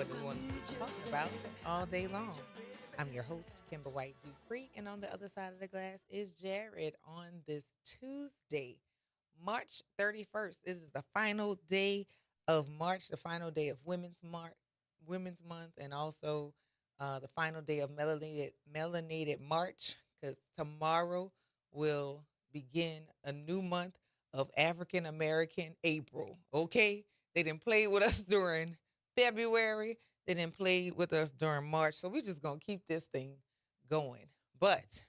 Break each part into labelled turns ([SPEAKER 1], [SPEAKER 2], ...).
[SPEAKER 1] what we want to be talking about all day long. I'm your host, Kimber White Dupree, and on the other side of the glass is Jared on this Tuesday, March 31st. This is the final day of March, the final day of Women's Month, and also the final day of Melanated March, because tomorrow will begin a new month of African American April. Okay, they didn't play with us during February. They didn't play with us during March. So we're just going to keep this thing going. But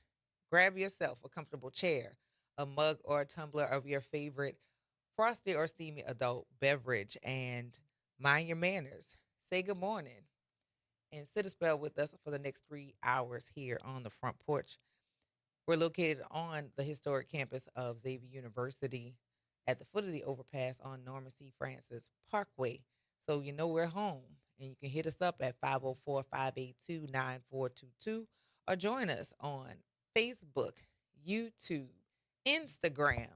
[SPEAKER 1] grab yourself a comfortable chair, a mug or a tumbler of your favorite frosty or steamy adult beverage, and mind your manners. Say good morning and sit a spell with us for the next 3 hours here on the front porch. We're located on the historic campus of Xavier University at the foot of the overpass on Norman C. Francis Parkway. So you know we're home. And you can hit us up at 504-582-9422 or join us on Facebook, YouTube, Instagram,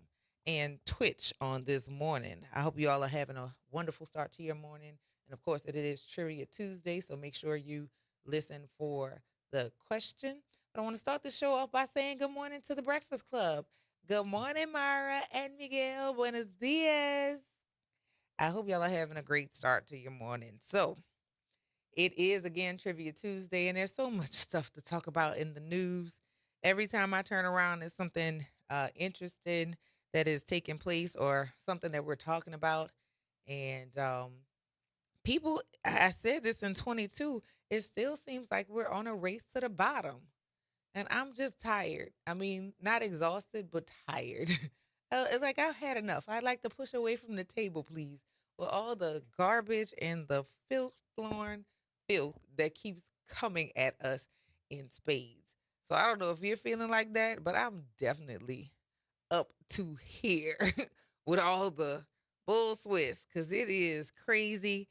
[SPEAKER 1] and Twitch on this morning. I hope you all are having a wonderful start to your morning. And of course, it is Trivia Tuesday, so make sure you listen for the question. But I want to start the show off by saying good morning to the Breakfast Club. Good morning, Myra and Miguel. Buenos dias. I hope y'all are having a great start to your morning. So, it is again Trivia Tuesday, and there's so much stuff to talk about in the news. Every time I turn around, there's something interesting that is taking place or something that we're talking about. And people, I said this in 22, it still seems like we're on a race to the bottom. And I'm just tired. I mean, not exhausted, but tired. It's like I've had enough. I'd like to push away from the table, please, with all the garbage and the filth that keeps coming at us in spades. So I don't know if you're feeling like that, but I'm definitely up to here with all the bull Swiss because it is crazy,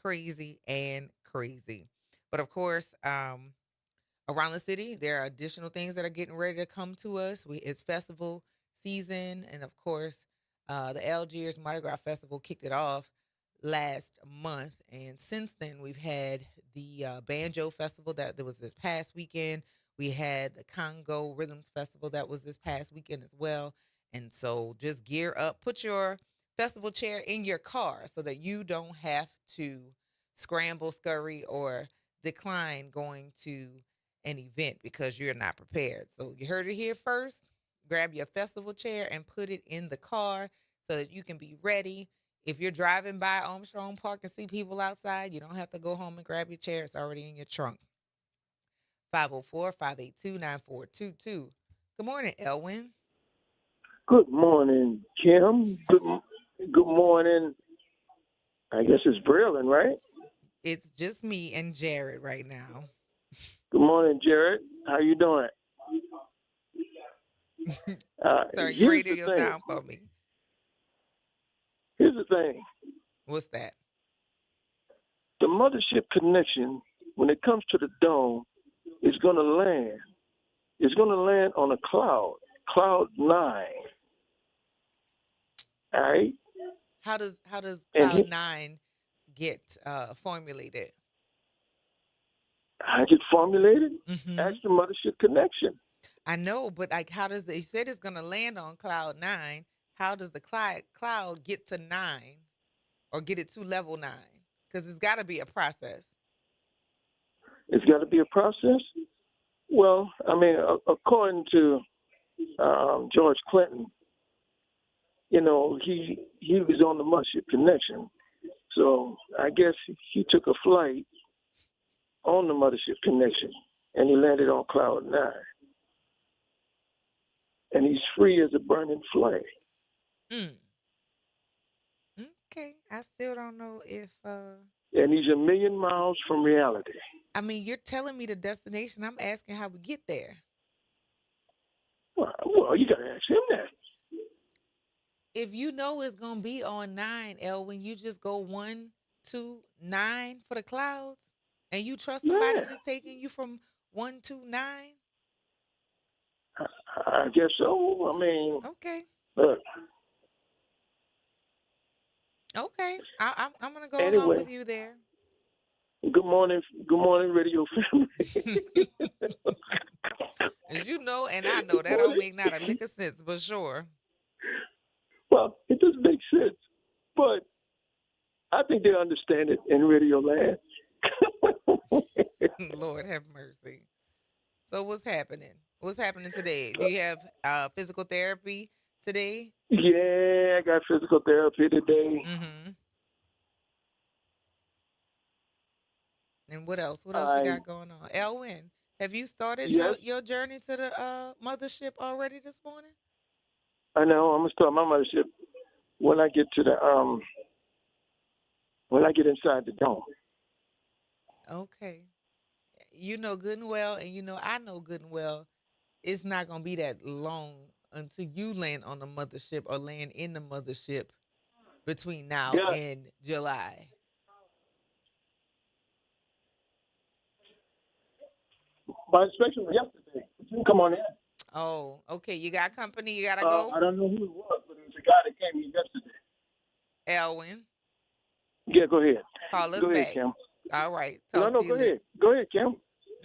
[SPEAKER 1] crazy, and crazy. But of course, around the city, there are additional things that are getting ready to come to us. It's festival season, and of course, the Algiers Mardi Gras Festival kicked it off last month, and since then we've had the Banjo Festival that was this past weekend. We had the Congo Rhythms Festival that was this past weekend as well. And so just gear up, put your festival chair in your car so that you don't have to scramble, scurry, or decline going to an event because you're not prepared. So you heard it here first. Grab your festival chair and put it in the car so that you can be ready. If you're driving by Armstrong Park and see people outside, you don't have to go home and grab your chair. It's already in your trunk. 504-582-9422. Good morning, Elwin.
[SPEAKER 2] Good morning, Kim. Good morning. I guess it's Braylon, right?
[SPEAKER 1] It's just me and Jared right now.
[SPEAKER 2] Good morning, Jared. How you doing?
[SPEAKER 1] Sorry, your
[SPEAKER 2] Here's the
[SPEAKER 1] radio
[SPEAKER 2] thing.
[SPEAKER 1] down for me.
[SPEAKER 2] Here's the thing.
[SPEAKER 1] What's that?
[SPEAKER 2] The mothership connection, when it comes to the dome, is going to land. It's going to land on a cloud 9. All right.
[SPEAKER 1] How does
[SPEAKER 2] And
[SPEAKER 1] Cloud 9 get formulated?
[SPEAKER 2] I get formulated.
[SPEAKER 1] Mm-hmm.
[SPEAKER 2] Ask the mothership connection.
[SPEAKER 1] I know, but like, how does they said it's gonna land on Cloud 9? How does the cloud get to 9 or get it to level 9? Because it's got to be a process.
[SPEAKER 2] It's got to be a process. Well, I mean, according to George Clinton, he was on the mothership connection. So I guess he took a flight on the mothership connection, and he landed on Cloud 9. And he's free as a burning flame.
[SPEAKER 1] Mm. Okay, I still don't know if.
[SPEAKER 2] And he's a million miles from reality.
[SPEAKER 1] I mean, you're telling me the destination. I'm asking how we get there.
[SPEAKER 2] Well, you got to ask him that.
[SPEAKER 1] If you know it's gonna be on 9, Elwin, you just go 1 2 9 for the clouds, and you trust somebody
[SPEAKER 2] Yeah,
[SPEAKER 1] just taking you from 1 to 9.
[SPEAKER 2] I guess so. I mean,
[SPEAKER 1] Okay,
[SPEAKER 2] look,
[SPEAKER 1] okay, I'm gonna go along
[SPEAKER 2] anyway,
[SPEAKER 1] with you there.
[SPEAKER 2] Good morning, radio family.
[SPEAKER 1] As you know, and I know
[SPEAKER 2] Good
[SPEAKER 1] that don't
[SPEAKER 2] morning.
[SPEAKER 1] make not a lick of sense, but sure.
[SPEAKER 2] Well, it doesn't make sense, but I think they understand it in radio land.
[SPEAKER 1] Lord have mercy. So what's happening? What's happening today? Do you have physical therapy today?
[SPEAKER 2] Yeah, I got physical therapy today.
[SPEAKER 1] Mm-hmm. And what else? What else you
[SPEAKER 2] I
[SPEAKER 1] got going on? Elwin, have you started
[SPEAKER 2] yes,
[SPEAKER 1] your journey to the mothership already this morning?
[SPEAKER 2] I know. I'm gonna start my mothership when I get to the when I get inside the dome.
[SPEAKER 1] Okay. You know good and well, and you know I know good and well, it's not gonna be that long until you land on the mothership or land in the mothership between now
[SPEAKER 2] Yeah,
[SPEAKER 1] and July.
[SPEAKER 2] my inspection was yesterday. You can come on in.
[SPEAKER 1] Oh, okay. You got company, you gotta go?
[SPEAKER 2] I don't know who it was, but it was a guy that came in yesterday.
[SPEAKER 1] Elwin,
[SPEAKER 2] Yeah, go ahead.
[SPEAKER 1] call us
[SPEAKER 2] Go ahead,
[SPEAKER 1] back.
[SPEAKER 2] Kim.
[SPEAKER 1] All right.
[SPEAKER 2] No,
[SPEAKER 1] Talk
[SPEAKER 2] no,
[SPEAKER 1] to you
[SPEAKER 2] go
[SPEAKER 1] later.
[SPEAKER 2] ahead. Go ahead, Kim.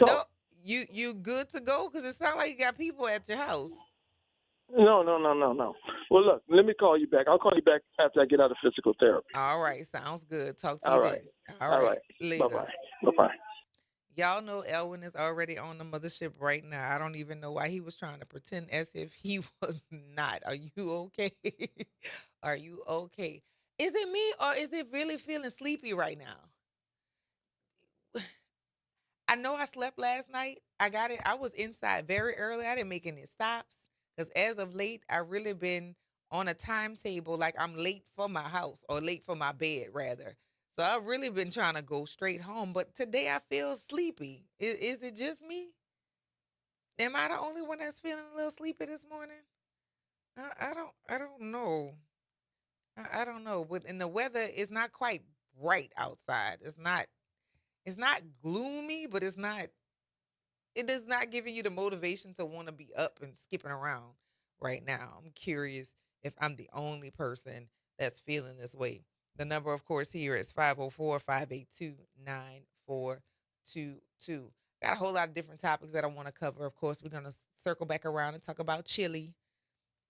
[SPEAKER 1] No,
[SPEAKER 2] Talk.
[SPEAKER 1] you good to go? Cause it sounds like you got people at your house.
[SPEAKER 2] No, no, no, no, no. Well, look, let me call you back. I'll call you back after I get out of physical therapy.
[SPEAKER 1] All right, sounds good. Talk to you
[SPEAKER 2] All right.
[SPEAKER 1] then. All
[SPEAKER 2] All
[SPEAKER 1] right,
[SPEAKER 2] right. Bye
[SPEAKER 1] later.
[SPEAKER 2] bye. Bye bye.
[SPEAKER 1] Y'all know Elwin is already on the mothership right now. I don't even know why he was trying to pretend as if he was not. Are you okay? Are you okay? Is it me or is it really feeling sleepy right now? I know I slept last night. I got it. I was inside very early. I didn't make any stops because as of late, I really been on a timetable like I'm late for my house or late for my bed rather. So I've really been trying to go straight home. But today I feel sleepy. Is it just me? Am I the only one that's feeling a little sleepy this morning? I don't know. I don't know. But and the weather is not quite bright outside. It's not gloomy, but it is not giving you the motivation to want to be up and skipping around right now. I'm curious if I'm the only person that's feeling this way. The number, of course, here is 504-582-9422. Got a whole lot of different topics that I want to cover. Of course, we're going to circle back around and talk about chili,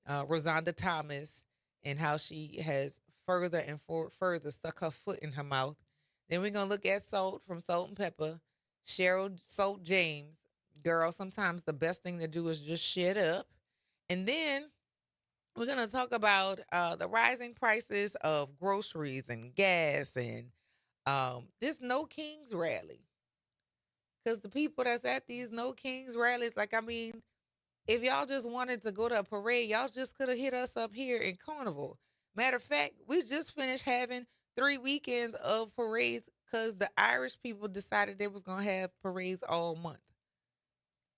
[SPEAKER 1] Rosanda Thomas, and how she has further and further stuck her foot in her mouth. Then we're gonna look at Salt from Salt and Pepper, Cheryl Salt James. Girl, sometimes the best thing to do is just shut up. And then we're gonna talk about the rising prices of groceries and gas and this No Kings rally. Because the people that's at these No Kings rallies, like I mean, if y'all just wanted to go to a parade, y'all just could have hit us up here in Carnival. Matter of fact, we just finished having 3 weekends of parades because the Irish people decided they was gonna have parades all month.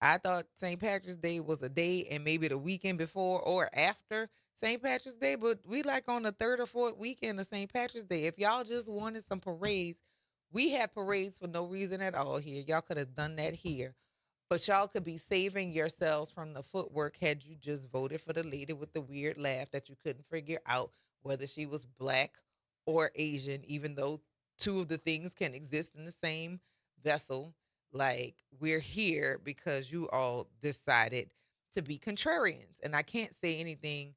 [SPEAKER 1] I thought St. Patrick's Day was a day and maybe the weekend before or after St. Patrick's Day, but we like on the third or fourth weekend of St. Patrick's Day. If y'all just wanted some parades, we have parades for no reason at all here. Y'all could have done that here. But y'all could be saving yourselves from the footwork had you just voted for the lady with the weird laugh that you couldn't figure out whether she was black or Asian, even though two of the things can exist in the same vessel. Like, we're here because you all decided to be contrarians. And I can't say anything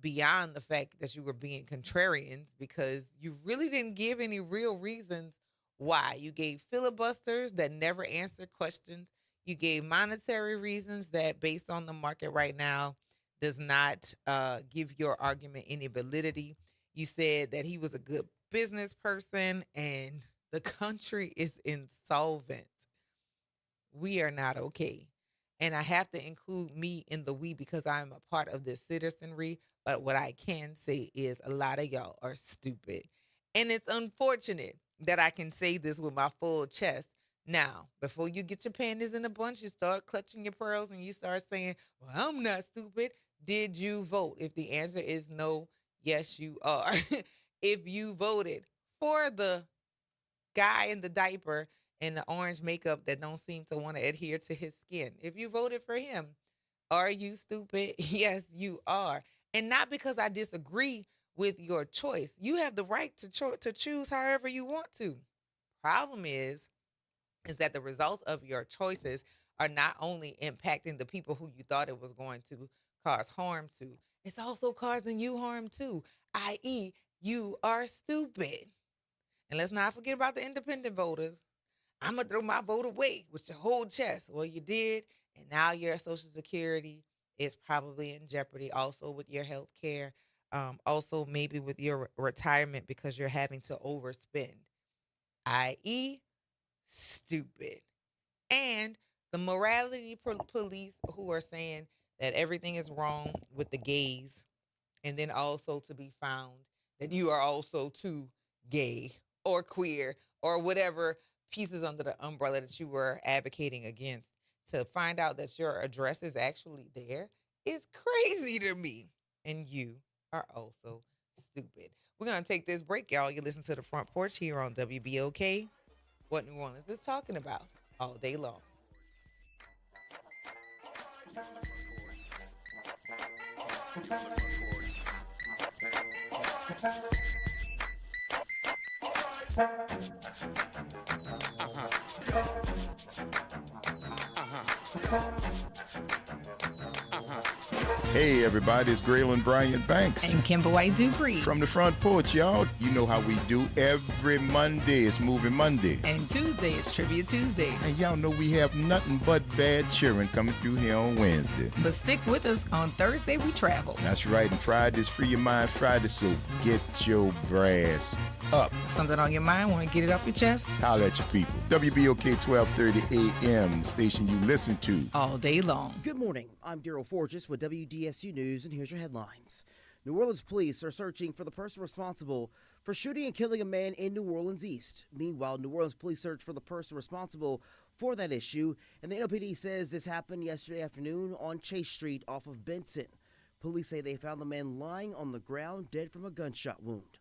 [SPEAKER 1] beyond the fact that you were being contrarians because you really didn't give any real reasons why. You gave filibusters that never answered questions. You gave monetary reasons that, based on the market right now, does not give your argument any validity. You said that he was a good business person and the country is insolvent. We are not okay. And I have to include me in the we because I'm a part of this citizenry. But what I can say is a lot of y'all are stupid. And it's unfortunate that I can say this with my full chest. Now, before you get your panties in a bunch, you start clutching your pearls and you start saying, well, I'm not stupid. Did you vote? If the answer is no, yes, you are. If you voted for the guy in the diaper and the orange makeup that don't seem to want to adhere to his skin. If you voted for him, are you stupid? Yes, you are. And not because I disagree with your choice. You have the right to choose however you want to. problem is that the results of your choices are not only impacting the people who you thought it was going to cause harm to, it's also causing you harm too, i.e., you are stupid. And let's not forget about the independent voters. I'm going to throw my vote away with your whole chest. Well, you did, and now your Social Security is probably in jeopardy, also with your health care, also maybe with your retirement because you're having to overspend, i.e., stupid. And the morality police who are saying that everything is wrong with the gays, and then also to be found that you are also too gay or queer or whatever pieces under the umbrella that you were advocating against, to find out that your address is actually there is crazy to me. And you are also stupid. We're going to take this break, y'all. You listen to the Front Porch here on WBOK. What New Orleans is talking about all day long.
[SPEAKER 3] Hey everybody, it's Graylin Bryant Banks.
[SPEAKER 4] And Kimber White Dupree.
[SPEAKER 3] From the Front Porch, y'all. You know how we do every Monday. It's Moving Monday.
[SPEAKER 4] And Tuesday, it's Trivia Tuesday.
[SPEAKER 3] And y'all know we have nothing but bad cheering coming through here on Wednesday.
[SPEAKER 4] But stick with us. On Thursday, we travel.
[SPEAKER 3] That's right. And Friday's Free Your Mind Friday, so get your brass up.
[SPEAKER 4] Something on your mind? Want to get it off your chest?
[SPEAKER 3] Holla at your people. WBOK 1230 AM, the station you listen to
[SPEAKER 4] all day long.
[SPEAKER 5] Good morning. I'm Daryl Forges with WDSU News, and here's your headlines. New Orleans police are searching for the person responsible for shooting and killing a man in New Orleans East. Meanwhile, New Orleans police search for the person responsible for that issue, and the NOPD says this happened yesterday afternoon on Chase Street off of Benson. Police say they found the man lying on the ground dead from a gunshot wound.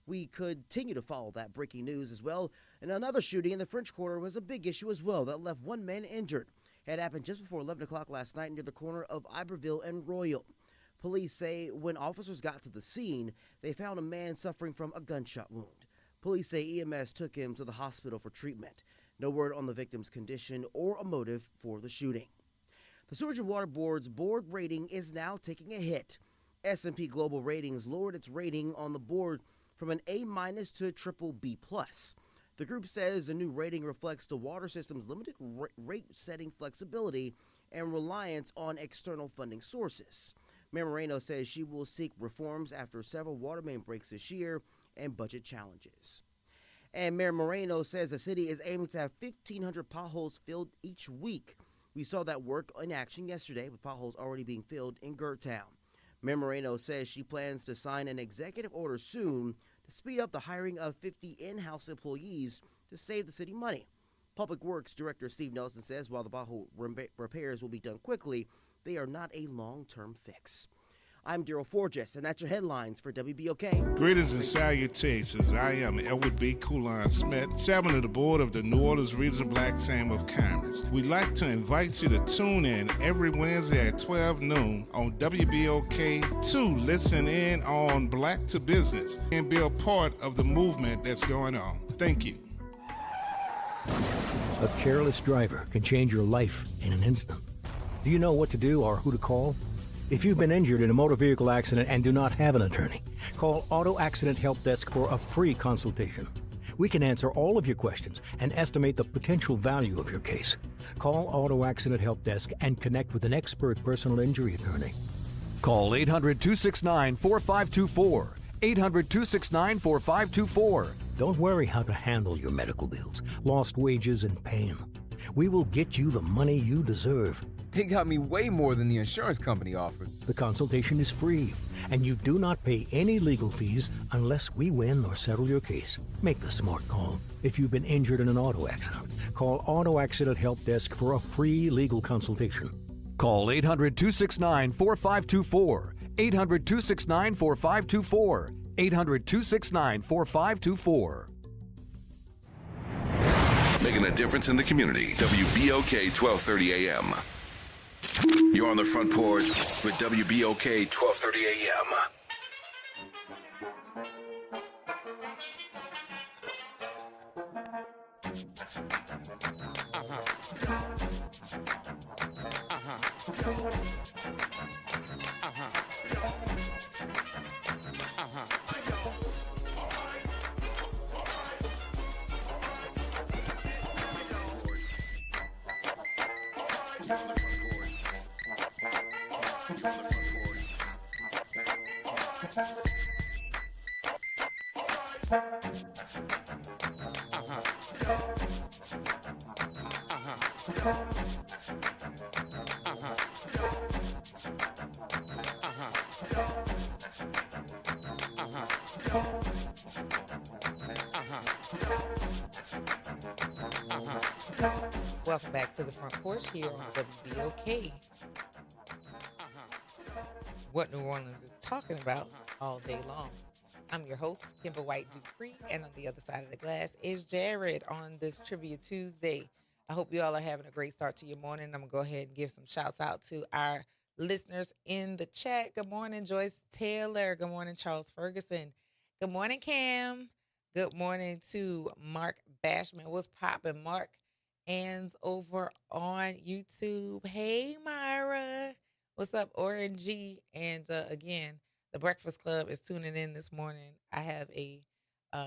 [SPEAKER 5] We continue to follow that breaking news as well. And another shooting in the French Quarter was a big issue as well that left one man injured. It happened just before 11 o'clock last night near the corner of Iberville and Royal. Police say when officers got to the scene, they found a man suffering from a gunshot wound. Police say EMS took him to the hospital for treatment. No word on the victim's condition or a motive for the shooting. The Sewage and Water Board's board rating is now taking a hit. S&P Global Ratings lowered its rating on the board from an A- to a triple B+. The group says the new rating reflects the water system's limited rate-setting flexibility and reliance on external funding sources. Mayor Moreno says she will seek reforms after several water main breaks this year and budget challenges. And Mayor Moreno says the city is aiming to have 1,500 potholes filled each week. We saw that work in action yesterday with potholes already being filled in Gertown. Mayor Moreno says she plans to sign an executive order soon to speed up the hiring of 50 in-house employees to save the city money. Public Works Director Steve Nelson says while the pothole repairs will be done quickly, they are not a long-term fix. I'm Daryl Forges, and that's your headlines for WBOK.
[SPEAKER 6] Greetings and salutations. I am Edward B. Coulon Smith, chairman of the board of the New Orleans Regional Black Chamber of Commerce. We'd like to invite you to tune in every Wednesday at 12 noon on WBOK to listen in on Black to Business and be a part of the movement that's going on. Thank you.
[SPEAKER 7] A careless driver can change your life in an instant. Do you know what to do or who to call? If you've been injured in a motor vehicle accident and do not have an attorney, call Auto Accident Help Desk for a free consultation. We can answer all of your questions and estimate the potential value of your case. Call Auto Accident Help Desk and connect with an expert personal injury attorney.
[SPEAKER 8] Call 800-269-4524. 800-269-4524.
[SPEAKER 7] Don't worry how to handle your medical bills, lost wages, and pain. We will get you the money you deserve.
[SPEAKER 9] They got me way more than the insurance company offered.
[SPEAKER 7] The consultation is free, and you do not pay any legal fees unless we win or settle your case. Make the smart call. If you've been injured in an auto accident, call Auto Accident Help Desk for a free legal consultation.
[SPEAKER 8] Call 800-269-4524. 800-269-4524. 800-269-4524.
[SPEAKER 10] Making a difference in the community. WBOK 1230 AM. You're on the Front Porch with WBOK 1230 AM.
[SPEAKER 1] Welcome back to the Front Porch here on WBOK. What New Orleans is talking about all day long. I'm your host, Kimber White Dupree, and on the other side of the glass is Jared on this Trivia Tuesday. I hope you all are having a great start to your morning. I'm going to go ahead and give some shouts out to our listeners in the chat. Good morning, Joyce Taylor. Good morning, Charles Ferguson. Good morning, Cam. Good morning to Mark Bashman. What's poppin', Mark? Ann's over on YouTube. Hey, Myra. What's up, Orange? And again, the Breakfast Club is tuning in this morning. I have a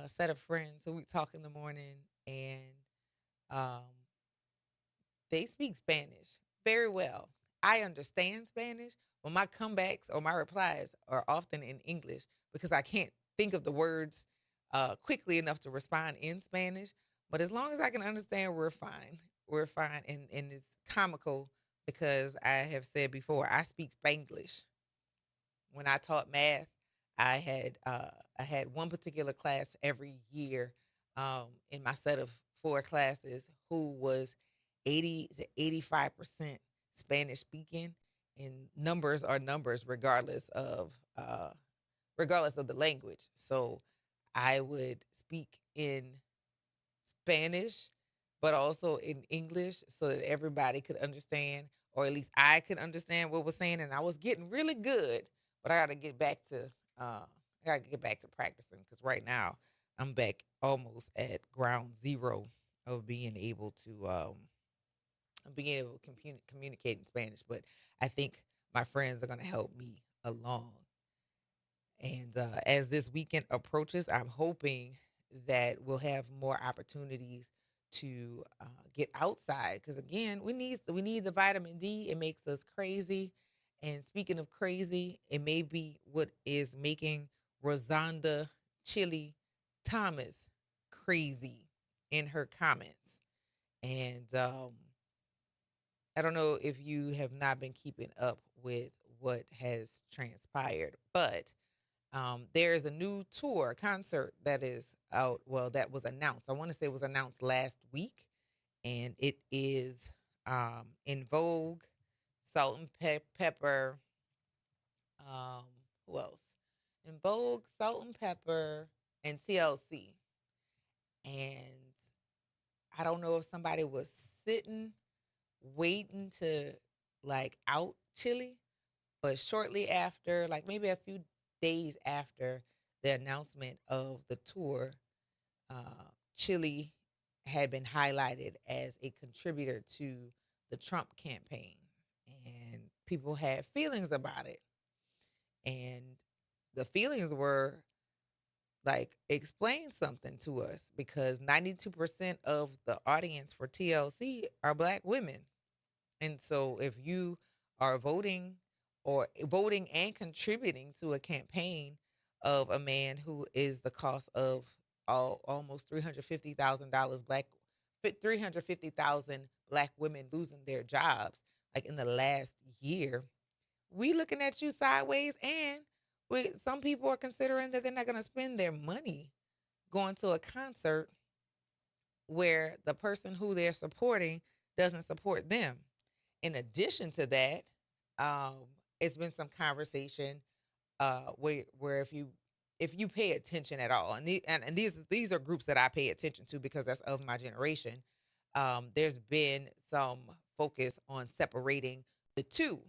[SPEAKER 1] set of friends who we talk in the morning, and um, they speak Spanish very well. I understand Spanish, but my comebacks or my replies are often in English because I can't think of the words quickly enough to respond in Spanish. But as long as I can understand, we're fine. We're fine. And it's comical because I have said before, I speak Spanglish. When I taught math, I had one particular class every year in my set of 4 classes who was 80 to 85% Spanish speaking, and numbers are numbers regardless of the language. So I would speak in Spanish, but also in English so that everybody could understand, or at least I could understand what was saying. And I was getting really good, but I got to get back to practicing because right now I'm back almost at ground zero of being able to communicate in Spanish. But I think my friends are going to help me along. And as this weekend approaches, I'm hoping that we'll have more opportunities to get outside. Because again, we need the vitamin D. It makes us crazy. And speaking of crazy, it may be what is making Rosanda Chili Thomas crazy in her comments. And I don't know if you have not been keeping up with what has transpired, but there's a new concert that is out. Well, that was announced. I want to say it was announced last week, and it is In Vogue, Salt and Pepper. Who else? In Vogue, Salt and Pepper, and TLC. And I don't know if somebody was sitting, waiting to like out Chili, but shortly after, like maybe a few days after the announcement of the tour, Chili had been highlighted as a contributor to the Trump campaign. And people had feelings about it. And the feelings were like, explain something to us, because 92% of the audience for TLC are Black women. And so if you are voting and contributing to a campaign of a man who is the cost of almost $350,000 Black women losing their jobs, like in the last year, we looking at you sideways. And some people are considering that they're not going to spend their money going to a concert where the person who they're supporting doesn't support them. In addition to that, it's been some conversation where if you pay attention at all, and these are groups that I pay attention to because that's of my generation. There's been some focus on separating the two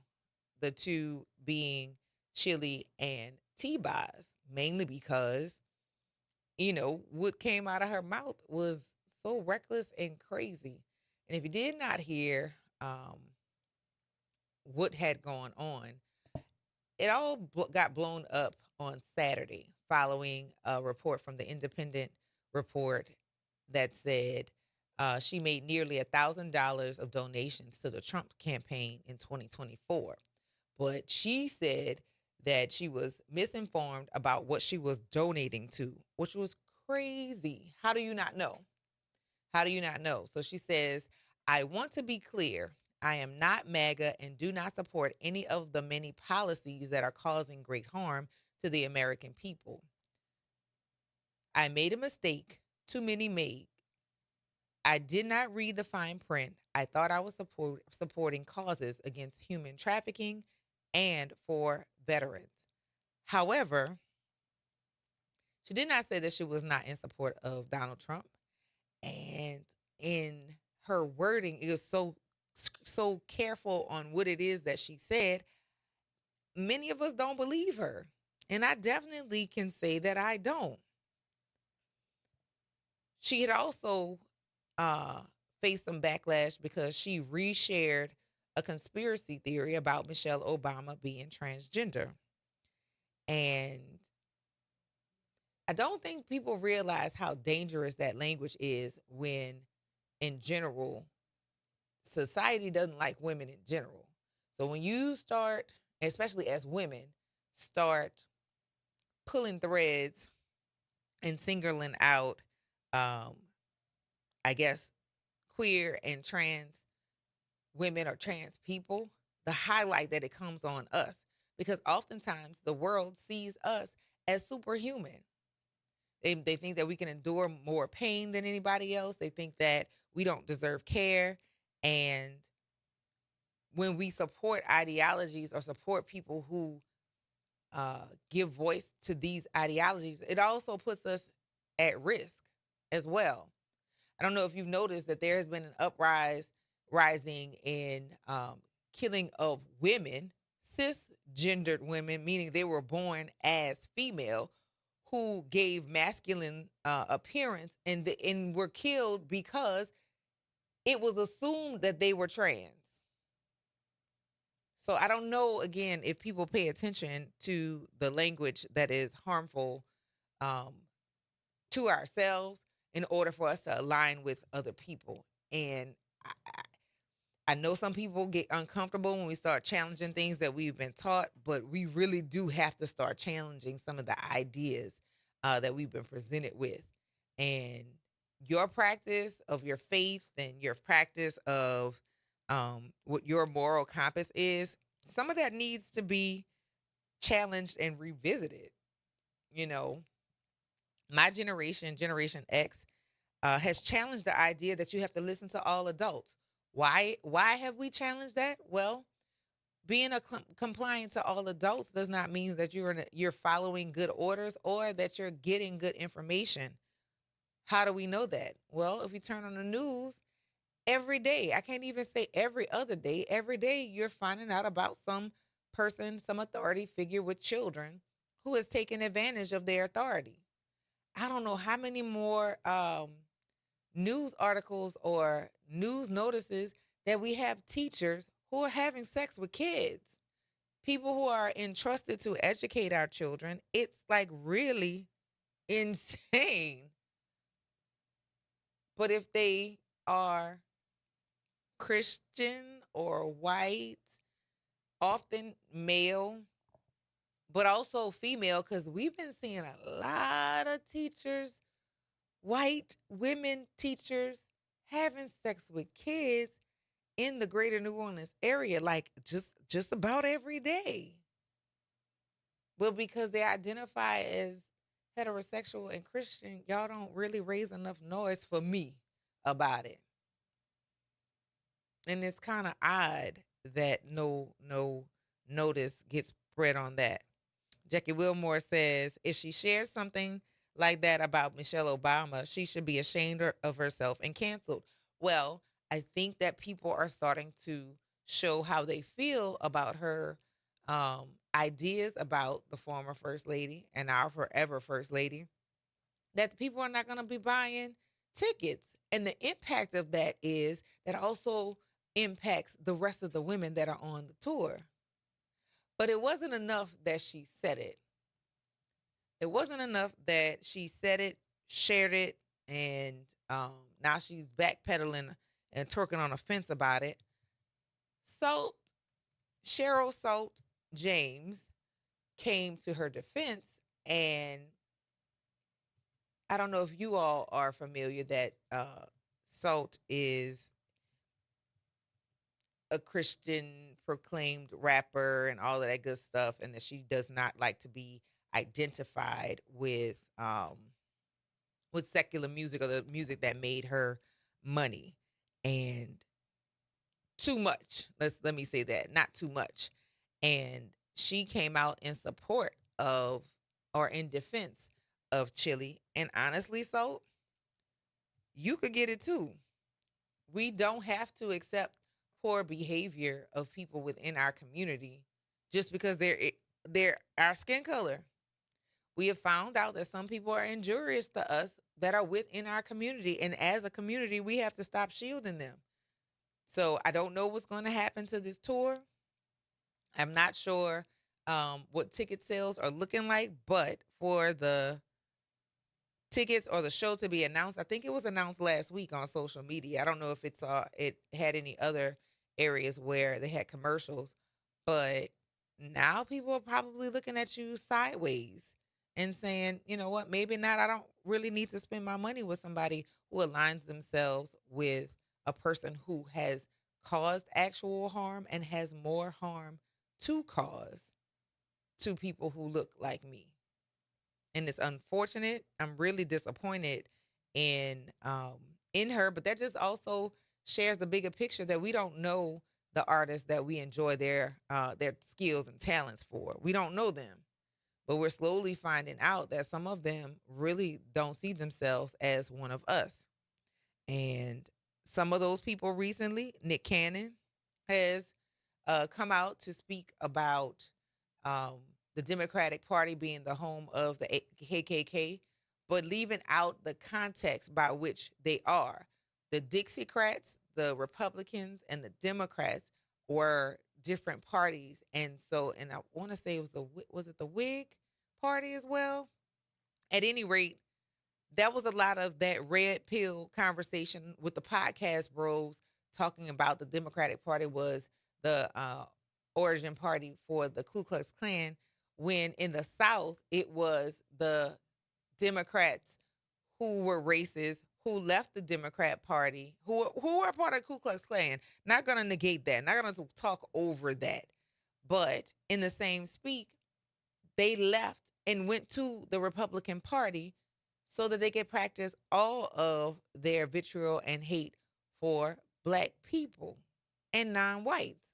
[SPEAKER 1] being Chili and T-Boz, mainly because what came out of her mouth was so reckless and crazy. And if you did not hear what had gone on, it all got blown up on Saturday following a report from the Independent report that said she made nearly $1,000 of donations to the Trump campaign in 2024. But she said that she was misinformed about what she was donating to, which was crazy. How do you not know? How do you not know? So she says, I want to be clear. I am not MAGA and do not support any of the many policies that are causing great harm to the American people. I made a mistake. Too many made. I did not read the fine print. I thought I was supporting causes against human trafficking and for veterans. However, she did not say that she was not in support of Donald Trump. And in her wording, it was so careful on what it is that she said. Many of us don't believe her. And I definitely can say that I don't. She had also faced some backlash because she reshared a conspiracy theory about Michelle Obama being transgender. And I don't think people realize how dangerous that language is when, in general, society doesn't like women in general. So when you start, especially as women, start pulling threads and singling out, I guess, queer and trans women or trans people, the highlight that it comes on us. Because oftentimes the world sees us as superhuman. They think that we can endure more pain than anybody else. They think that we don't deserve care. And when we support ideologies or support people who give voice to these ideologies, it also puts us at risk as well. I don't know if you've noticed that there has been an rising in killing of women, cisgendered women, meaning they were born as female, who gave masculine appearance and were killed because it was assumed that they were trans. So I don't know, again, if people pay attention to the language that is harmful to ourselves in order for us to align with other people. And I know some people get uncomfortable when we start challenging things that we've been taught, but we really do have to start challenging some of the ideas that we've been presented with. And your practice of your faith and your practice of what your moral compass is, some of that needs to be challenged and revisited. You know, my generation, Generation X, has challenged the idea that you have to listen to all adults. Why have we challenged that? Well, being compliant to all adults does not mean that you're following good orders or that you're getting good information. How do we know that? Well, if you turn on the news every day, I can't even say every other day, every day you're finding out about some person, some authority figure with children who has taken advantage of their authority. I don't know how many more news articles or news notices that we have teachers who are having sex with kids, people who are entrusted to educate our children. It's like really insane. But if they are Christian or white, often male, but also female, because we've been seeing a lot of teachers, white women teachers, having sex with kids in the greater New Orleans area, like just about every day. But because they identify as heterosexual and Christian, y'all don't really raise enough noise for me about it. And it's kind of odd that no notice gets spread on that. Jackie Wilmore says, if she shares something like that about Michelle Obama, she should be ashamed of herself and canceled. Well, I think that people are starting to show how they feel about her ideas about the former First Lady and our forever First Lady, that the people are not going to be buying tickets. And the impact of that is that also impacts the rest of the women that are on the tour. But it wasn't enough that she said it. It wasn't enough that she said it, shared it, and now she's backpedaling and twerking on a fence about it. Cheryl Salt James came to her defense, and I don't know if you all are familiar that Salt is a Christian proclaimed rapper and all of that good stuff, and that she does not like to be identified with secular music or the music that made her money. And too much. Let me say that. Not too much. And she came out in support of or in defense of Chili. And honestly, so you could get it too. We don't have to accept poor behavior of people within our community just because they're our skin color. We have found out that some people are injurious to us that are within our community. And as a community, we have to stop shielding them. So I don't know what's going to happen to this tour. I'm not sure what ticket sales are looking like, but for the tickets or the show to be announced, I think it was announced last week on social media. I don't know if it had any other areas where they had commercials, but now people are probably looking at you sideways and saying, you know what, maybe not. I don't really need to spend my money with somebody who aligns themselves with a person who has caused actual harm and has more harm to cause to people who look like me. And it's unfortunate. I'm really disappointed in her, but that just also shares the bigger picture that we don't know the artists that we enjoy their skills and talents for. We don't know them. But we're slowly finding out that some of them really don't see themselves as one of us. And some of those people recently, Nick Cannon has come out to speak about the Democratic Party being the home of the KKK, but leaving out the context by which they are. The Dixiecrats, the Republicans, and the Democrats were different parties. And I want to say it was it the Whig party as well? At any rate, that was a lot of that red pill conversation with the podcast bros talking about the Democratic Party was the origin party for the Ku Klux Klan, when in the South, it was the Democrats who were racist, who left the Democrat Party, who were part of Ku Klux Klan. Not going to negate that. Not going to talk over that. But in the same speak, they left and went to the Republican Party so that they could practice all of their vitriol and hate for black people and non-whites.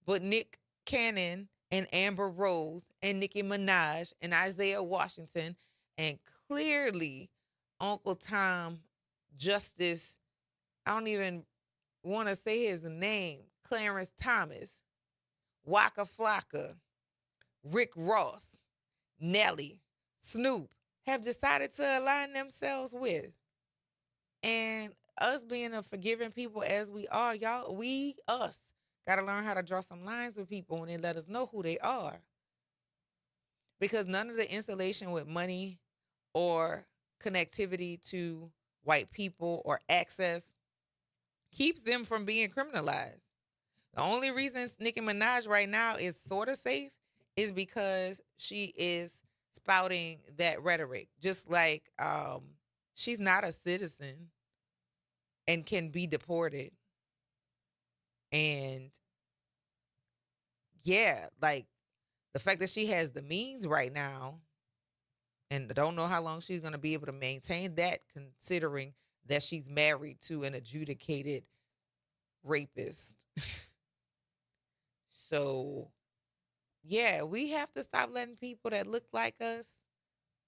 [SPEAKER 1] But Nick Cannon and Amber Rose and Nicki Minaj and Isaiah Washington and clearly Uncle Tom Justice, I don't even want to say his name, Clarence Thomas, Waka Flocka, Rick Ross, Nelly, Snoop, have decided to align themselves with. And us being a forgiving people as we are, y'all, us, got to learn how to draw some lines with people when they let us know who they are. Because none of the insulation with money or connectivity to white people or access keeps them from being criminalized. The only reason Nicki Minaj right now is sort of safe is because she is spouting that rhetoric. Just like she's not a citizen and can be deported. And yeah, like the fact that she has the means right now and don't know how long she's going to be able to maintain that, considering that she's married to an adjudicated rapist. So, yeah, we have to stop letting people that look like us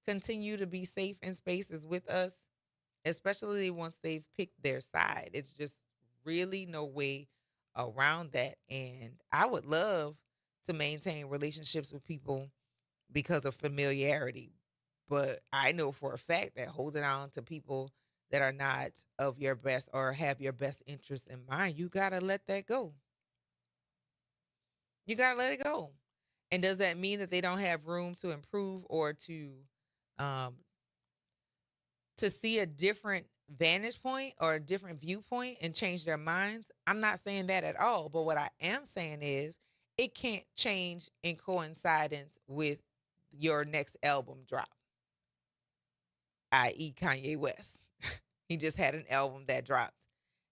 [SPEAKER 1] continue to be safe in spaces with us, especially once they've picked their side. It's just really no way around that. And I would love to maintain relationships with people because of familiarity. But I know for a fact that holding on to people that are not of your best or have your best interest in mind, you got to let that go. You got to let it go. And does that mean that they don't have room to improve or um, to see a different vantage point or a different viewpoint and change their minds? I'm not saying that at all. But what I am saying is it can't change in coincidence with your next album drop, i.e. Kanye West. He just had an album that dropped.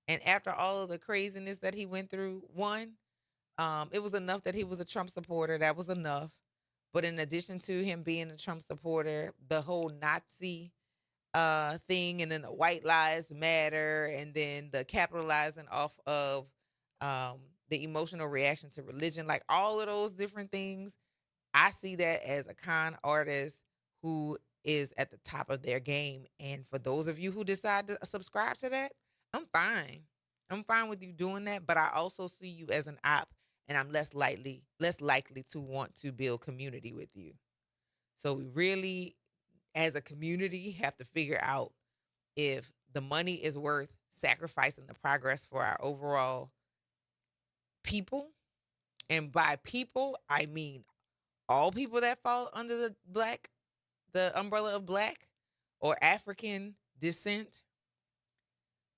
[SPEAKER 1] And after all of the craziness that he went through, it was enough that he was a Trump supporter. That was enough. But in addition to him being a Trump supporter, the whole Nazi thing, and then the white lives matter, and then the capitalizing off of the emotional reaction to religion, like all of those different things, I see that as a con artist who is at the top of their game. And for those of you who decide to subscribe to that, I'm fine. I'm fine with you doing that, but I also see you as an op, and I'm less likely to want to build community with you. So we really, as a community, have to figure out if the money is worth sacrificing the progress for our overall people. And by people, I mean all people that fall under the umbrella of black or African descent,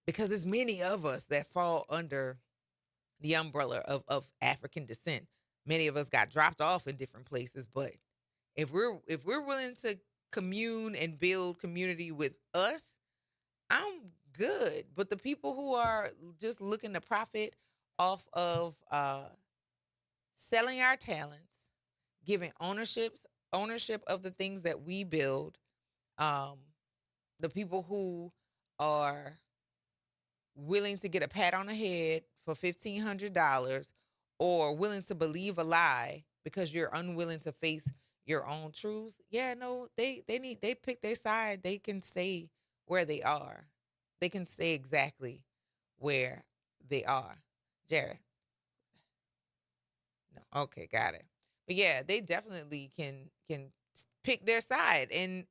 [SPEAKER 1] because there's many of us that fall under the umbrella of African descent. Many of us got dropped off in different places, but if we're willing to commune and build community with us, I'm good. But the people who are just looking to profit off of selling our talents, giving ownership of the things that we build, the people who are willing to get a pat on the head for $1,500, or willing to believe a lie because you're unwilling to face your own truths. Yeah, no, they pick their side. They can stay where they are. They can stay exactly where they are. Jared. No, okay, got it. But yeah, they definitely can pick their side. And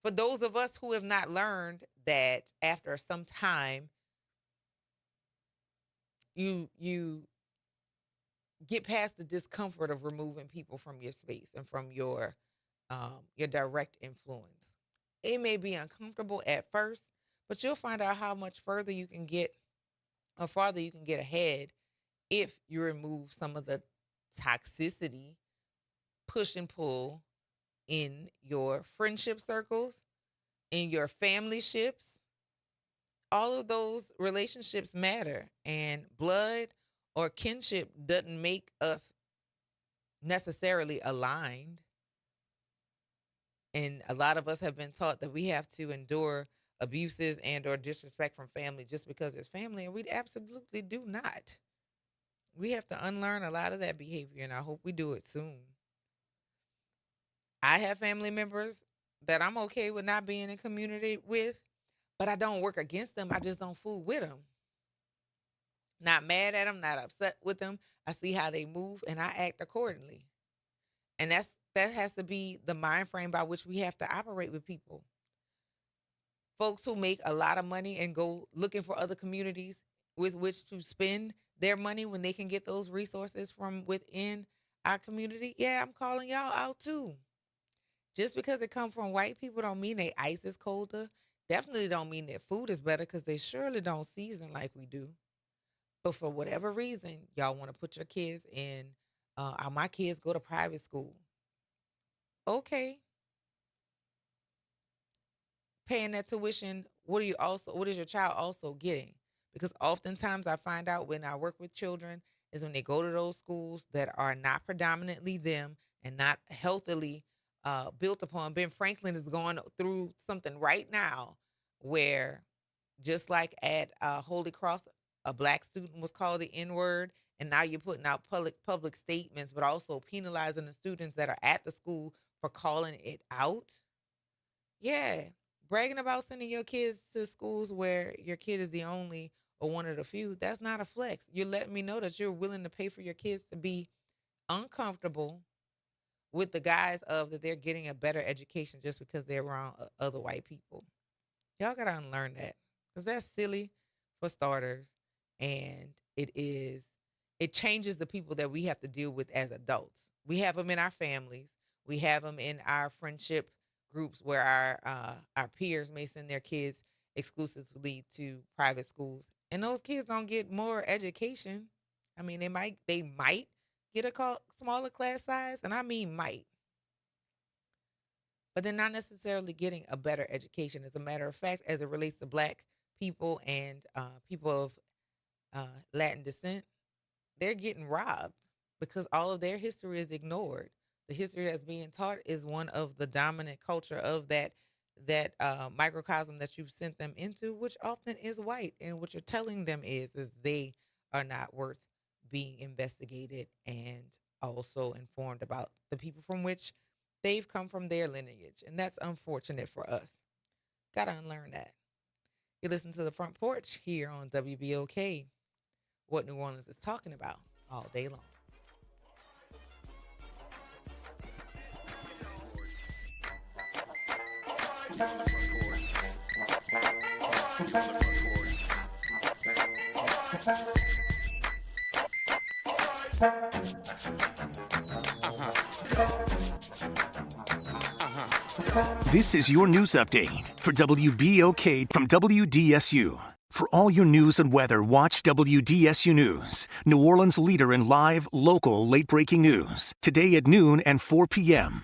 [SPEAKER 1] for those of us who have not learned that after some time, you get past the discomfort of removing people from your space and from your direct influence. It may be uncomfortable at first, but you'll find out how much further you can get, or farther you can get ahead, if you remove some of the toxicity, push and pull in your friendship circles, in your family ships. All of those relationships matter, and blood or kinship doesn't make us necessarily aligned. And a lot of us have been taught that we have to endure abuses and or disrespect from family just because it's family, and we absolutely do not. We have to unlearn a lot of that behavior, and I hope we do it soon. I have family members that I'm okay with not being in community with, but I don't work against them. I just don't fool with them. Not mad at them, not upset with them. I see how they move and I act accordingly. And that has to be the mind frame by which we have to operate with people. Folks who make a lot of money and go looking for other communities with which to spend their money when they can get those resources from within our community. Yeah, I'm calling y'all out too. Just because it comes from white people don't mean their ice is colder. Definitely don't mean their food is better, because they surely don't season like we do. But for whatever reason, y'all want to put your kids in, my kids go to private school. Okay. Paying that tuition, what is your child also getting? Because oftentimes I find out when I work with children is when they go to those schools that are not predominantly them and not healthily built upon. Ben Franklin is going through something right now where, just like at Holy Cross, a black student was called the N-word, and now you're putting out public statements, but also penalizing the students that are at the school for calling it out. Yeah, bragging about sending your kids to schools where your kid is the only or one of the few, that's not a flex. You're letting me know that you're willing to pay for your kids to be uncomfortable with the guise of that they're getting a better education just because they're around other white people. Y'all got to unlearn that, because that's silly for starters. And it changes the people that we have to deal with as adults. We have them in our families. We have them in our friendship groups where our peers may send their kids exclusively to private schools. And those kids don't get more education. I mean, they might get a smaller class size, and I mean might, but they're not necessarily getting a better education. As a matter of fact, as it relates to Black people and people of Latin descent, they're getting robbed because all of their history is ignored. The history that's being taught is one of the dominant culture of that microcosm that you've sent them into, which often is white. And what you're telling them is they are not worth being investigated and also informed about the people from which they've come from, their lineage. And that's unfortunate for us. Gotta unlearn that. You listen to the Front Porch here on WBOK, what New Orleans is talking about all day long.
[SPEAKER 11] This is your news update for WBOK from WDSU. For all your news and weather, watch WDSU News, New Orleans' leader in live, local, late-breaking news. Today at noon and 4 p.m.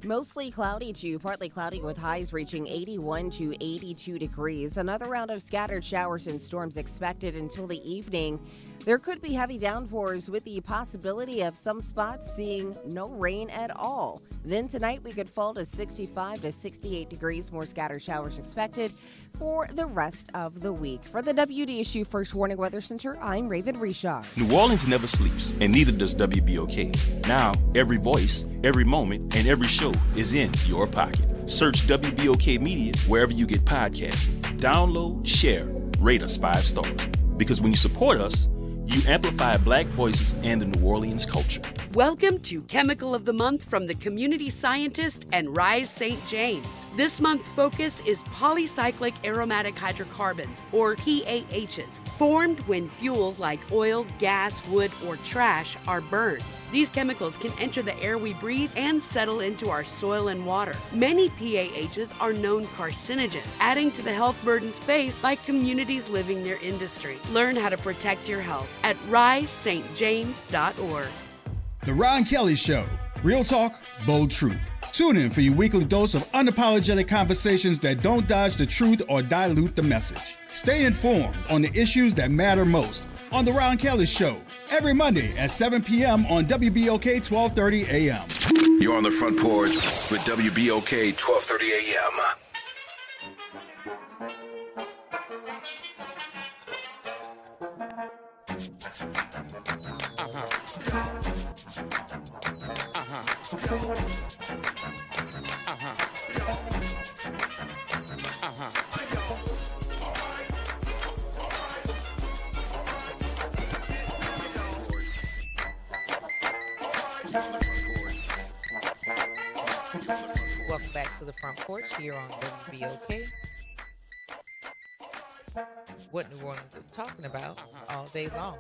[SPEAKER 12] Mostly cloudy to partly cloudy with highs reaching 81 to 82 degrees. Another round of scattered showers and storms expected until the evening. There could be heavy downpours with the possibility of some spots seeing no rain at all. Then tonight we could fall to 65 to 68 degrees. More scattered showers expected for the rest of the week. For the WDSU First Warning Weather Center, I'm Raven Rishaw.
[SPEAKER 13] New Orleans never sleeps, and neither does WBOK. Now, every voice, every moment, and every show is in your pocket. Search WBOK Media wherever you get podcasts. Download, share, rate us 5 stars. Because when you support us, you amplify Black voices and the New Orleans culture.
[SPEAKER 14] Welcome to Chemical of the Month from the community scientist and Rise St. James. This month's focus is polycyclic aromatic hydrocarbons, or PAHs, formed when fuels like oil, gas, wood, or trash are burned. These chemicals can enter the air we breathe and settle into our soil and water. Many PAHs are known carcinogens, adding to the health burdens faced by communities living near industry. Learn how to protect your health at risestjames.org.
[SPEAKER 15] The Ron Kelly Show. Real talk, bold truth. Tune in for your weekly dose of unapologetic conversations that don't dodge the truth or dilute the message. Stay informed on the issues that matter most on The Ron Kelly Show. Every Monday at 7 p.m. on WBOK 1230 a.m.
[SPEAKER 10] You're on the Front Porch with WBOK 1230 a.m.
[SPEAKER 1] Welcome back to the Front Porch here on WBOK. What New Orleans is talking about all day long.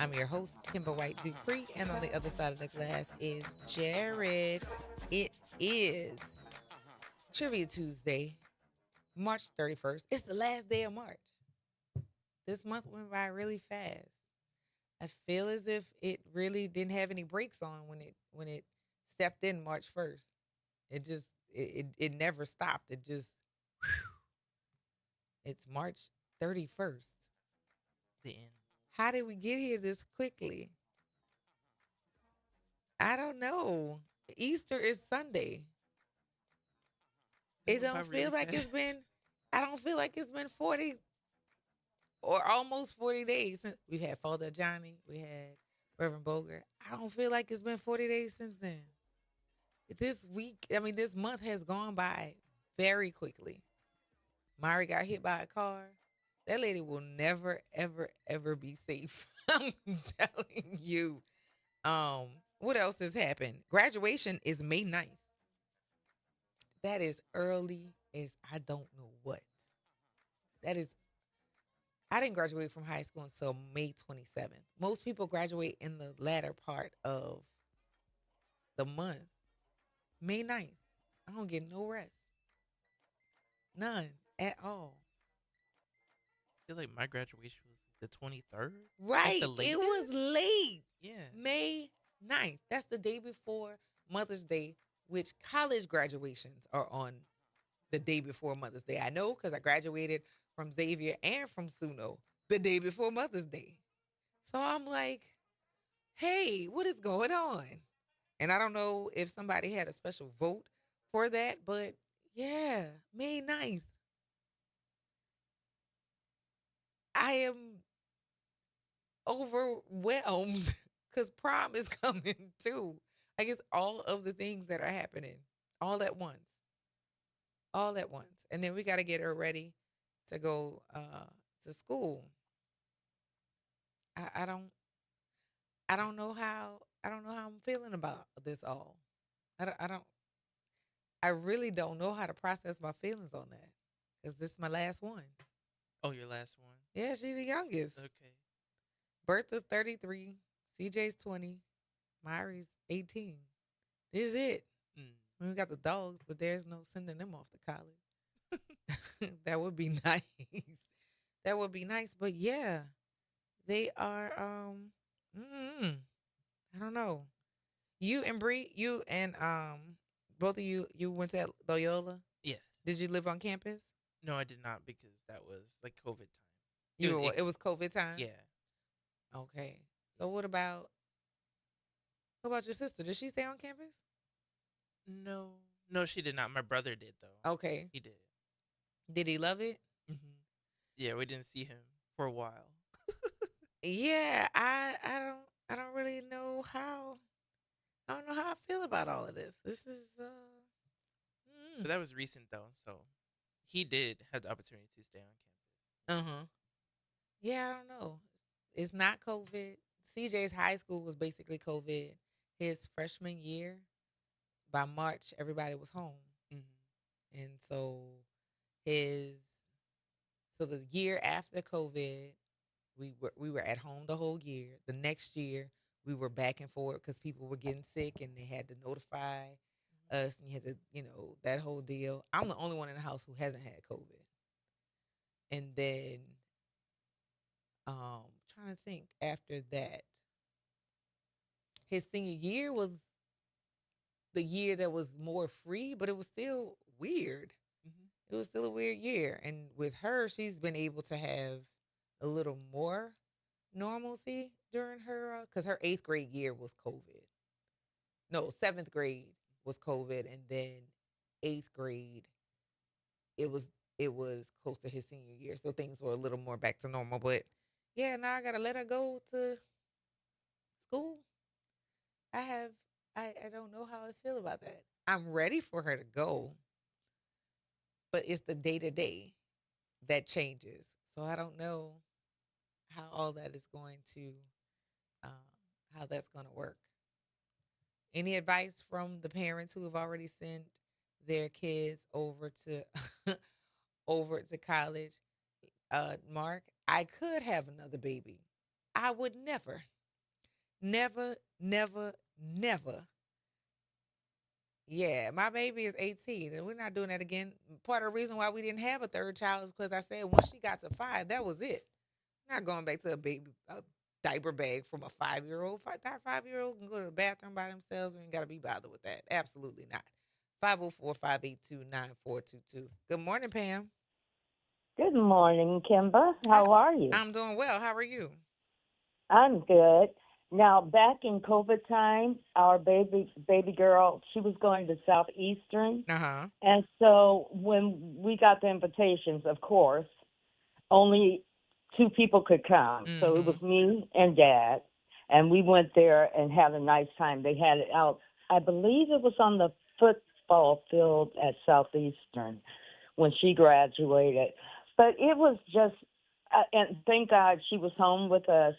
[SPEAKER 1] I'm your host, Kimber White Dupree, and on the other side of the glass is Jared. It is Trivia Tuesday, March 31st. It's the last day of March. This month went by really fast. I feel as if it really didn't have any brakes on when it stepped in March 1st. It never stopped. It just, it's March 31st.
[SPEAKER 16] The end.
[SPEAKER 1] How did we get here this quickly? I don't know. Easter is Sunday. It don't feel like it's been, I don't feel like it's been 40 or almost 40 days since we've had Father Johnny, we had Reverend Boger. I don't feel like it's been 40 days since then. This month has gone by very quickly. Mari got hit by a car. That lady will never, ever, ever be safe. I'm telling you. What else has happened? Graduation is May 9th. That is early as I don't know what. I didn't graduate from high school until May 27th. Most people graduate in the latter part of the month. May 9th. I don't get no rest. None at all.
[SPEAKER 16] I feel like my graduation was the 23rd.
[SPEAKER 1] Right.
[SPEAKER 16] Like the
[SPEAKER 1] It was late.
[SPEAKER 16] Yeah.
[SPEAKER 1] May 9th. That's the day before Mother's Day, which college graduations are on the day before Mother's Day. I know because I graduated from Xavier and from Suno the day before Mother's Day. So I'm like, hey, what is going on? And I don't know if somebody had a special vote for that, but yeah, May 9th. I am overwhelmed because prom is coming too. I guess all of the things that are happening all at once. All at once. And then we got to get her ready to go to school. I don't I don't know how I'm feeling about this all. I really don't know how to process my feelings on that because this is my last one.
[SPEAKER 16] Oh, your last one.
[SPEAKER 1] Yeah, she's the youngest.
[SPEAKER 16] Okay.
[SPEAKER 1] Bertha's 33, CJ's 20, Myri's 18. This is it. We got the dogs, but there's no sending them off to college. That would be nice. That would be nice. But yeah, they are I don't know. You and Bree, you and both of you went to Loyola?
[SPEAKER 16] Yes.
[SPEAKER 1] Did you live on campus?
[SPEAKER 16] No, I did not because that was like COVID time.
[SPEAKER 1] It was COVID time?
[SPEAKER 16] Yeah.
[SPEAKER 1] Okay. So what about your sister? Did she stay on campus?
[SPEAKER 16] No. No, she did not. My brother did though.
[SPEAKER 1] Okay.
[SPEAKER 16] He did.
[SPEAKER 1] Did he love it?
[SPEAKER 16] Yeah, we didn't see him for a while.
[SPEAKER 1] Yeah, I don't really know how I don't know how I feel about all of this. This is
[SPEAKER 16] But that was recent though, so he did have the opportunity to stay on campus.
[SPEAKER 1] Yeah, I don't know. It's not COVID. CJ's high school was basically COVID. His freshman year, by March, everybody was home. And so the year after COVID, we were at home the whole year. The next year, we were back and forth because people were getting sick and they had to notify us, and you had to, that whole deal. I'm the only one in the house who hasn't had COVID. And then, trying to think after that, his senior year was the year that was more free, but it was still weird. It was still a weird year. And with her, she's been able to have a little more normalcy during her, because her 8th grade year was COVID. No, 7th grade was COVID, and then 8th grade, it was close to his senior year, so things were a little more back to normal. But yeah, now I gotta let her go to school. I don't know how I feel about that. I'm ready for her to go, but it's the day to day that changes. So I don't know how all that is going to, how that's going to work. Any advice from the parents who have already sent their kids over to college? Mark, I could have another baby. I would never, never, never, never. Yeah, my baby is 18, and we're not doing that again. Part of the reason why we didn't have a third child is because I said once she got to 5, that was it. Not going back to a diaper bag from a 5-year-old. That 5-year-old can go to the bathroom by themselves. We ain't got to be bothered with that. Absolutely not. 504-582-9422. Good morning, Pam.
[SPEAKER 17] Good morning, Kimba. How are you?
[SPEAKER 1] I'm doing well. How are you?
[SPEAKER 17] I'm good. Now, back in COVID time, our baby girl, she was going to Southeastern. And so when we got the invitations, of course, only 2 people could come. So it was me and Dad. And we went there and had a nice time. They had it out, I believe it was on the football field at Southeastern when she graduated. But it was just, and thank God she was home with us,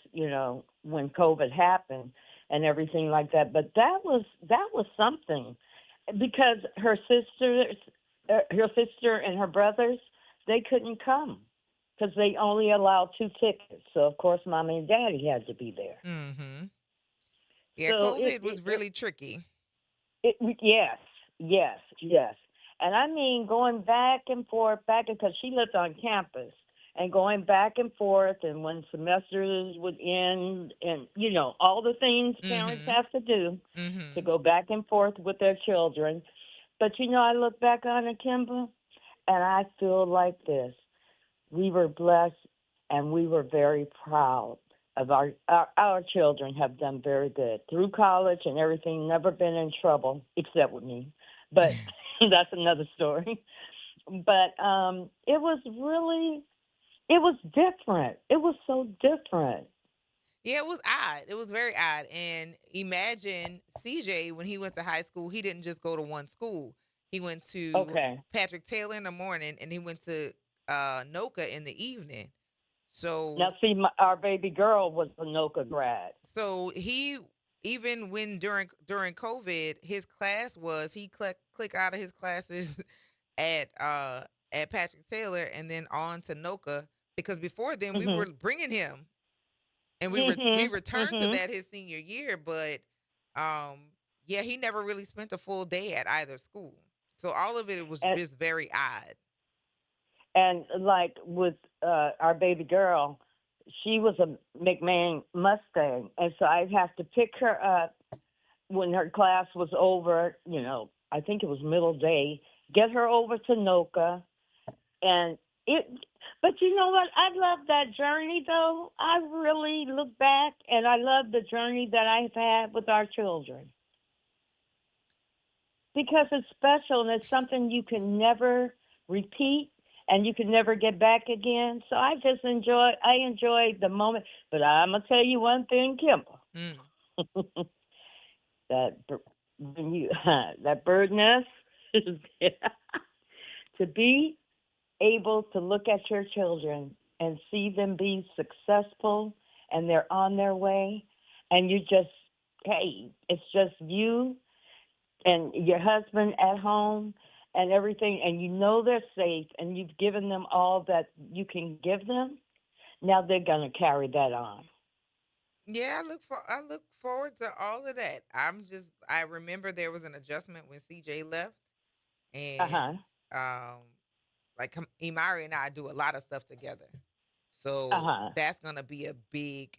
[SPEAKER 17] when COVID happened and everything like that. But that was something, because her sister and her brothers, they couldn't come because they only allowed 2 tickets. So of course, Mommy and Daddy had to be there.
[SPEAKER 1] Yeah,
[SPEAKER 17] So
[SPEAKER 1] COVID was really tricky.
[SPEAKER 17] Yes. And I mean, going back and forth, because she lived on campus. and going back and forth, and when semesters would end, and, all the things parents have to do to go back and forth with their children. But, I look back on it, Kimba, and I feel like this. We were blessed, and we were very proud of our children have done very good through college and everything, never been in trouble, except with me. But that's another story. But it was different. It was so different.
[SPEAKER 1] Yeah, it was odd. It was very odd. And imagine CJ, when he went to high school, he didn't just go to one school. He went to Patrick Taylor in the morning, and he went to Noka in the evening. So
[SPEAKER 17] now, see, our baby girl was a Noka grad.
[SPEAKER 1] So he, even when during COVID, his class was, he click out of his classes at Patrick Taylor and then on to Noka, because before then we were bringing him, and we returned to that his senior year, but yeah, he never really spent a full day at either school. So all of it was just very odd.
[SPEAKER 17] And like with our baby girl, she was a McMahon Mustang, and so I'd have to pick her up when her class was over. I think it was middle day. Get her over to Noka, and it. But you know what? I love that journey, though. I really look back, and I love the journey that I've had with our children, because it's special and it's something you can never repeat. And you can never get back again. So I just enjoy the moment. But I'm going to tell you one thing, Kimber. That bird nest is there. To be able to look at your children and see them be successful and they're on their way, and you just, hey, it's just you and your husband at home and everything, and they're safe, and you've given them all that you can give them. Now they're gonna carry that on.
[SPEAKER 1] Yeah, I look forward to all of that. I remember there was an adjustment when CJ left, and like Imari and I do a lot of stuff together, so that's gonna be a big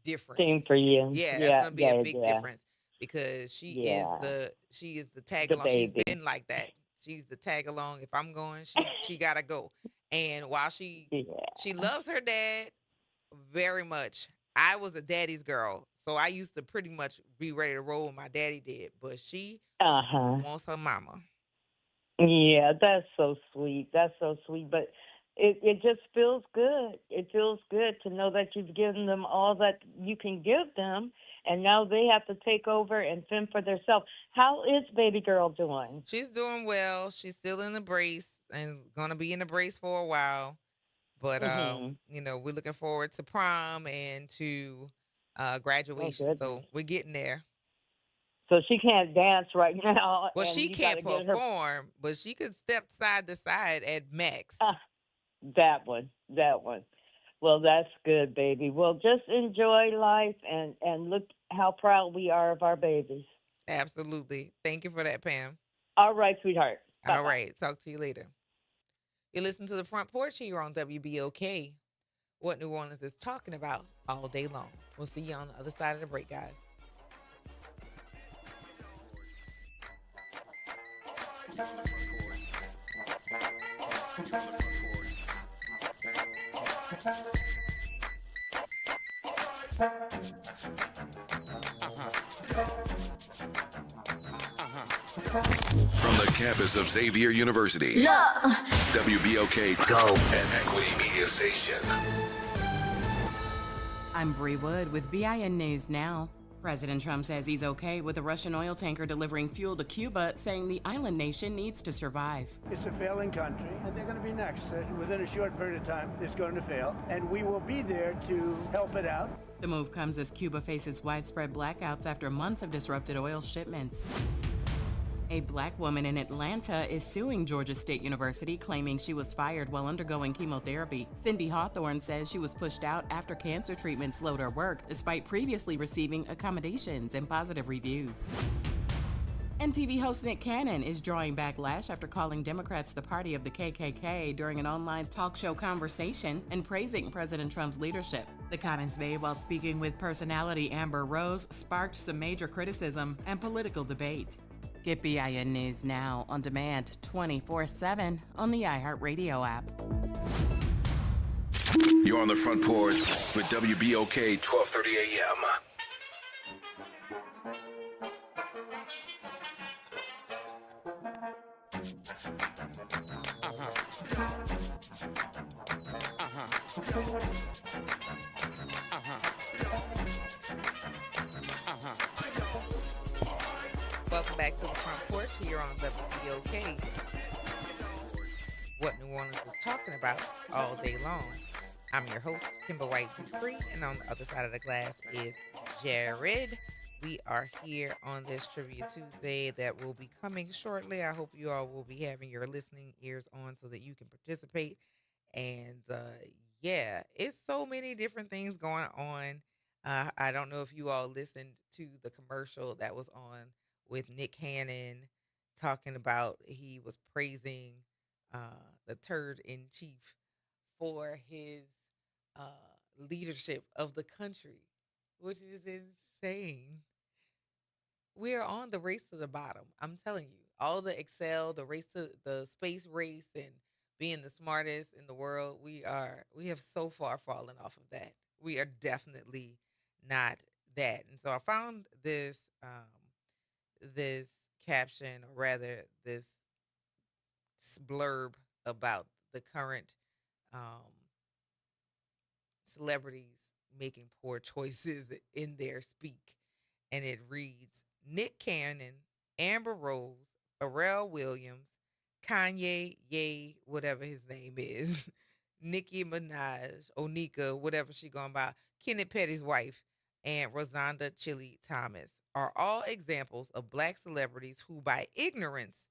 [SPEAKER 1] difference
[SPEAKER 17] thing for you.
[SPEAKER 1] Yeah, that's gonna be a big difference. Because she is the tag along. She's been like that. She's the tag along. If I'm going, she gotta go. And while she loves her dad very much, I was a daddy's girl, so I used to pretty much be ready to roll when my daddy did. But she wants her mama.
[SPEAKER 17] Yeah, that's so sweet. That's so sweet. But it just feels good. It feels good to know that you've given them all that you can give them. And now they have to take over and fend for themselves. How is baby girl doing?
[SPEAKER 1] She's doing well. She's still in the brace and going to be in the brace for a while. But, we're looking forward to prom and to graduation. So we're getting there.
[SPEAKER 17] So she can't dance right now.
[SPEAKER 1] Well, she can't perform, but she could step side to side at max.
[SPEAKER 17] That one. Well, that's good, baby. Well, just enjoy life and look how proud we are of our babies.
[SPEAKER 1] Absolutely. Thank you for that, Pam.
[SPEAKER 17] All right, sweetheart. Bye-bye.
[SPEAKER 1] All right. Talk to you later. You listen to The Front Porch here on WBOK. What New Orleans is talking about all day long. We'll see you on the other side of the break, guys.
[SPEAKER 10] From the campus of Xavier University, WBOK Go and Equity Media Station.
[SPEAKER 18] I'm Bree Wood with BIN News Now. President Trump says he's okay with a Russian oil tanker delivering fuel to Cuba, saying the island nation needs to survive.
[SPEAKER 19] It's a failing country, and they're going to be next. Within a short period of time, it's going to fail, and we will be there to help it out.
[SPEAKER 18] The move comes as Cuba faces widespread blackouts after months of disrupted oil shipments. A black woman in Atlanta is suing Georgia State University, claiming she was fired while undergoing chemotherapy. Cindy Hawthorne says she was pushed out after cancer treatment slowed her work, despite previously receiving accommodations and positive reviews. And TV host Nick Cannon is drawing backlash after calling Democrats the party of the KKK during an online talk show conversation and praising President Trump's leadership. The comments made while speaking with personality Amber Rose sparked some major criticism and political debate. Get BIN News now on demand 24/7 on the iHeartRadio app.
[SPEAKER 10] You're on the Front Porch with WBOK 1230 AM.
[SPEAKER 1] Welcome back to the Front Porch here on WBOK. What New Orleans is talking about all day long. I'm your host, Kimber White Dupree, and on the other side of the glass is Jared. We are here on this Trivia Tuesday that will be coming shortly. I hope you all will be having your listening ears on so that you can participate. And yeah, it's so many different things going on. I don't know if you all listened to the commercial that was on with Nick Cannon talking about he was praising the turd in chief for his leadership of the country, which is insane. We are on the race to the bottom. I'm telling you, all the Excel, the race to the space race, and being the smartest in the world, we have so far fallen off of that. We are definitely not that. And so I found this this caption, or rather this blurb about the current celebrities making poor choices in their speak. And it reads, Nick Cannon, Amber Rose, Pharrell Williams, Kanye, Ye, whatever his name is, Nicki Minaj, Onika, whatever she going by, Kenneth Petty's wife, and Rosanda Chili Thomas are all examples of black celebrities who, by ignorance,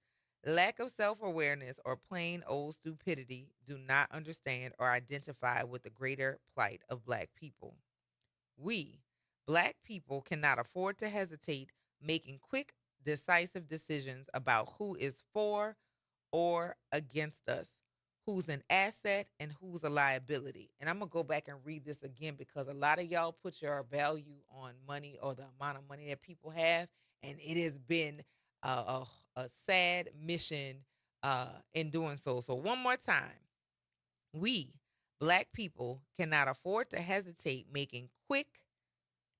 [SPEAKER 1] lack of self-awareness, or plain old stupidity, do not understand or identify with the greater plight of black people. We, black people, cannot afford to hesitate making quick, decisive decisions about who is for or against us, who's an asset and who's a liability. And I'm going to go back and read this again because a lot of y'all put your value on money or the amount of money that people have, and it has been a sad mission in doing so. So one more time. We, black people, cannot afford to hesitate making quick,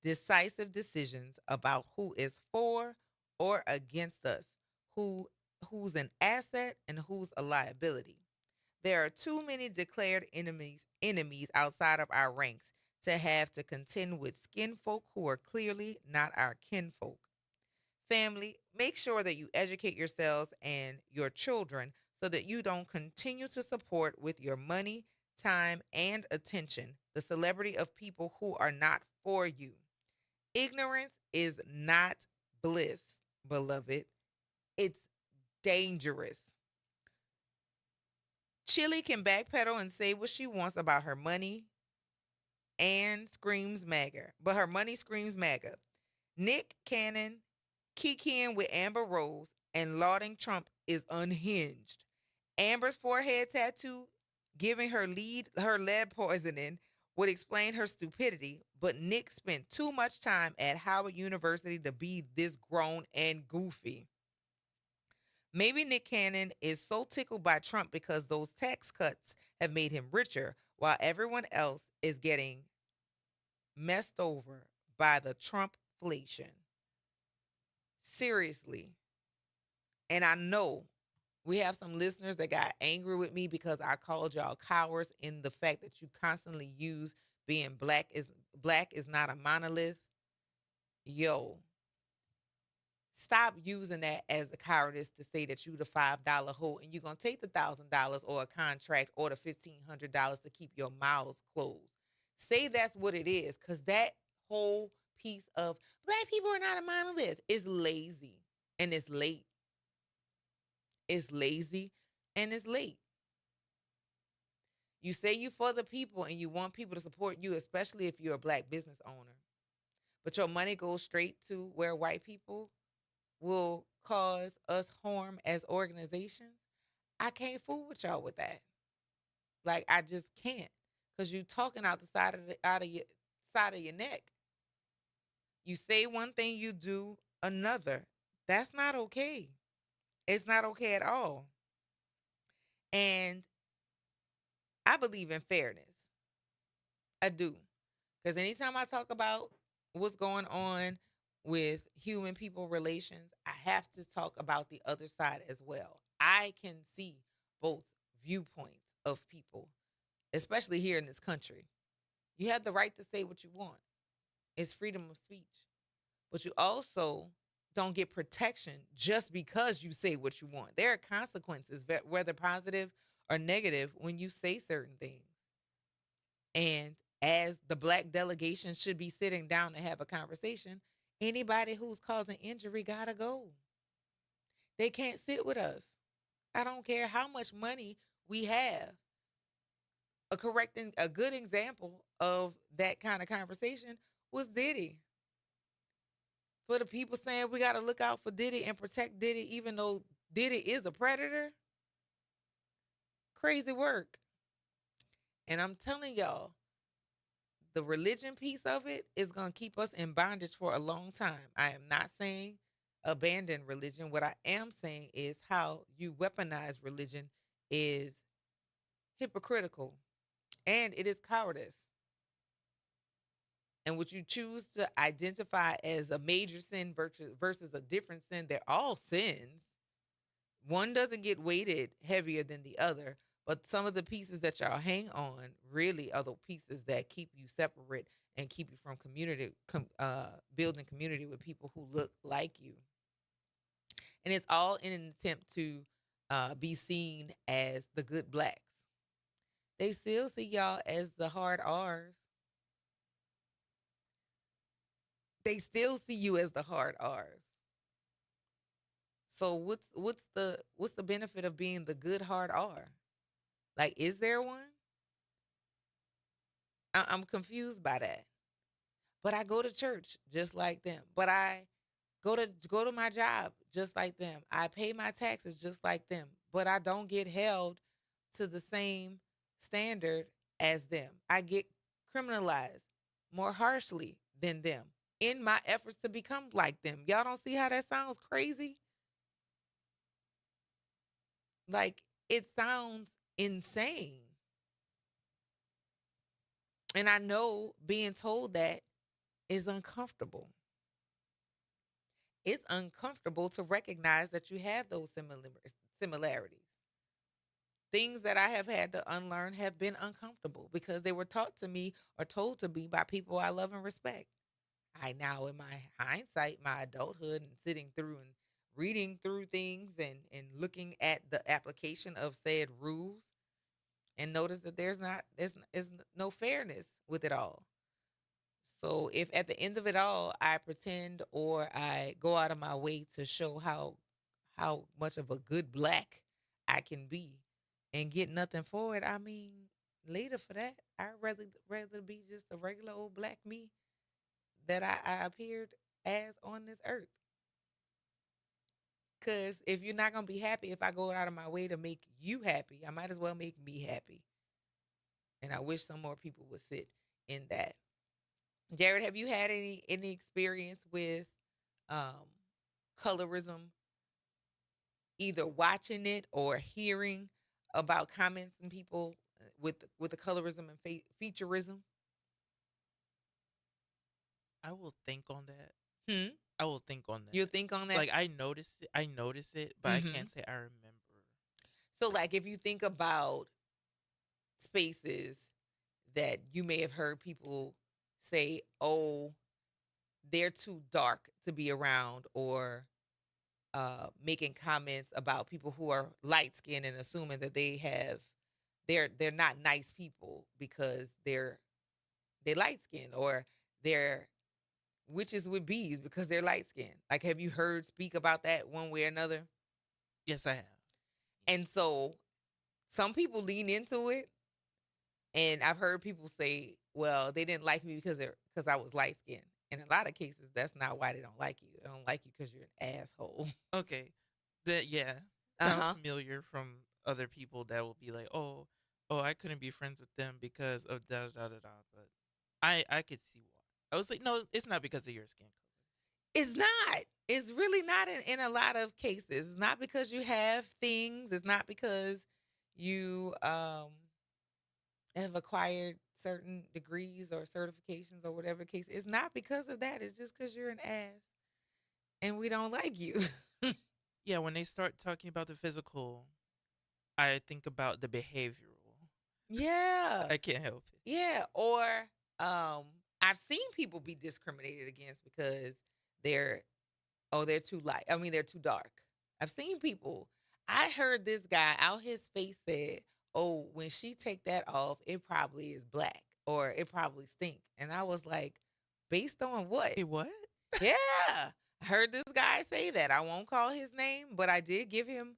[SPEAKER 1] decisive decisions about who is for or against us, who's an asset and who's a liability. There are too many declared enemies outside of our ranks to have to contend with skinfolk who are clearly not our kinfolk. Family, make sure that you educate yourselves and your children so that you don't continue to support with your money, time, and attention the celebrity of people who are not for you. Ignorance is not bliss, beloved. It's dangerous. Chili can backpedal and say what she wants about her money and screams MAGA, but her money screams MAGA. Nick Cannon kikiing with Amber Rose and lauding Trump is unhinged. Amber's forehead tattoo giving her lead poisoning would explain her stupidity, but Nick spent too much time at Howard University to be this grown and goofy. Maybe Nick Cannon is so tickled by Trump because those tax cuts have made him richer, while everyone else is getting messed over by the Trumpflation. Seriously. And I know we have some listeners that got angry with me because I called y'all cowards in the fact that you constantly use being black is not a monolith. Yo, stop using that as a cowardice to say that you the $5 hoe and you're going to take the $1,000 or a contract or the $1,500 to keep your mouths closed. Say that's what it is, because that whole piece of black people are not a monolith is lazy and it's late. It's lazy and it's late. You say you for the people and you want people to support you, especially if you're a black business owner. But your money goes straight to where white people will cause us harm as organizations, I can't fool with y'all with that. Like, I just can't, because you talking out the side of your side of your neck. You say one thing, you do another. That's not okay. It's not okay at all. And I believe in fairness. I do. Because anytime I talk about what's going on with human people relations, I have to talk about the other side as well. I can see both viewpoints of people, especially here in this country. You have the right to say what you want. It's freedom of speech. But you also don't get protection just because you say what you want. There are consequences, whether positive or negative, when you say certain things. And as the black delegation should be sitting down to have a conversation, anybody who's causing injury gotta go. They can't sit with us. I don't care how much money we have. A good example of that kind of conversation was Diddy. For the people saying we got to look out for Diddy and protect Diddy, even though Diddy is a predator, crazy work. And I'm telling y'all, the religion piece of it is going to keep us in bondage for a long time. I am not saying abandon religion. What I am saying is how you weaponize religion is hypocritical, and it is cowardice. And what you choose to identify as a major sin versus a different sin, they're all sins. One doesn't get weighted heavier than the other, but some of the pieces that y'all hang on really are the pieces that keep you separate and keep you from building community with people who look like you. And it's all in an attempt to be seen as the good blacks. They still see y'all as the hard R's. They still see you as the hard R's. So what's the benefit of being the good hard R? Like, is there one? I'm confused by that. But I go to church just like them. But I go to my job just like them. I pay my taxes just like them. But I don't get held to the same standard as them. I get criminalized more harshly than them in my efforts to become like them. Y'all don't see how that sounds crazy? Like, it sounds insane. And I know being told that is uncomfortable. It's uncomfortable to recognize that you have those similarities. Things that I have had to unlearn have been uncomfortable because they were taught to me or told to me by people I love and respect. I now, in my hindsight, my adulthood, and sitting through and reading through things and looking at the application of said rules, and notice that there's no fairness with it all. So if at the end of it all, I pretend or I go out of my way to show how much of a good black I can be and get nothing for it, I mean, later for that, I'd rather be just a regular old black me that I appeared as on this earth. Because if you're not going to be happy, if I go out of my way to make you happy, I might as well make me happy. And I wish some more people would sit in that. Jared, have you had any experience with colorism, either watching it or hearing about comments and people with the colorism and featureism?
[SPEAKER 16] I will think on that. I will think on that.
[SPEAKER 1] You'll think on that?
[SPEAKER 16] Like, I notice it, but I can't say I remember.
[SPEAKER 1] So, like, if you think about spaces that you may have heard people say, oh, they're too dark to be around, or making comments about people who are light skinned and assuming that they're not nice people because they're light skinned, or they're witches with bees because they're light skinned. Like, have you heard speak about that one way or another?
[SPEAKER 16] Yes, I have.
[SPEAKER 1] And so some people lean into it. And I've heard people say, well, they didn't like me because I was light skinned. In a lot of cases, that's not why they don't like you. They don't like you because you're an asshole.
[SPEAKER 16] Okay. That sounds
[SPEAKER 1] Uh-huh.
[SPEAKER 16] familiar from other people that will be like, oh, I couldn't be friends with them because of da da da da. But I could see why. I was like, no, it's not because of your skin color.
[SPEAKER 1] It's not. It's really not in a lot of cases. It's not because you have things. It's not because you have acquired certain degrees or certifications or whatever the case. It's not because of that. It's just because you're an ass and we don't like you.
[SPEAKER 16] Yeah, when they start talking about the physical, I think about the behavioral.
[SPEAKER 1] Yeah.
[SPEAKER 16] I can't help it.
[SPEAKER 1] Yeah. Or I've seen people be discriminated against because they're too light. I mean, they're too dark. I've seen people. I heard this guy out his face said, "Oh, when she take that off, it probably is black or it probably stink." And I was like, "Based on what?"
[SPEAKER 16] Hey, what?
[SPEAKER 1] Yeah. I heard this guy say that. I won't call his name, but I did give him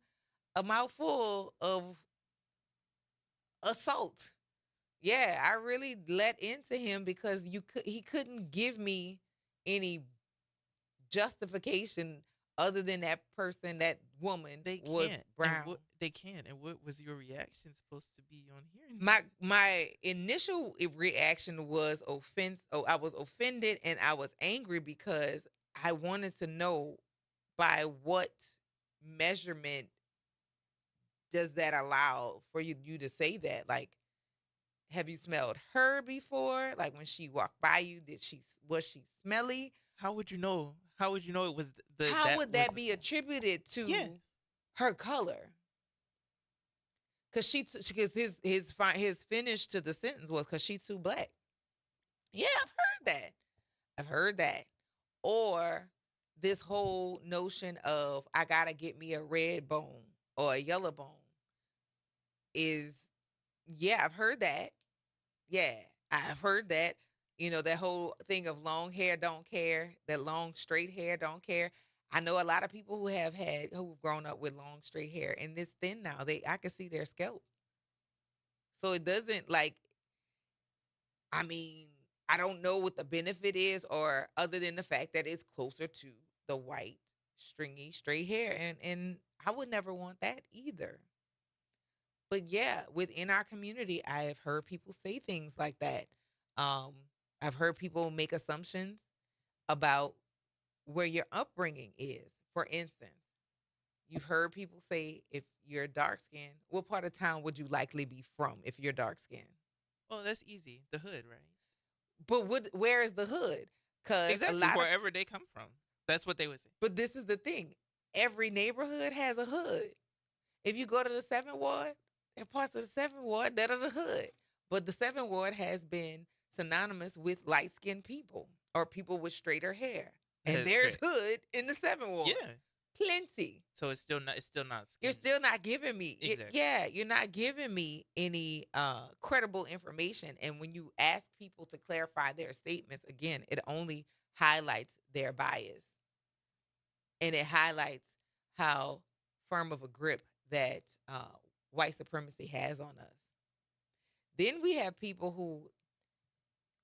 [SPEAKER 1] a mouthful of assault. Yeah, I really let into him because he couldn't give me any justification other than that person, that woman
[SPEAKER 16] They
[SPEAKER 1] was
[SPEAKER 16] can't.
[SPEAKER 1] brown.
[SPEAKER 16] They can. And what was your reaction supposed to be on hearing?
[SPEAKER 1] My initial reaction was offense. Oh, I was offended and I was angry because I wanted to know by what measurement does that allow for you to say that? Like, have you smelled her before? Like when she walked by you, was she smelly?
[SPEAKER 16] How would you know? How would you know it was the?
[SPEAKER 1] How would that be attributed to her color? Because his finish to the sentence was because she too black. Yeah, I've heard that. Or this whole notion of I gotta get me a red bone or a yellow bone is, yeah, I've heard that. Yeah, I've heard that. You know, that whole thing of long hair don't care, that long straight hair don't care. I know a lot of people who've grown up with long straight hair and it's thin now. I can see their scalp. So it doesn't I mean, I don't know what the benefit is or other than the fact that it's closer to the white, stringy, straight hair. And I would never want that either. But yeah, within our community, I have heard people say things like that. Um, I've heard people make assumptions about where your upbringing is. For instance, you've heard people say if you're dark skinned, what part of town would you likely be from if you're dark skinned?
[SPEAKER 16] Oh, that's easy. The hood, right?
[SPEAKER 1] But where is the hood? Because
[SPEAKER 16] exactly wherever they come from. That's what they would say.
[SPEAKER 1] But this is the thing: every neighborhood has a hood. If you go to the 7th Ward, there are parts of the 7th Ward that are the hood. But the 7th Ward has been synonymous with light skinned people or people with straighter hair, and there's hood in the 7th Ward.
[SPEAKER 16] Yeah.
[SPEAKER 1] Plenty.
[SPEAKER 16] So it's still not.
[SPEAKER 1] You're still not giving me.
[SPEAKER 16] Exactly.
[SPEAKER 1] You're not giving me any credible information. And when you ask people to clarify their statements, again, it only highlights their bias, and it highlights how firm of a grip that white supremacy has on us. Then we have people who,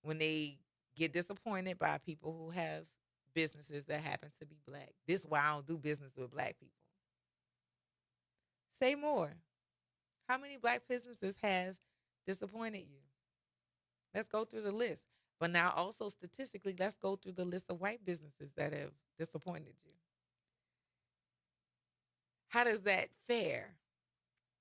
[SPEAKER 1] when they get disappointed by people who have businesses that happen to be black, this is why I don't do business with black people. Say more. How many black businesses have disappointed you? Let's go through the list. But now also statistically, let's go through the list of white businesses that have disappointed you. How does that fare?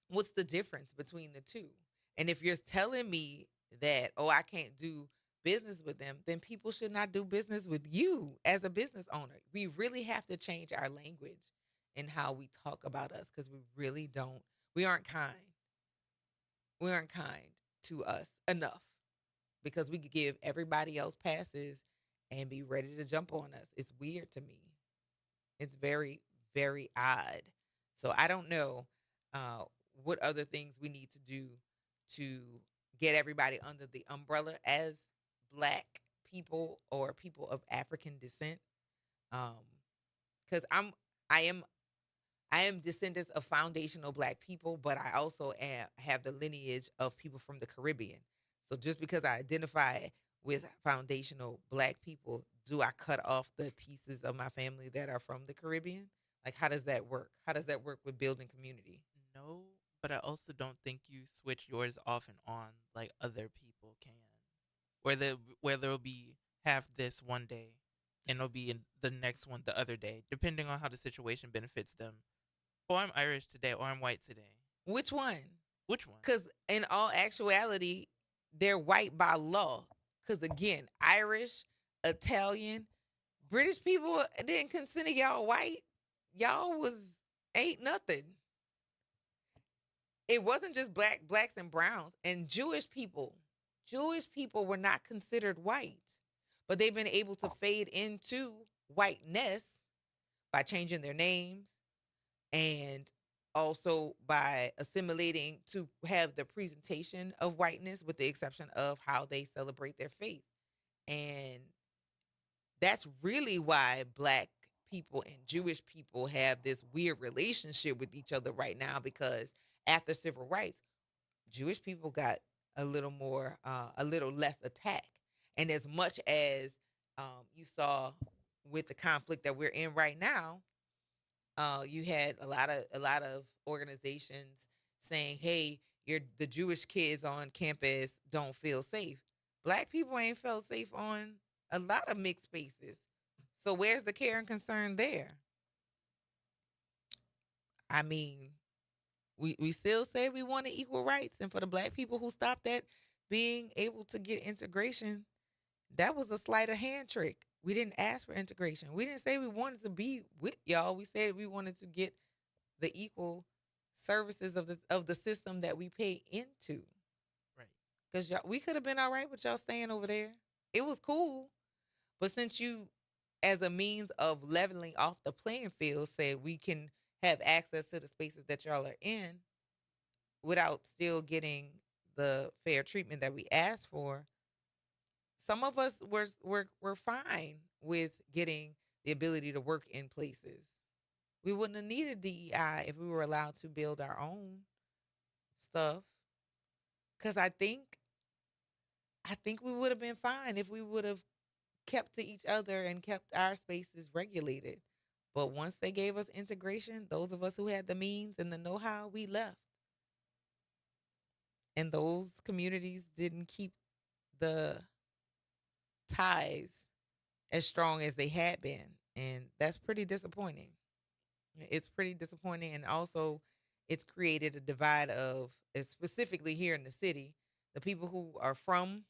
[SPEAKER 1] What's the difference between the two? And if you're telling me that, oh, I can't do business with them, then people should not do business with you as a business owner. We really have to change our language and how we talk about us because we aren't kind. We aren't kind to us enough because we could give everybody else passes and be ready to jump on us. It's weird to me. It's very, very odd. So I don't know what other things we need to do to get everybody under the umbrella as black people or people of African descent. Because I am descendants of foundational black people, but I also have the lineage of people from the Caribbean. So just because I identify with foundational black people do I cut off the pieces of my family that are from the Caribbean? Like, how does that work? How does that work with building community?
[SPEAKER 16] No, but I also don't think you switch yours off and on like other people can. Where there'll be half this one day and it'll be in the next one the other day, depending on how the situation benefits them. Oh, I'm Irish today, or I'm white today.
[SPEAKER 1] Which one?
[SPEAKER 16] Which one?
[SPEAKER 1] Because in all actuality, they're white by law. Because again, Irish, Italian, British people didn't consider y'all white. Y'all was ain't nothing. It wasn't just blacks and browns and Jewish people. Jewish people were not considered white, but they've been able to fade into whiteness by changing their names and also by assimilating to have the presentation of whiteness, with the exception of how they celebrate their faith. And that's really why black people and Jewish people have this weird relationship with each other right now, because after civil rights, Jewish people got a little less attack. And as much as you saw with the conflict that we're in right now, you had a lot of organizations saying, "Hey, the Jewish kids on campus don't feel safe." Black people ain't felt safe on a lot of mixed spaces. So where's the care and concern there? I mean, we still say we wanted equal rights, and for the black people who stopped at being able to get integration, that was a sleight of hand trick. We didn't ask for integration. We didn't say we wanted to be with y'all. We said we wanted to get the equal services of the system that we pay into.
[SPEAKER 16] Right.
[SPEAKER 1] Because we could have been all right with y'all staying over there. It was cool. But since you, as a means of leveling off the playing field, said we can have access to the spaces that y'all are in without still getting the fair treatment that we asked for, some of us were fine with getting the ability to work in places. We wouldn't have needed DEI if we were allowed to build our own stuff. Because I think we would have been fine if we would have kept to each other and kept our spaces regulated. But once they gave us integration, those of us who had the means and the know-how, we left. And those communities didn't keep the ties as strong as they had been. And that's pretty disappointing. It's pretty disappointing. And also, it's created a divide of, specifically here in the city, the people who are from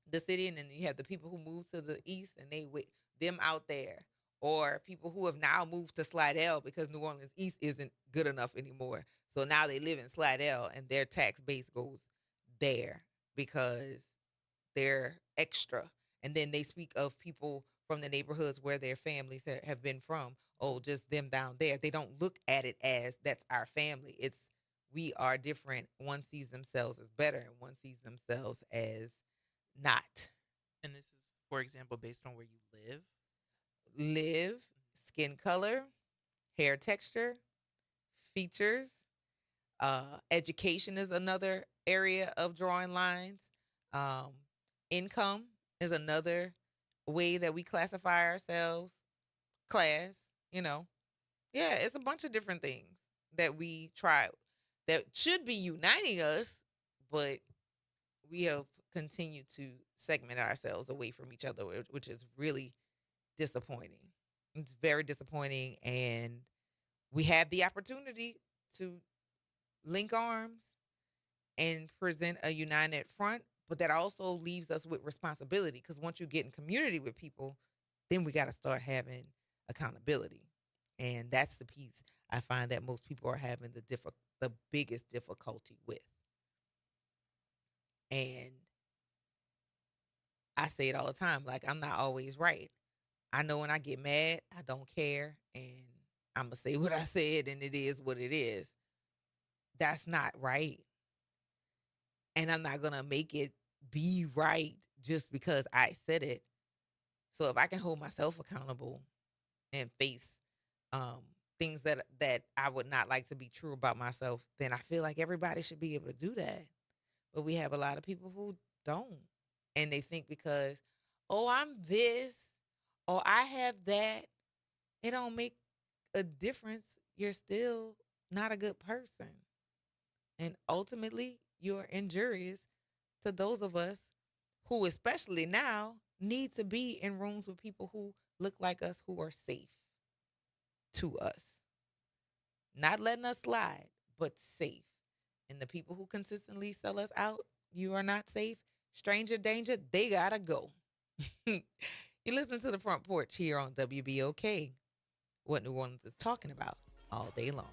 [SPEAKER 1] the city, and then you have the people who moved to the east and they with them out there, or people who have now moved to Slidell because New Orleans East isn't good enough anymore. So now they live in Slidell and their tax base goes there because they're extra. And then they speak of people from the neighborhoods where their families have been from. Oh, just them down there. They don't look at it as that's our family. It's we are different. One sees themselves as better and one sees themselves as not.
[SPEAKER 16] And this is, for example, based on where you
[SPEAKER 1] live, skin color, hair texture, features. Education is another area of drawing lines. Income is another way that we classify ourselves. Class, yeah, it's a bunch of different things that we try that should be uniting us, but we have continued to segment ourselves away from each other, which is really disappointing. It's very disappointing, and we have the opportunity to link arms and present a united front, but that also leaves us with responsibility, because once you get in community with people, then we got to start having accountability. And that's the piece I find that most people are having the biggest difficulty with. And I say it all the time, like, I'm not always right. I know when I get mad, I don't care, and I'm going to say what I said, and it is what it is. That's not right. And I'm not going to make it be right just because I said it. So if I can hold myself accountable and face things that I would not like to be true about myself, then I feel like everybody should be able to do that. But we have a lot of people who don't. And they think because, oh, I'm this, or I have that, it don't make a difference. You're still not a good person. And ultimately, you're injurious to those of us who, especially now, need to be in rooms with people who look like us, who are safe to us. Not letting us slide, but safe. And the people who consistently sell us out, you are not safe, stranger danger, they gotta go. You listen to the Front Porch here on WBOK, what New Orleans is talking about all day long.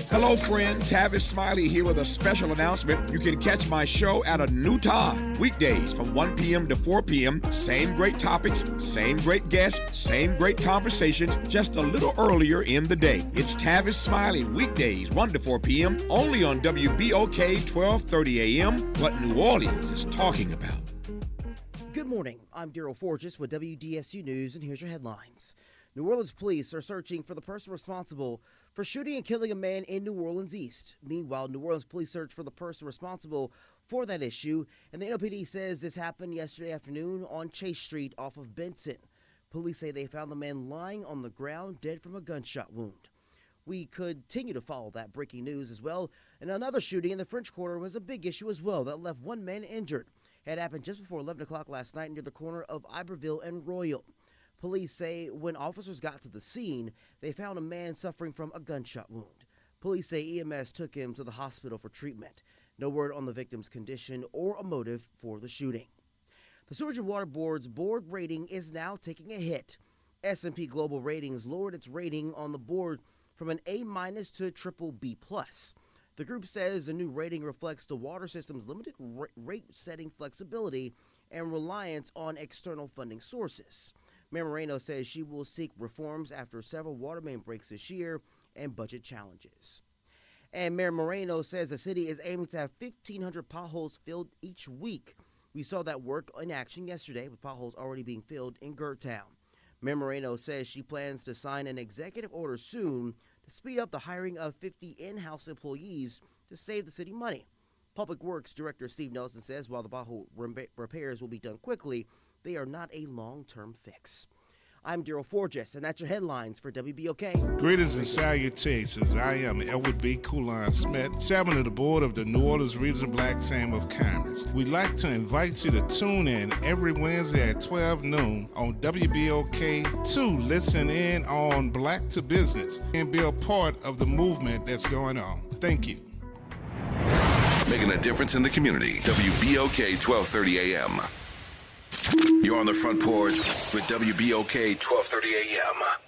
[SPEAKER 20] Hello, friend. Tavis Smiley here with a special announcement. You can catch my show at a new time. Weekdays from 1 p.m. to 4 p.m. Same great topics, same great guests, same great conversations, just a little earlier in the day. It's Tavis Smiley, weekdays 1 to 4 p.m. only on WBOK 1230 a.m. What New Orleans is talking about.
[SPEAKER 5] Good morning. I'm Daryl Forges with WDSU News, and here's your headlines. New Orleans police are searching for the person responsible for shooting and killing a man in New Orleans East. Meanwhile, New Orleans police search for the person responsible for that issue, and the NOPD says this happened yesterday afternoon on Chase Street off of Benson. Police say they found the man lying on the ground dead from a gunshot wound. We continue to follow that breaking news as well, and another shooting in the French Quarter was a big issue as well that left one man injured. It happened just before 11 o'clock last night near the corner of Iberville and Royal. Police say when officers got to the scene, they found a man suffering from a gunshot wound. Police say EMS took him to the hospital for treatment. No word on the victim's condition or a motive for the shooting. The Sewage and Water Board's board rating is now taking a hit. S&P Global Ratings lowered its rating on the board from an A- to triple B+. The group says the new rating reflects the water system's limited rate-setting flexibility and reliance on external funding sources. Mayor Moreno says she will seek reforms after several water main breaks this year and budget challenges. And Mayor Moreno says the city is aiming to have 1,500 potholes filled each week. We saw that work in action yesterday with potholes already being filled in Gertown. Mayor Moreno says she plans to sign an executive order soon to speed up the hiring of 50 in-house employees to save the city money. Public Works Director Steve Nelson says while the pothole repairs will be done quickly, they are not a long-term fix. I'm Daryl Forges, and that's your headlines for WBOK.
[SPEAKER 6] Greetings and salutations. I am Elwood B. Coulon Smith, chairman of the board of the New Orleans Regional Black Chamber of Commerce. We'd like to invite you to tune in every Wednesday at 12 noon on WBOK to listen in on Black to Business and be a part of the movement that's going on. Thank you.
[SPEAKER 10] Making a difference in the community. WBOK 1230 AM. You're on the Front Porch with WBOK 1230 AM.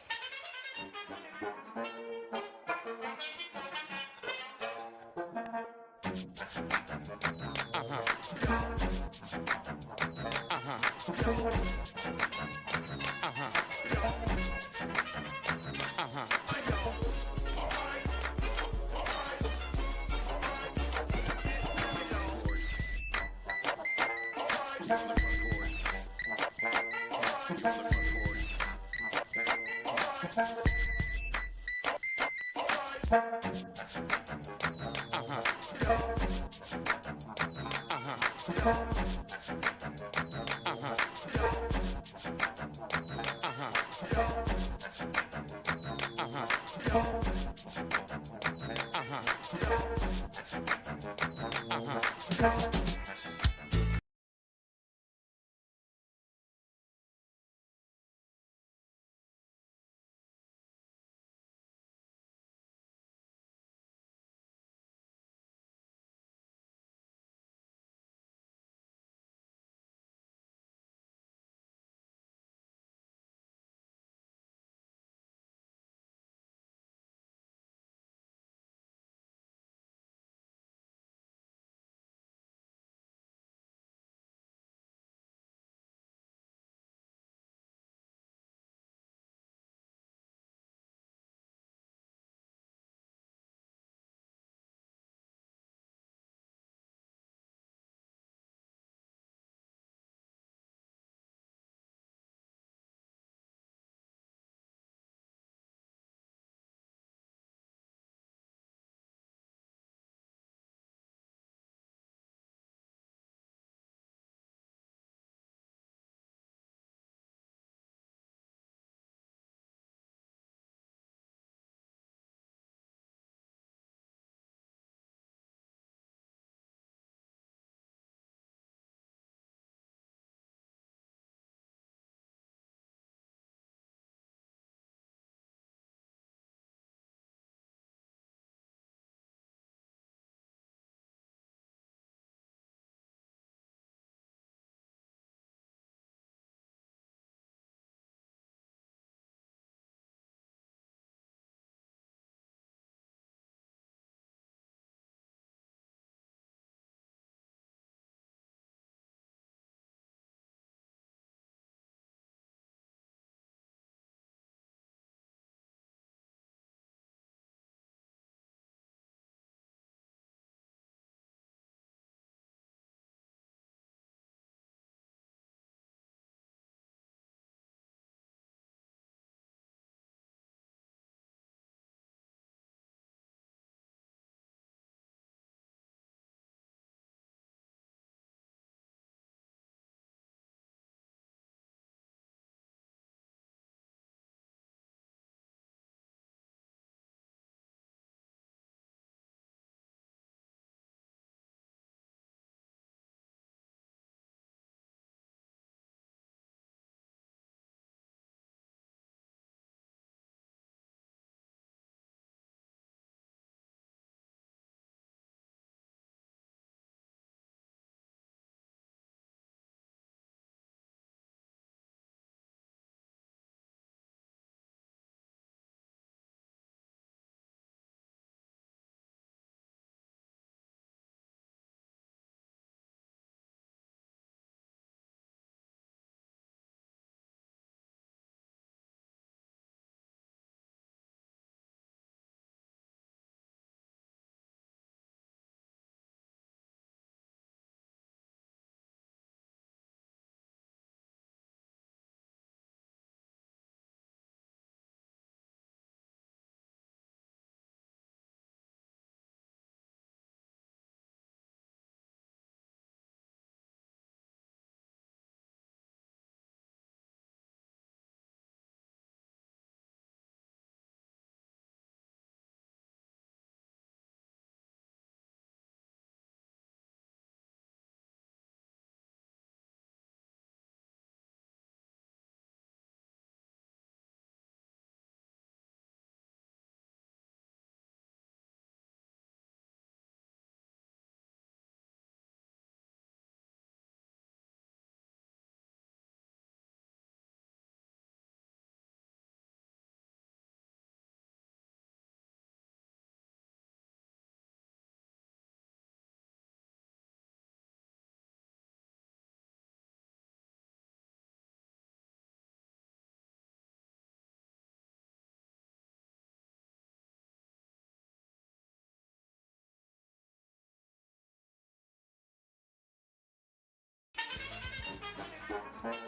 [SPEAKER 1] Welcome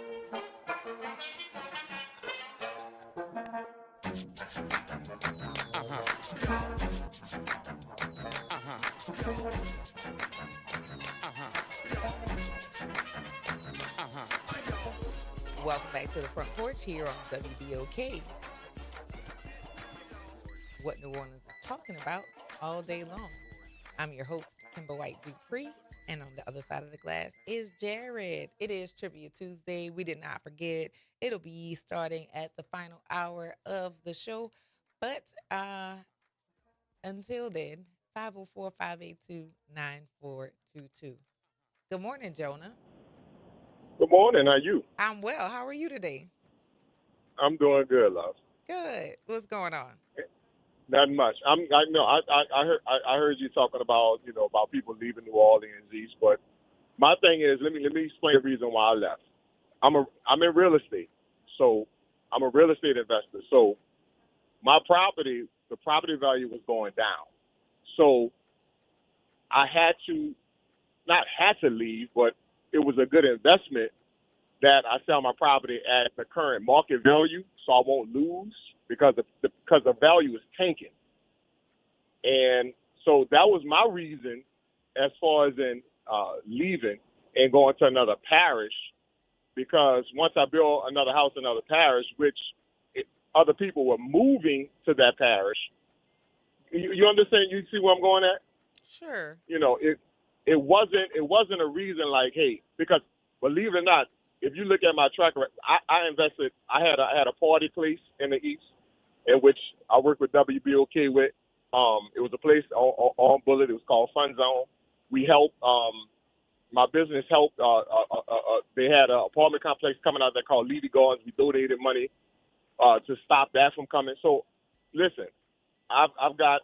[SPEAKER 1] back to the Front Porch here on WBOK. What New Orleans is talking about all day long. I'm your host, Kimber White Dupree, and on the other side of the glass is Jared. It is Trivia Tuesday. We did not forget. It'll be starting at the final hour of the show. But until then, 504-582-9422. Good morning, Jonah.
[SPEAKER 21] Good morning. How are you?
[SPEAKER 1] I'm well. How are you today?
[SPEAKER 21] I'm doing good, love.
[SPEAKER 1] Good. What's going on?
[SPEAKER 21] Not much. I heard you talking about about people leaving New Orleans East, but my thing is let me explain the reason why I left. I'm in real estate, so I'm a real estate investor. So my property, the property value was going down, so I not had to leave, but it was a good investment that I sell my property at the current market value, so I won't lose because the value is tanking. And so that was my reason as far as in leaving and going to another parish, because once I built another house in another parish, other people were moving to that parish. You understand? You see where I'm going at?
[SPEAKER 1] Sure.
[SPEAKER 21] It wasn't a reason like, hey, because believe it or not, if you look at my track record, I invested. I had a party place in the East, in which I worked with WBOK with. It was a place on Bullitt. It was called Fun Zone. We helped. My business helped. They had an apartment complex coming out there called Levy Gardens. We donated money to stop that from coming. So, listen, I got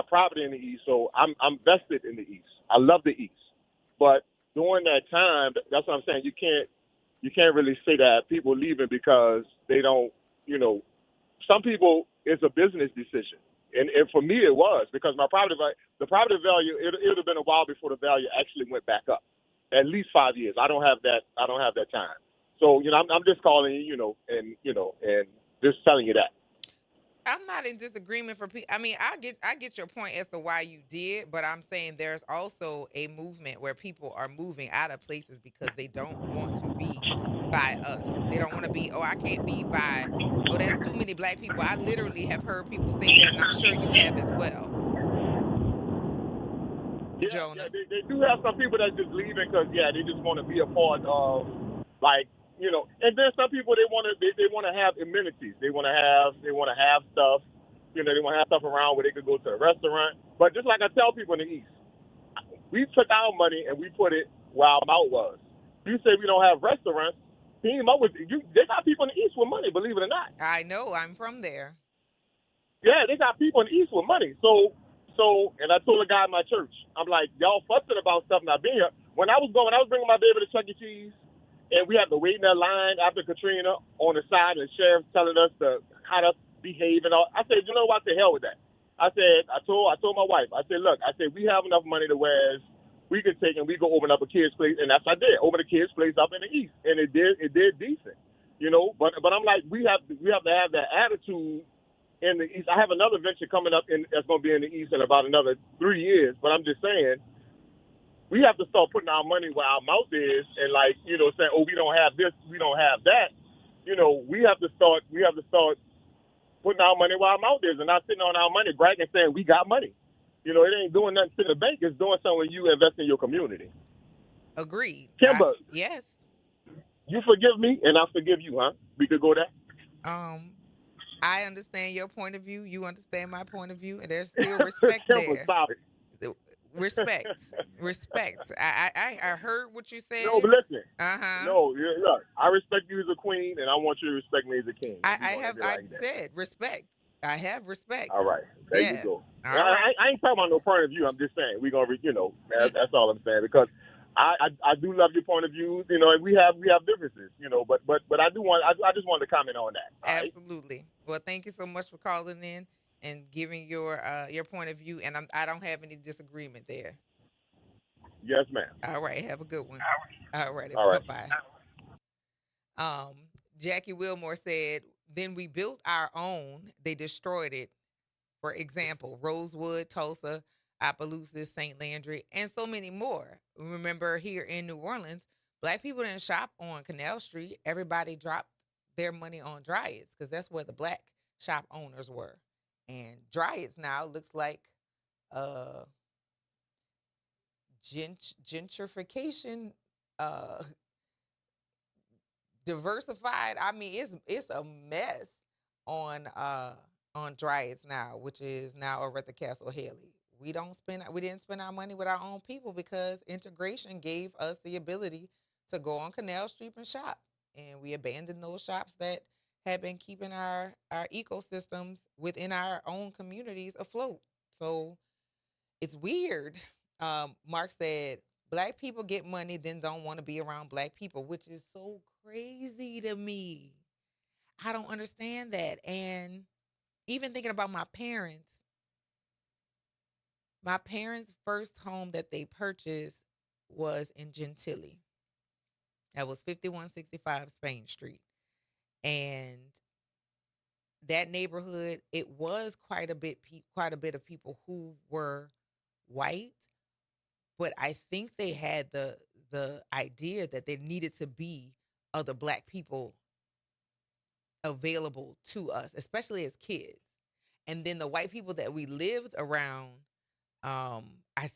[SPEAKER 21] property in the East, so I'm vested in the East. I love the East, but during that time, that's what I'm saying. You can't really say that people leaving because they don't. Some people, it's a business decision. And for me, it was because the property value, it would have been a while before the value actually went back up. At least 5 years. I don't have that time. So, I'm just calling you, and just telling you that.
[SPEAKER 1] I'm not in disagreement for people. I mean, I get your point as to why you did, but I'm saying there's also a movement where people are moving out of places because they don't want to be by us. They don't want to be, I can't be by, there's too many black people. I literally have heard people say that, and I'm sure you have as well.
[SPEAKER 21] Yeah,
[SPEAKER 1] Jonah.
[SPEAKER 21] Yeah, they do have some people that just leaving because, they just want to be a part of, and then some people they want to have amenities. They want to have stuff. They want to have stuff around where they could go to a restaurant. But just like I tell people in the East, we took our money and we put it where our mouth was. You say we don't have restaurants. They got people in the East with money, believe it or not.
[SPEAKER 1] I know. I'm from there.
[SPEAKER 21] Yeah, they got people in the East with money. So, and I told a guy in my church, I'm like, y'all fussing about stuff not being here. When I was bringing my baby to Chuck E. Cheese, and we had to wait in that line after Katrina on the side, and the sheriff telling us how to behave and all. I said, you know what? The hell with that. I told my wife, I said, look, we have enough money to where we could take and we go open up a kid's place, and that's what I did. Open a kid's place up in the East, and it did decent, But I'm like, we have to have that attitude in the East. I have another venture coming up that's going to be in the East in about another 3 years. But I'm just saying, we have to start putting our money where our mouth is, and saying, we don't have this, we don't have that. We have to start putting our money where our mouth is, and not sitting on our money bragging saying we got money. It ain't doing nothing to the bank. It's doing something when you invest in your community.
[SPEAKER 1] Agreed.
[SPEAKER 21] Kimber,
[SPEAKER 1] yes.
[SPEAKER 21] You forgive me, and I forgive you, huh? We could go there.
[SPEAKER 1] I understand your point of view. You understand my point of view, and there's still respect there.
[SPEAKER 21] Stop it.
[SPEAKER 1] Respect. I heard what you said.
[SPEAKER 21] No, but listen.
[SPEAKER 1] No,
[SPEAKER 21] look, I respect you as a queen, and I want you to respect me as a king.
[SPEAKER 1] I said respect. I have respect.
[SPEAKER 21] All right, there you go.
[SPEAKER 1] Right.
[SPEAKER 21] I ain't talking about no point of view. I'm just saying we're gonna, that's all I'm saying, because I do love your point of view, and we have differences, but I just wanted to comment on that.
[SPEAKER 1] Absolutely. Right? Well, thank you so much for calling in and giving your point of view, and I don't have any disagreement there.
[SPEAKER 21] Yes, ma'am.
[SPEAKER 1] All right, have a good one. All right. Bye-bye. Um, Jackie Wilmore said, then we built our own. They destroyed it. For example, Rosewood, Tulsa, Opelousas, St. Landry, and so many more. Remember here in New Orleans, Black people didn't shop on Canal Street. Everybody dropped their money on Dryads because that's where the Black shop owners were. And Dryads now looks like uh, gentrification, uh, diversified. I mean, it's a mess on Dryads now, which is now over at the Castle Haley. We didn't spend our money with our own people because integration gave us the ability to go on Canal Street and shop. And we abandoned those shops that had been keeping our ecosystems within our own communities afloat. So it's weird. Mark said, Black people get money, then don't want to be around Black people, which is so crazy to me. I don't understand that. And even thinking about my parents' first home that they purchased was in Gentilly. That was 5165 Spain Street. And that neighborhood, it was quite a bit of people who were white, but I think they had the idea that there needed to be other Black people available to us, especially as kids. And then the white people that we lived around, I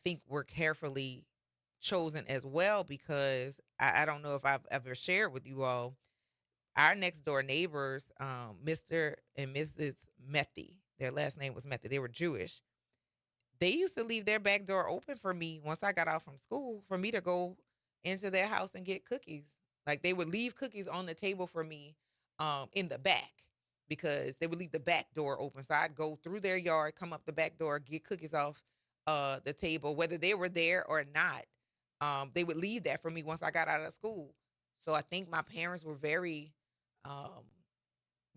[SPEAKER 1] think were carefully chosen as well because I don't know if I've ever shared with you all, our next door neighbors, Mr. and Mrs. Methy, their last name was Methy, they were Jewish. They used to leave their back door open for me once I got out from school for me to go into their house and get cookies. Like they would leave cookies on the table for me in the back because they would leave the back door open. So I'd go through their yard, come up the back door, get cookies off the table, whether they were there or not. They would leave that for me once I got out of school. So I think my parents were very,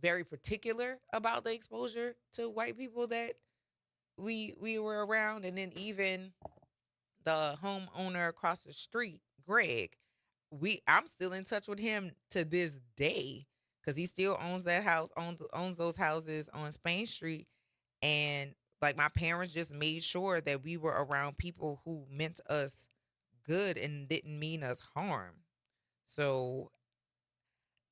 [SPEAKER 1] very particular about the exposure to white people that we were around. And then even the homeowner across the street, Greg, I'm still in touch with him to this day because he still owns that house, owns those houses on Spain Street. And like my parents just made sure that we were around people who meant us good and didn't mean us harm. So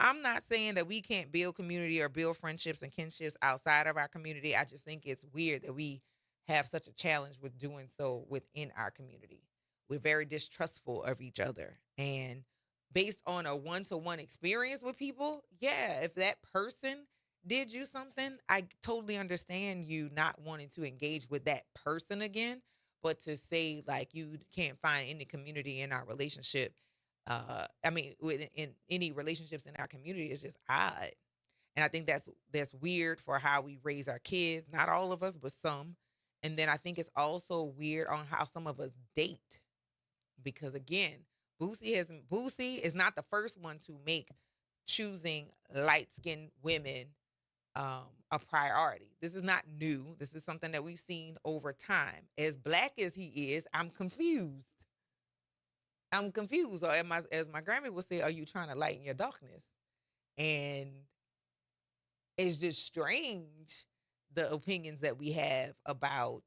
[SPEAKER 1] I'm not saying that we can't build community or build friendships and kinships outside of our community. I just think it's weird that we have such a challenge with doing so within our community. We're very distrustful of each other. And based on a one-to-one experience with people, yeah, if that person did you something, I totally understand you not wanting to engage with that person again. But to say like you can't find any community in our relationship, in any relationships in our community is just odd. And I think that's weird for how we raise our kids. Not all of us, but some. And then I think it's also weird on how some of us date. Because again, Boosie is not the first one to make choosing light-skinned women a priority. This is not new. This is something that we've seen over time. As Black as he is, I'm confused. Or as my grandma would say, are you trying to lighten your darkness? And it's just strange the opinions that we have about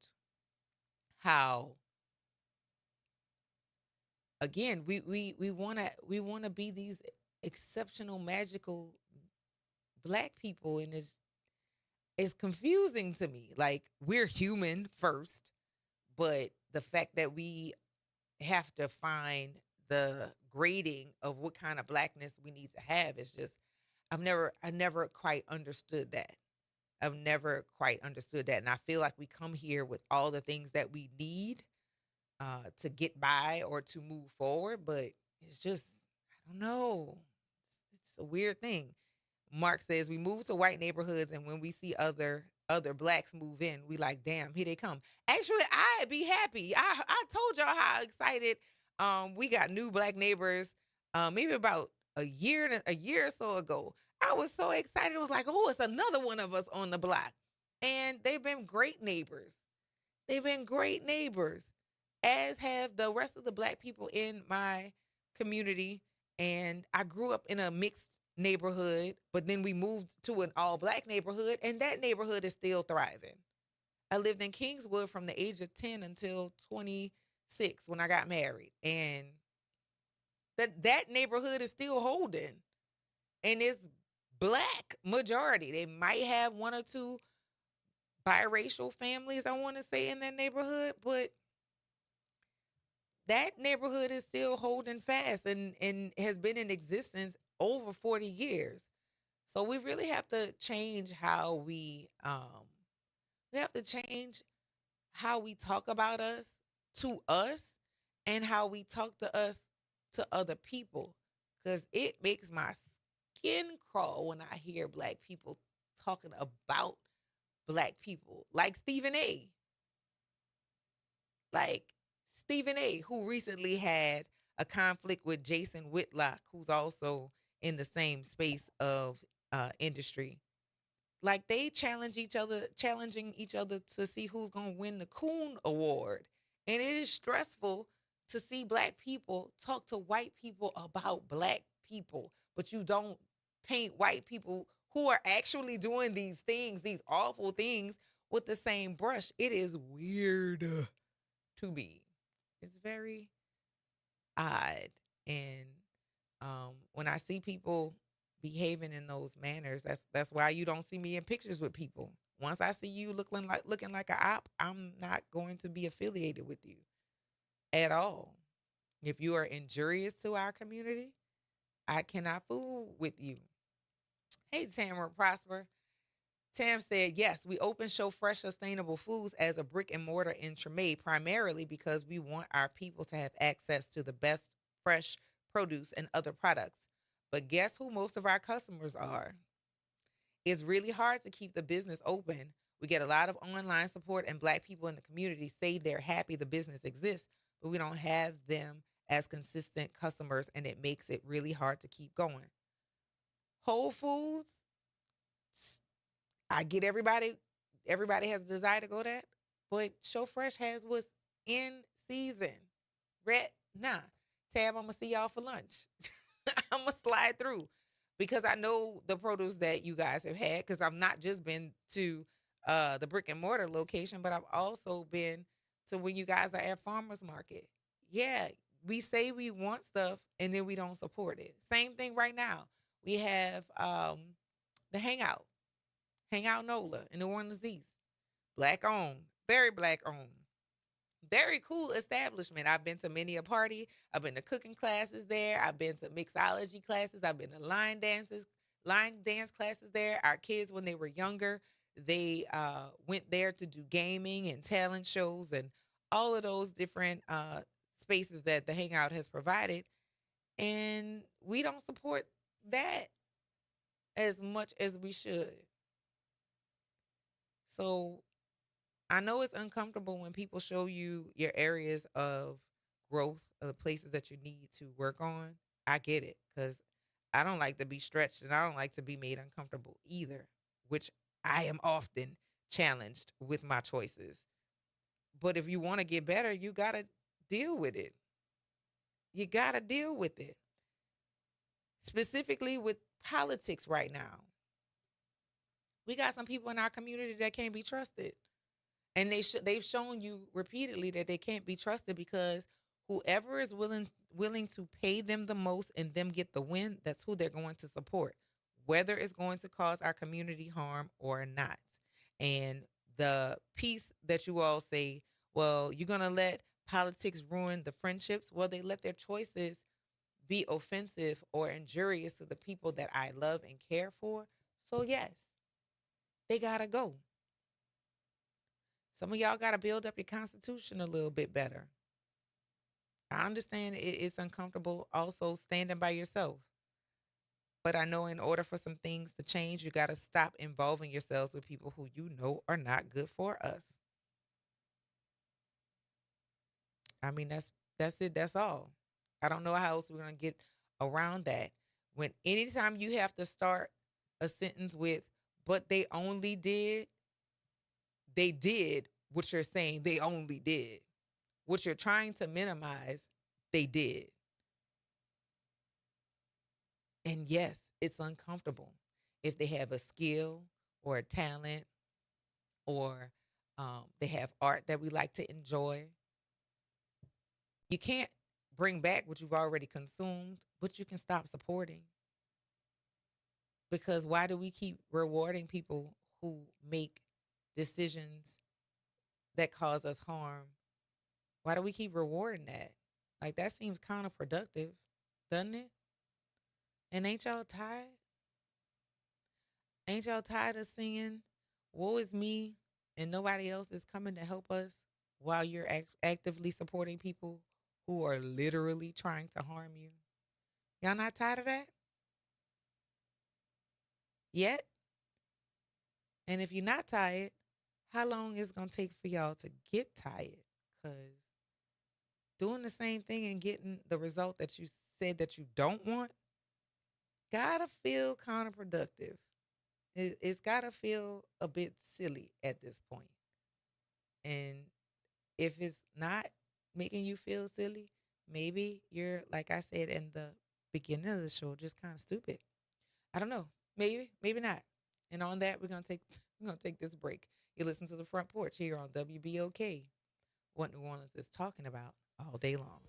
[SPEAKER 1] how, again, we want to be these exceptional, magical Black people, and it's confusing to me. Like, we're human first, but the fact that we have to find the grading of what kind of Blackness we need to have is just, I never quite understood that. I've never quite understood that. And I feel like we come here with all the things that we need to get by or to move forward, but it's just, I don't know. It's a weird thing. Mark says we move to white neighborhoods, and when we see other Blacks move in, we like, damn, here they come. Actually, I'd be happy. I told y'all how excited we got new Black neighbors maybe about a year or so ago. I was so excited. It was like, oh, it's another one of us on the block. And they've been great neighbors. As have the rest of the Black people in my community. And I grew up in a mixed neighborhood, but then we moved to an all black neighborhood, and that neighborhood is still thriving. I lived in Kingswood from the age of 10 until 26 when I got married. And that neighborhood is still holding. And it's black majority. They might have one or two biracial families, I want to say, in that neighborhood, but that neighborhood is still holding fast and has been in existence over 40 years. So we really have to change how we have to change how we talk about us to us and how we talk to us to other people, because it makes my skin crawl when I hear black people talking about black people, like Stephen A. Like Stephen A., who recently had a conflict with Jason Whitlock, who's also in the same space of industry. Like they challenging each other to see who's going to win the Coon Award. And it is stressful to see black people talk to white people about black people, but you don't paint white people who are actually doing these things, these awful things, with the same brush. It is weird to me. It's very odd. And when I see people behaving in those manners, that's why you don't see me in pictures with people. Once I see you looking like a op, I'm not going to be affiliated with you at all. If you are injurious to our community, I cannot fool with you. Hey, Tamara Prosper. Tam said, yes, we open Show Fresh Sustainable Foods as a brick and mortar in Treme, primarily because we want our people to have access to the best fresh produce and other products. But guess who most of our customers are? It's really hard to keep the business open. We get a lot of online support, and black people in the community say they're happy the business exists, but we don't have them as consistent customers, and it makes it really hard to keep going. Whole Foods, I get everybody has a desire to go that, but Show Fresh has what's in season. Nah. Tab, I'm going to see y'all for lunch. I'm going to slide through because I know the produce that you guys have had, because I've not just been to the brick and mortar location, but I've also been to when you guys are at farmers market. Yeah, we say we want stuff and then we don't support it. Same thing right now. We have the Hangout NOLA in New Orleans East. Black owned, very black owned. Very cool establishment. I've been to many a party. I've been to cooking classes there. I've been to mixology classes. I've been to line dance classes there. Our kids, when they were younger, they went there to do gaming and talent shows and all of those different spaces that the Hangout has provided. And we don't support that as much as we should. So I know it's uncomfortable when people show you your areas of growth, of the places that you need to work on. I get it, because I don't like to be stretched and I don't like to be made uncomfortable either, which I am often challenged with my choices. But if you want to get better, you got to deal with it. You got to deal with it. Specifically with politics right now. We got some people in our community that can't be trusted. And they've shown you repeatedly that they can't be trusted, because whoever is willing to pay them the most and them get the win, that's who they're going to support, whether it's going to cause our community harm or not. And the piece that you all say, well, you're going to let politics ruin the friendships. Well, they let their choices be offensive or injurious to the people that I love and care for. So yes, they got to go. Some of y'all got to build up your constitution a little bit better. I understand it's uncomfortable also standing by yourself. But I know in order for some things to change, you got to stop involving yourselves with people who you know are not good for us. I mean, that's it. That's all. I don't know how else we're going to get around that. When anytime you have to start a sentence with, but they did what you're saying they only did. What you're trying to minimize, they did. And yes, it's uncomfortable. If they have a skill or a talent or they have art that we like to enjoy, you can't bring back what you've already consumed, but you can stop supporting. Because why do we keep rewarding people who make decisions that cause us harm? Why do we keep rewarding that? Like, that seems counterproductive, doesn't it? And ain't y'all tired? Ain't y'all tired of singing, woe is me, and nobody else is coming to help us while you're actively supporting people who are literally trying to harm you? Y'all not tired of that? Yet? And if you're not tired, how long is it going to take for y'all to get tired? Because doing the same thing and getting the result that you said that you don't want gotta feel counterproductive. It's gotta feel a bit silly at this point. And if it's not making you feel silly, maybe you're, like I said in the beginning of the show, just kind of stupid. I don't know. Maybe not. And on that, we're gonna take this break. You listen to the Front Porch here on WBOK, what New Orleans is talking about all day long.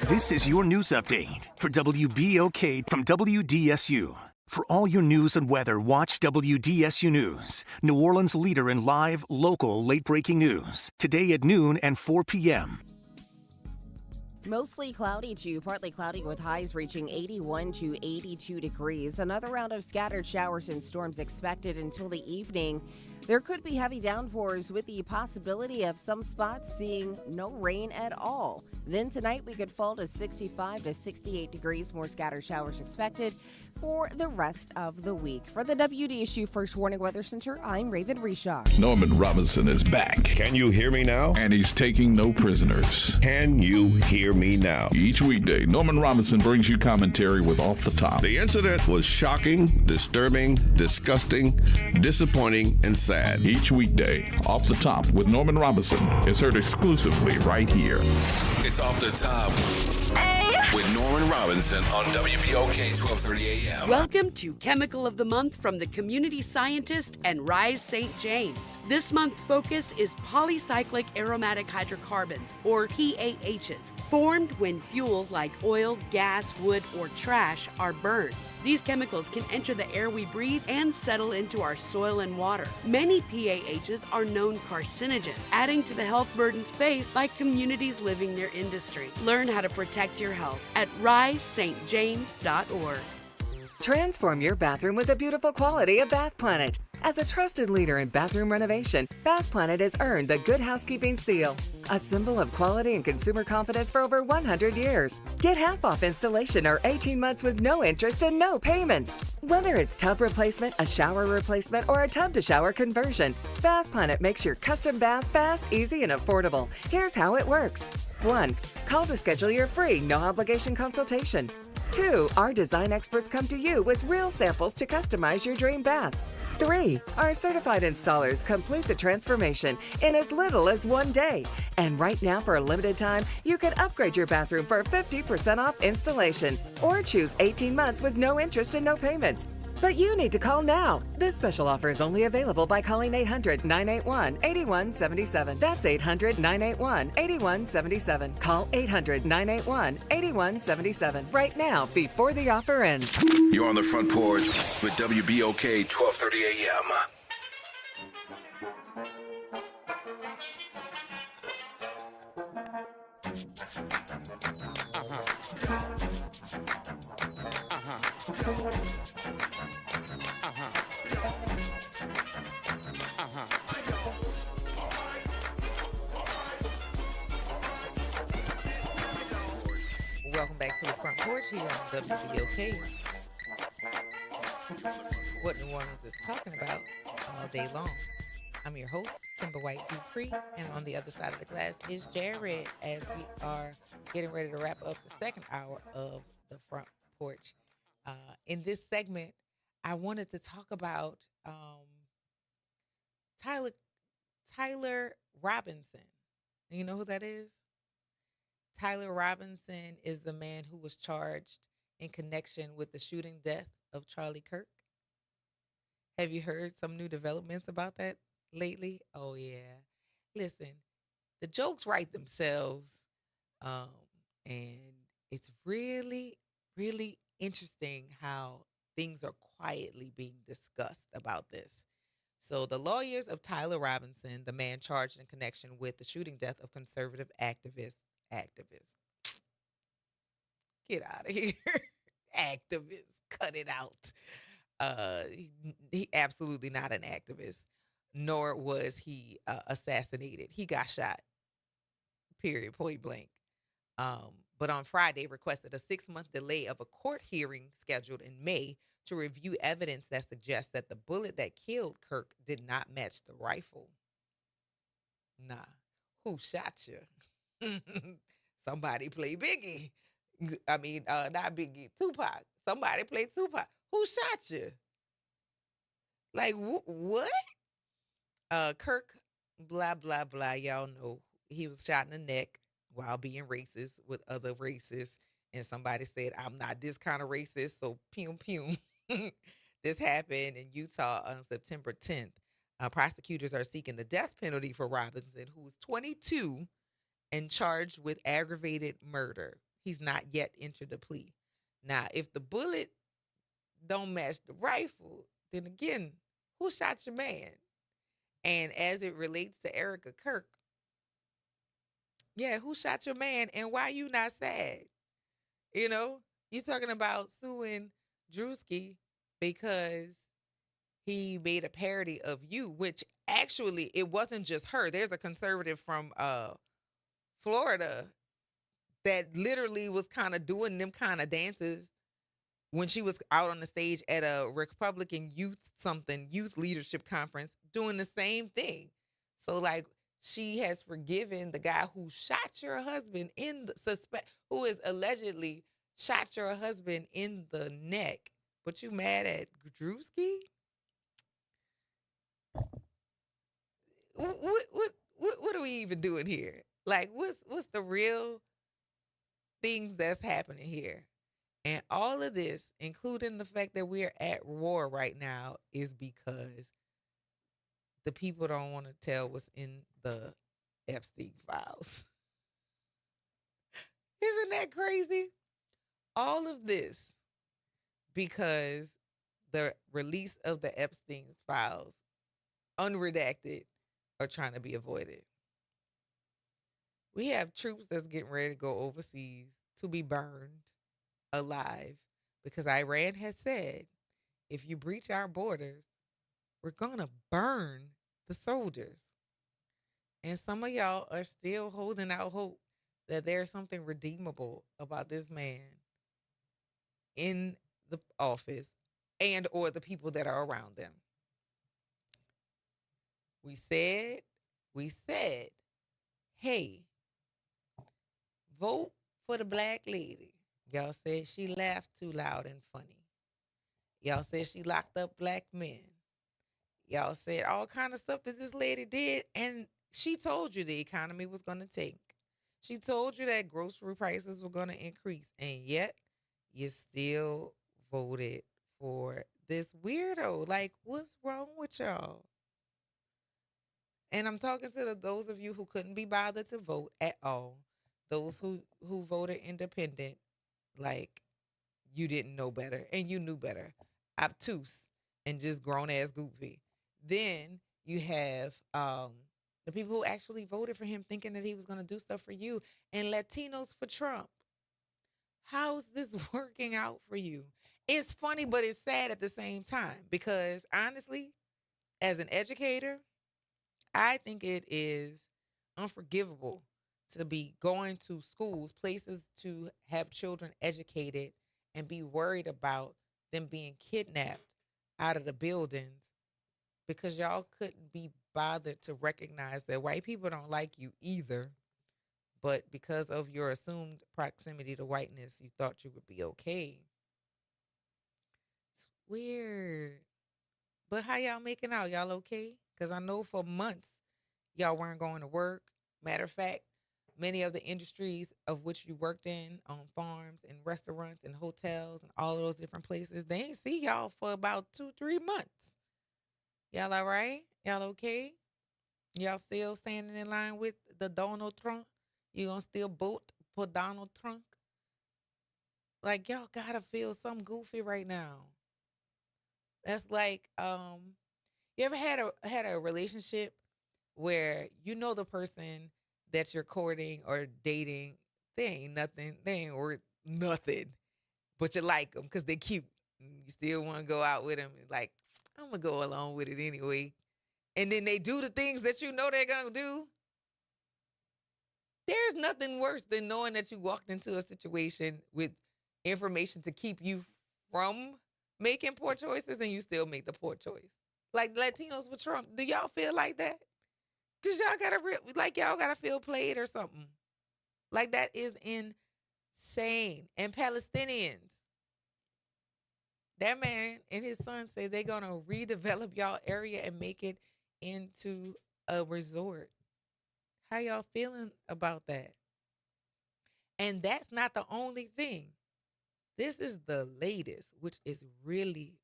[SPEAKER 11] This is your news update for WBOK from WDSU. For all your news and weather, watch WDSU News, New Orleans' leader in live, local, late-breaking news. Today at noon and 4 p.m.
[SPEAKER 12] Mostly cloudy to partly cloudy with highs reaching 81 to 82 degrees. Another round of scattered showers and storms expected until the evening. There could be heavy downpours with the possibility of some spots seeing no rain at all. Then tonight we could fall to 65 to 68 degrees. More scattered showers expected for the rest of the week. For the WDSU First Warning Weather Center, I'm Raven Reshar.
[SPEAKER 2] Norman Robinson is back.
[SPEAKER 22] Can you hear me now?
[SPEAKER 2] And he's taking no prisoners.
[SPEAKER 22] Can you hear me now?
[SPEAKER 2] Each weekday, Norman Robinson brings you commentary with Off the Top.
[SPEAKER 22] The incident was shocking, disturbing, disgusting, disappointing, and sad.
[SPEAKER 2] Each weekday, Off the Top with Norman Robinson is heard exclusively right here.
[SPEAKER 10] It's Off the Top with Norman Robinson on WBOK 1230 AM.
[SPEAKER 14] Welcome to Chemical of the Month from the Community Scientist and Rise St. James. This month's focus is polycyclic aromatic hydrocarbons, or PAHs, formed when fuels like oil, gas, wood, or trash are burned. These chemicals can enter the air we breathe and settle into our soil and water. Many PAHs are known carcinogens, adding to the health burdens faced by communities living near industry. Learn how to protect your health at risestjames.org.
[SPEAKER 23] Transform your bathroom with the beautiful quality of Bath Planet. As a trusted leader in bathroom renovation, Bath Planet has earned the Good Housekeeping seal, a symbol of quality and consumer confidence for over 100 years. Get half off installation or 18 months with no interest and no payments. Whether it's tub replacement, a shower replacement, or a tub-to-shower conversion, Bath Planet makes your custom bath fast, easy, and affordable. Here's how it works. 1. Call to schedule your free, no-obligation consultation. 2. Our design experts come to you with real samples to customize your dream bath. 3. Our certified installers complete the transformation in as little as 1 day. And right now, for a limited time, you can upgrade your bathroom for 50% off installation or choose 18 months with no interest and no payments. But you need to call now. This special offer is only available by calling 800-981-8177. That's 800-981-8177. Call 800-981-8177 right now before the offer ends.
[SPEAKER 10] You're on the Front Porch with WBOK 1230 AM.
[SPEAKER 1] Welcome back to the Front Porch here on WBOK. What New Orleans is talking about all day long. I'm your host, Kimber White Dupree, and on the other side of the glass is Jared, as we are getting ready to wrap up the second hour of the Front Porch. In this segment, I wanted to talk about Tyler Tyler Robinson. You know who that is? Tyler Robinson is the man who was charged in connection with the shooting death of Charlie Kirk. Have you heard some new developments about that lately? Oh, yeah. Listen, the jokes write themselves, um, and it's really, really interesting how things are quietly being discussed about this. So, the lawyers of Tyler Robinson, the man charged in connection with the shooting death of conservative activist, get out of here, activist, cut it out. He absolutely not an activist, nor was he assassinated. He got shot. Period. Point blank. But on Friday, requested a 6-month delay of a court hearing scheduled in May to review evidence that suggests that the bullet that killed Kirk did not match the rifle. Nah, who shot you? Somebody play Biggie. I mean, not Biggie, Tupac. Somebody play Tupac. Who shot you? Like, what? Kirk, blah, blah, blah. Y'all know he was shot in the neck while being racist with other racists. And somebody said, I'm not this kind of racist, so pew, pew. This happened in Utah on September 10th. Prosecutors are seeking the death penalty for Robinson, who is 22 and charged with aggravated murder. He's not yet entered a plea. Now, if the bullet don't match the rifle, then again, who shot your man? And as it relates to Erica Kirk, yeah, who shot your man and why you not sad? You know, you talking about suing Drewski because he made a parody of you, which actually it wasn't just her. There's a conservative from Florida that literally was kind of doing them kind of dances when she was out on the stage at a Republican youth leadership conference doing the same thing. So like she has forgiven the guy who shot your husband who is allegedly shot your husband in the neck. But you mad at Drewski? What are we even doing here? Like what's the real things that's happening here? And all of this, including the fact that we're at war right now, is because the people don't want to tell what's in the Epstein files. Isn't that crazy? All of this because the release of the Epstein files, unredacted, are trying to be avoided. We have troops that's getting ready to go overseas to be burned alive because Iran has said, if you breach our borders, we're going to burn the soldiers. And some of y'all are still holding out hope that there's something redeemable about this man in the office and or the people that are around them. We said, hey, vote for the black lady. Y'all said she laughed too loud and funny. Y'all said she locked up black men. Y'all said all kind of stuff that this lady did, and she told you the economy was going to tank. She told you that grocery prices were going to increase, and yet you still voted for this weirdo. Like, what's wrong with y'all? And I'm talking to those of you who couldn't be bothered to vote at all. Those who voted independent, like you didn't know better and you knew better. Obtuse and just grown ass goofy. Then you have the people who actually voted for him thinking that he was going to do stuff for you, and Latinos for Trump. How's this working out for you? It's funny, but it's sad at the same time because honestly, as an educator, I think it is unforgivable to be going to schools, places to have children educated and be worried about them being kidnapped out of the buildings because y'all couldn't be bothered to recognize that white people don't like you either. But because of your assumed proximity to whiteness, you thought you would be okay. It's weird. But how y'all making out? Y'all okay? Because I know for months y'all weren't going to work. Matter of fact, many of the industries of which you worked in, on farms and restaurants and hotels and all of those different places, they ain't see y'all for about 2-3 months. Y'all all right? Y'all okay? Y'all still standing in line with the Donald Trump? You gonna still vote for Donald Trump? Like, y'all gotta feel some goofy right now. That's like, you ever had a relationship where you know the person that you're courting or dating, they ain't worth nothing, but you like them because they're cute. You still want to go out with them. Like, I'm gonna go along with it anyway. And then they do the things that you know they're gonna do. There's nothing worse than knowing that you walked into a situation with information to keep you from making poor choices and you still make the poor choice. Like Latinos with Trump, do y'all feel like that? Because y'all gotta feel played or something. Like, that is insane. And Palestinians, that man and his son say they're gonna redevelop y'all area and make it into a resort. How y'all feeling about that? And that's not the only thing. This is the latest, which is really,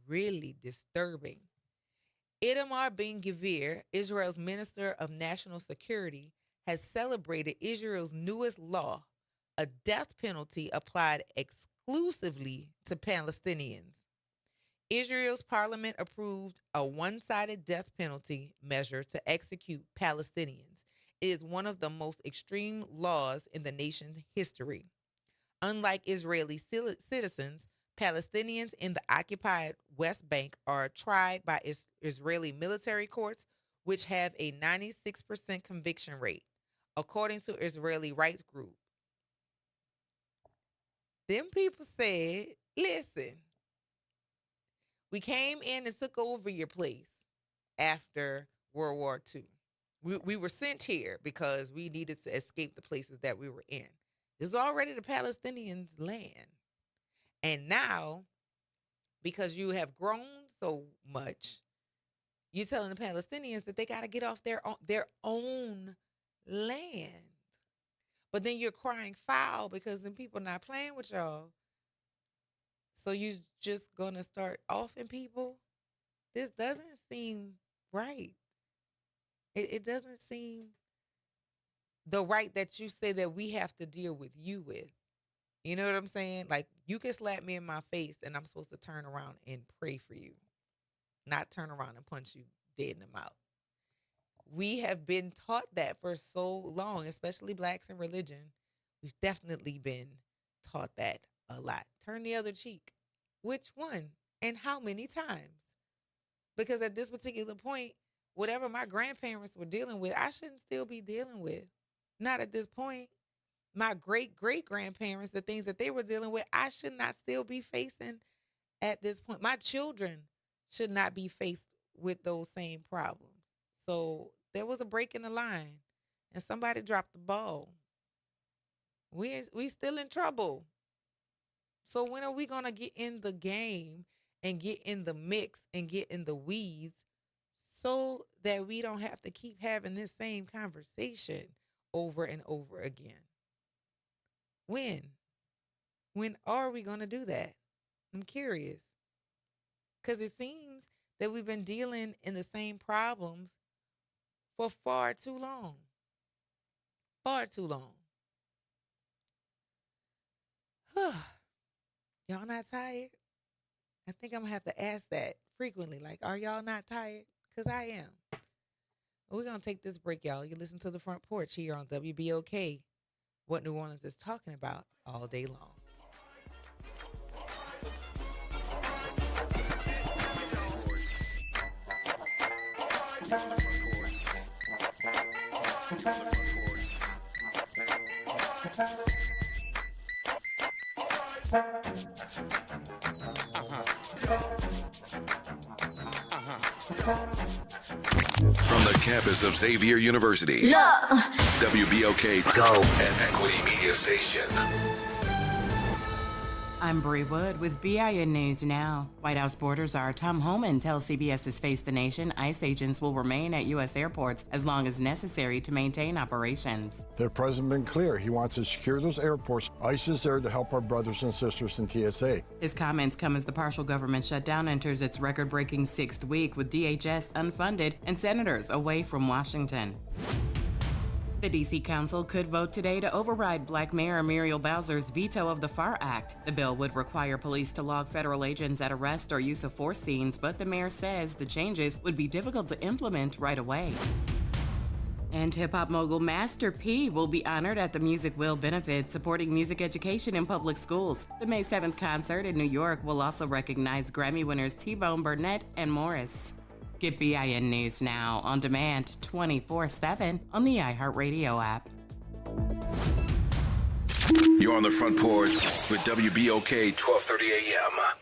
[SPEAKER 1] really disturbing. Itamar Ben-Gvir, Israel's Minister of National Security, has celebrated Israel's newest law, a death penalty applied exclusively to Palestinians. Israel's parliament approved a one-sided death penalty measure to execute Palestinians. It is one of the most extreme laws in the nation's history. Unlike Israeli citizens, Palestinians in the occupied West Bank are tried by Israeli military courts, which have a 96% conviction rate, according to Israeli rights group. Them people said, listen, we came in and took over your place after World War II. We were sent here because we needed to escape the places that we were in. This is already the Palestinians' land. And now, because you have grown so much, you're telling the Palestinians that they got to get off their own land. But then you're crying foul because then people not playing with y'all. So you just going to start offing people? This doesn't seem right. It doesn't seem the right that you say that we have to deal with you with. You know what I'm saying? Like, you can slap me in my face and I'm supposed to turn around and pray for you, not turn around and punch you dead in the mouth. We have been taught that for so long, especially blacks in religion. We've definitely been taught that a lot. Turn the other cheek. Which one and how many times? Because at this particular point, whatever my grandparents were dealing with, I shouldn't still be dealing with. Not at this point. My great-great-grandparents, the things that they were dealing with, I should not still be facing at this point. My children should not be faced with those same problems. So there was a break in the line, and somebody dropped the ball. We still in trouble. So when are we going to get in the game and get in the mix and get in the weeds so that we don't have to keep having this same conversation over and over again? When are we going to do that? I'm curious. Because it seems that we've been dealing in the same problems for far too long. Far too long. Y'all not tired? I think I'm going to have to ask that frequently. Like, are y'all not tired? Because I am. We're going to take this break, y'all. You listen to The Front Porch here on WBOK. What New Orleans is talking about all day long.
[SPEAKER 10] From the campus of Xavier University, WBOK Go and Equity Media Station.
[SPEAKER 18] I'm Bree Wood with BIN News Now. White House border czar Tom Homan tells CBS's Face the Nation ICE agents will remain at U.S. airports as long as necessary to maintain operations.
[SPEAKER 3] The president been clear. He wants to secure those airports. ICE is there to help our brothers and sisters in TSA.
[SPEAKER 18] His comments come as the partial government shutdown enters its record-breaking 6th week with DHS unfunded and senators away from Washington. The D.C. Council could vote today to override Black Mayor Muriel Bowser's veto of the FAR Act. The bill would require police to log federal agents at arrest or use of force scenes, but the mayor says the changes would be difficult to implement right away. And hip-hop mogul Master P will be honored at the Music Will benefit supporting music education in public schools. The May 7th concert in New York will also recognize Grammy winners T-Bone Burnett and Morris. Get BIN News Now on demand 24/7 on the iHeartRadio app.
[SPEAKER 10] You're on the Front Porch with WBOK 1230 AM.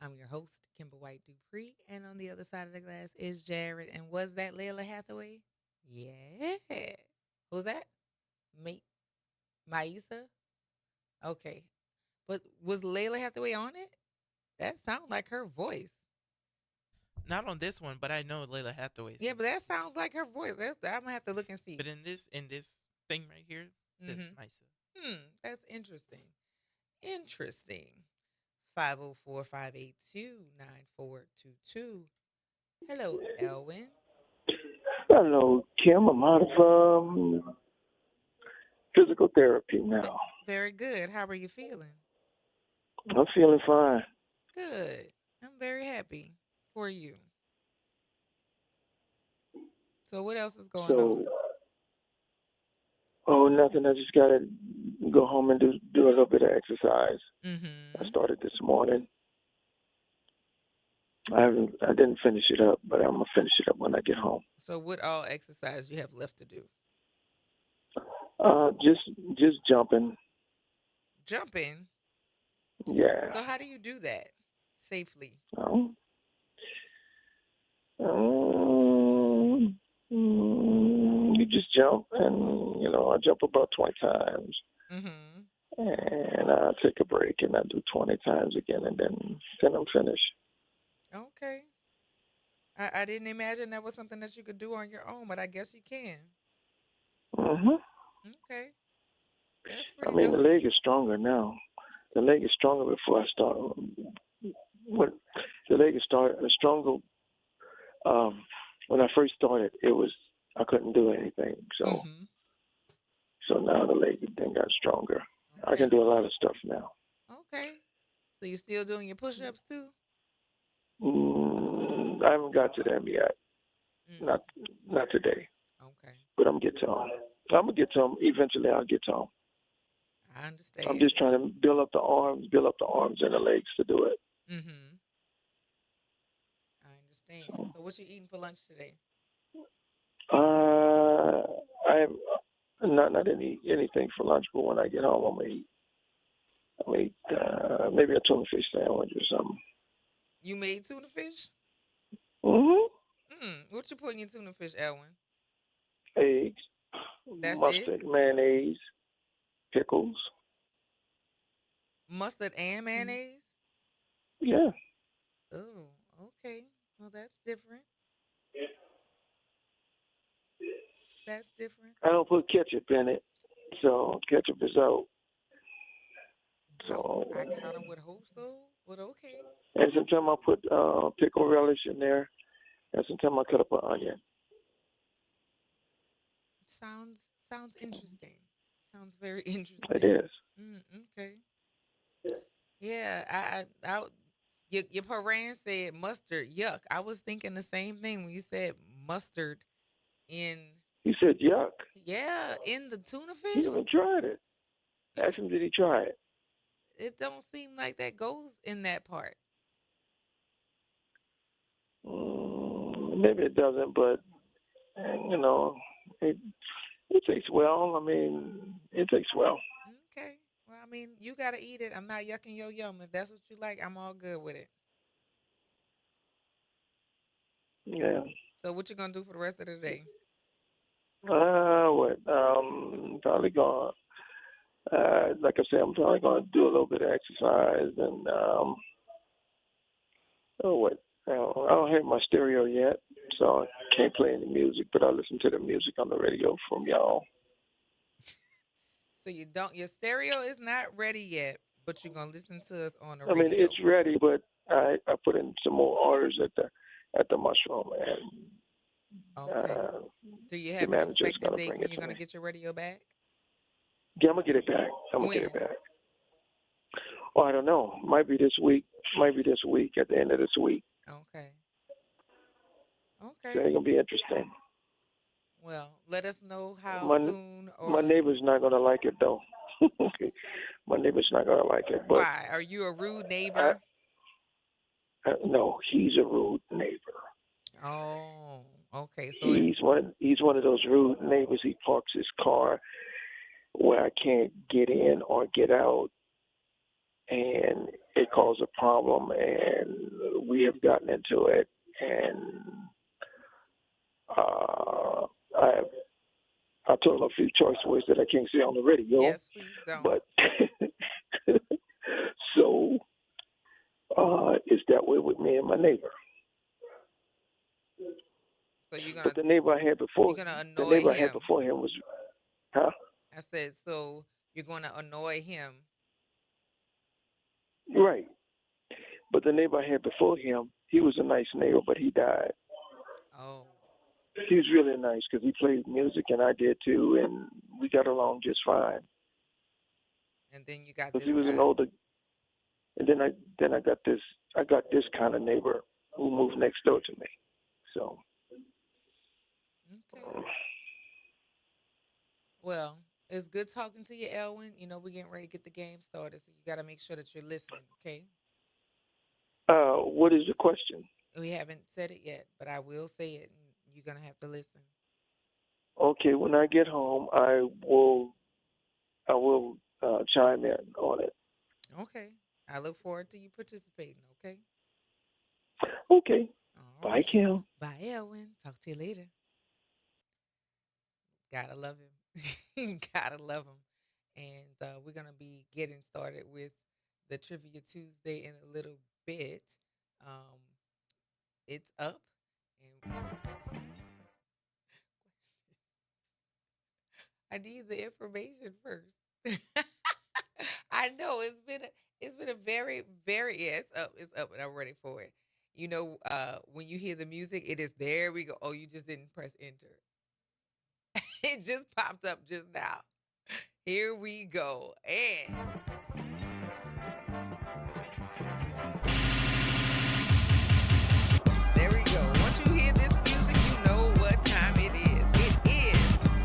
[SPEAKER 1] I'm your host, Kimber White Dupree, and on the other side of the glass is Jared. And was that Layla Hathaway? Yeah. Who's that? Maisa? Okay. But was Layla Hathaway on it? That sounds like her voice.
[SPEAKER 16] Not on this one, but I know Layla Hathaway.
[SPEAKER 1] Yeah, but that sounds like her voice. I'm gonna have to look and see.
[SPEAKER 16] But in this thing right here, that's Maisa.
[SPEAKER 1] That's interesting. Interesting. 504-582-9422. Hello, Elwin.
[SPEAKER 4] Hello, Kim. I'm out of physical therapy now.
[SPEAKER 1] Very good. How are you feeling?
[SPEAKER 4] I'm feeling fine.
[SPEAKER 1] Good. I'm very happy for you. So what else is going on?
[SPEAKER 4] Oh, nothing. I just gotta go home and do a little bit of exercise. I started this morning. I didn't finish it up, but I'm gonna finish it up when I get home.
[SPEAKER 1] So what all exercise you have left to do?
[SPEAKER 4] Just jumping.
[SPEAKER 1] Jumping?
[SPEAKER 4] Yeah.
[SPEAKER 1] So how do you do that safely?
[SPEAKER 4] You just jump, and I jump about 20 times, and I take a break, and I do 20 times again, and then I'm finished.
[SPEAKER 1] Okay. I didn't imagine that was something that you could do on your own, but I guess you can. Okay. That's pretty
[SPEAKER 4] The leg is stronger now. The leg is stronger before I start. The leg is stronger. When I first started, I couldn't do anything. So now the leg then got stronger. Okay. I can do a lot of stuff now.
[SPEAKER 1] Okay. So you still doing your push-ups too?
[SPEAKER 4] I haven't got to them yet. Not today.
[SPEAKER 1] Okay.
[SPEAKER 4] But I'm gonna get to them. I'm gonna get to them. Eventually, I'll get to them.
[SPEAKER 1] I understand.
[SPEAKER 4] I'm just trying to build up the arms and the legs to do it.
[SPEAKER 1] I understand. So what you eating for lunch today?
[SPEAKER 4] I didn't eat anything for lunch, but when I get home, I'm gonna eat maybe a tuna fish sandwich or something.
[SPEAKER 1] You made tuna fish? What you put in your tuna fish, Elwin?
[SPEAKER 4] Eggs,
[SPEAKER 1] That's
[SPEAKER 4] mustard,
[SPEAKER 1] it?
[SPEAKER 4] mayonnaise, pickles.
[SPEAKER 1] Mustard and mayonnaise?
[SPEAKER 4] Yeah.
[SPEAKER 1] Oh, okay. Well, that's different. That's different.
[SPEAKER 4] I don't put ketchup in it, so ketchup is out. So
[SPEAKER 1] I kind of would hope so, but okay.
[SPEAKER 4] And sometimes I put pickle relish in there, and sometimes I cut up an onion.
[SPEAKER 1] Sounds interesting. Sounds very interesting.
[SPEAKER 4] It is.
[SPEAKER 1] Okay. Yeah, your parent said mustard. Yuck. I was thinking the same thing when you said mustard in.
[SPEAKER 4] He said yuck.
[SPEAKER 1] Yeah, in the tuna fish.
[SPEAKER 4] He haven't tried it. Ask him, did he try it?
[SPEAKER 1] It don't seem like that goes in that part.
[SPEAKER 4] Maybe it doesn't, but it tastes well. It tastes well.
[SPEAKER 1] Okay. Well, you gotta eat it. I'm not yucking your yum. If that's what you like, I'm all good with it.
[SPEAKER 4] Yeah.
[SPEAKER 1] So what you gonna do for the rest of the day?
[SPEAKER 4] Probably gonna, like I said, I'm probably gonna do a little bit of exercise and I don't have my stereo yet, so I can't play any music, but I listen to the music on the radio from y'all.
[SPEAKER 1] So your stereo is not ready yet, but you're gonna listen to us on the radio.
[SPEAKER 4] It's ready, but I put in some more orders at the mushroom, and
[SPEAKER 1] okay. Do you have an expected date when you're gonna get your radio back?
[SPEAKER 4] Yeah, I'm gonna get it back. Oh, I don't know. Might be this week. At the end of this week.
[SPEAKER 1] Okay.
[SPEAKER 4] So it's gonna be interesting.
[SPEAKER 1] Well, let us know how soon.
[SPEAKER 4] My neighbor's not gonna like it though. My neighbor's not gonna like it. But
[SPEAKER 1] why? Are you a rude neighbor?
[SPEAKER 4] No, he's a rude neighbor.
[SPEAKER 1] Oh, okay. So
[SPEAKER 4] he's one of those rude neighbors. He parks his car where I can't get in or get out, and it caused a problem, and we have gotten into it. And I told him a few choice words that I can't say on the radio.
[SPEAKER 1] Yes, please don't.
[SPEAKER 4] But so it's that way with me and my neighbor.
[SPEAKER 1] So you're gonna
[SPEAKER 4] But the neighbor I had before,
[SPEAKER 1] you're gonna
[SPEAKER 4] the
[SPEAKER 1] annoy
[SPEAKER 4] neighbor I
[SPEAKER 1] him.
[SPEAKER 4] had before him was, huh?
[SPEAKER 1] I said, so you're gonna annoy him.
[SPEAKER 4] Right. But the neighbor I had before him, he was a nice neighbor, but he died.
[SPEAKER 1] Oh.
[SPEAKER 4] He was really nice because he played music and I did too, and we got along just fine.
[SPEAKER 1] And then you got
[SPEAKER 4] But
[SPEAKER 1] this
[SPEAKER 4] he was an
[SPEAKER 1] guy.
[SPEAKER 4] older, and then I got this kind of neighbor who moved next door to me. So.
[SPEAKER 1] Okay. Well, it's good talking to you, Elwin. You know, we're getting ready to get the game started, so you got to make sure that you're listening, okay?
[SPEAKER 4] What is the question?
[SPEAKER 1] We haven't said it yet, but I will say it, and you're going to have to listen.
[SPEAKER 4] Okay, when I get home, I will chime in on it.
[SPEAKER 1] Okay. I look forward to you participating, okay?
[SPEAKER 4] Okay.
[SPEAKER 1] All
[SPEAKER 4] Bye,
[SPEAKER 1] right.
[SPEAKER 4] Kim.
[SPEAKER 1] Bye, Elwin. Talk to you later. Gotta love him. Gotta love him. And we're going to be getting started with the Trivia Tuesday in a little bit. It's up. And I need the information first. I know it's been a very, very, yeah, it's up and I'm ready for it. You know, when you hear the music, it is there we go. Oh, you just didn't press enter. It just popped up just now. Here we go. And there we go. Once you hear this music, you know what time it is. It is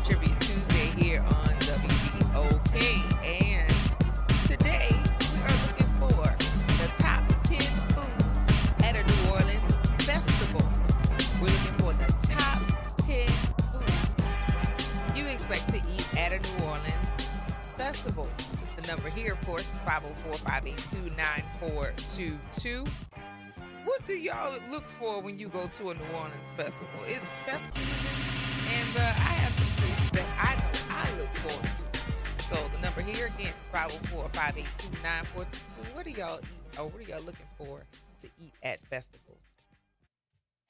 [SPEAKER 1] Trivia Tuesday here on WBOK. And today we are looking for the top 10 foods at a New Orleans festival. We're looking for the top 10 foods you expect to eat at a New Orleans festival. The number here, of course, 504-582-9422. What do y'all look for when you go to a New Orleans festival? It's festival season, and I have some things that I know I look forward to. So the number here again is 504-582-9422. What do y'all eat, or what are y'all looking for to eat at festivals?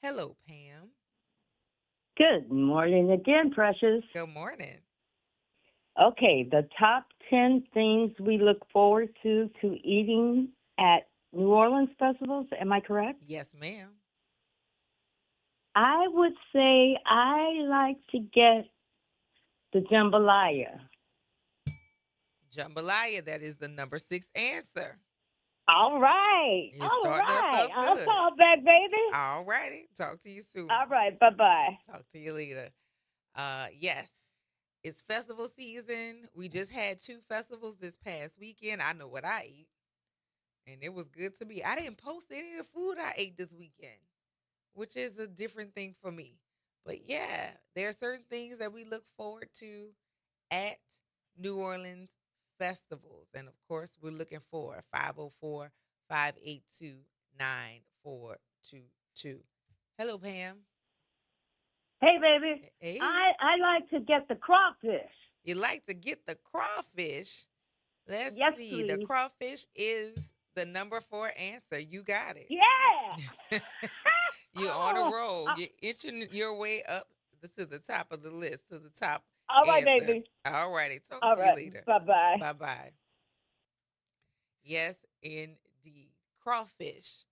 [SPEAKER 1] Hello, Pam.
[SPEAKER 17] Good morning again, Precious.
[SPEAKER 1] Good morning.
[SPEAKER 17] Okay, the top 10 things we look forward to eating at New Orleans festivals. Am I correct?
[SPEAKER 1] Yes, ma'am.
[SPEAKER 17] I would say I like to get the jambalaya.
[SPEAKER 1] Jambalaya, that is the number 6 answer.
[SPEAKER 17] All right.
[SPEAKER 1] You're
[SPEAKER 17] All
[SPEAKER 1] starting us
[SPEAKER 17] right.
[SPEAKER 1] off
[SPEAKER 17] I'll
[SPEAKER 1] good.
[SPEAKER 17] call back, baby.
[SPEAKER 1] All righty. Talk to you soon.
[SPEAKER 17] All right. Bye-bye.
[SPEAKER 1] Talk to you later. Yes, it's festival season. We just had 2 festivals this past weekend. I know what I eat, and it was good to me. I didn't post any of the food I ate this weekend, which is a different thing for me. But yeah, there are certain things that we look forward to at New Orleans festivals. And of course, we're looking for 504-582-9422. Hello, Pam.
[SPEAKER 17] Hey, baby.
[SPEAKER 1] Hey.
[SPEAKER 17] I like to get the crawfish.
[SPEAKER 1] You like to get the crawfish? Let's
[SPEAKER 17] Yes,
[SPEAKER 1] see. The
[SPEAKER 17] please.
[SPEAKER 1] crawfish is the number 4 answer. You got it.
[SPEAKER 17] Yeah.
[SPEAKER 1] You're on a roll. You're inching your way up to the top of the list, to the top.
[SPEAKER 17] All right,
[SPEAKER 1] answer.
[SPEAKER 17] baby.
[SPEAKER 1] All righty. Talk
[SPEAKER 17] All
[SPEAKER 1] to
[SPEAKER 17] right.
[SPEAKER 1] you later.
[SPEAKER 17] Bye-bye.
[SPEAKER 1] Bye-bye. Yes, indeed. Crawfish.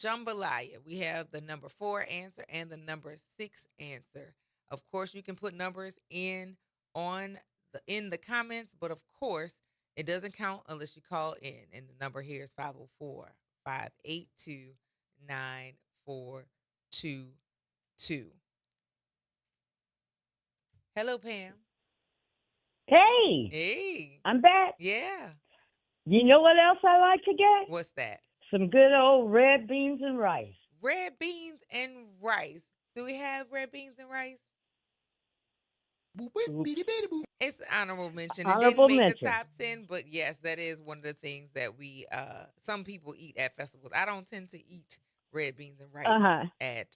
[SPEAKER 1] Jambalaya. We have the number 4 answer and the number 6 answer. Of course, you can put numbers in the comments, but of course, it doesn't count unless you call in. And the number here is 504-582-9422. Hello, Pam.
[SPEAKER 17] Hey.
[SPEAKER 1] Hey.
[SPEAKER 17] I'm back.
[SPEAKER 1] Yeah.
[SPEAKER 17] You know what else I like to get?
[SPEAKER 1] What's that?
[SPEAKER 17] Some good old red beans and rice.
[SPEAKER 1] Red beans and rice. Do we have red beans and rice? It's an honorable mention. It
[SPEAKER 17] Honorable
[SPEAKER 1] didn't make the
[SPEAKER 17] mention.
[SPEAKER 1] top 10, but yes, that is one of the things that we some people eat at festivals. I don't tend to eat red beans and rice
[SPEAKER 17] Uh-huh.
[SPEAKER 1] at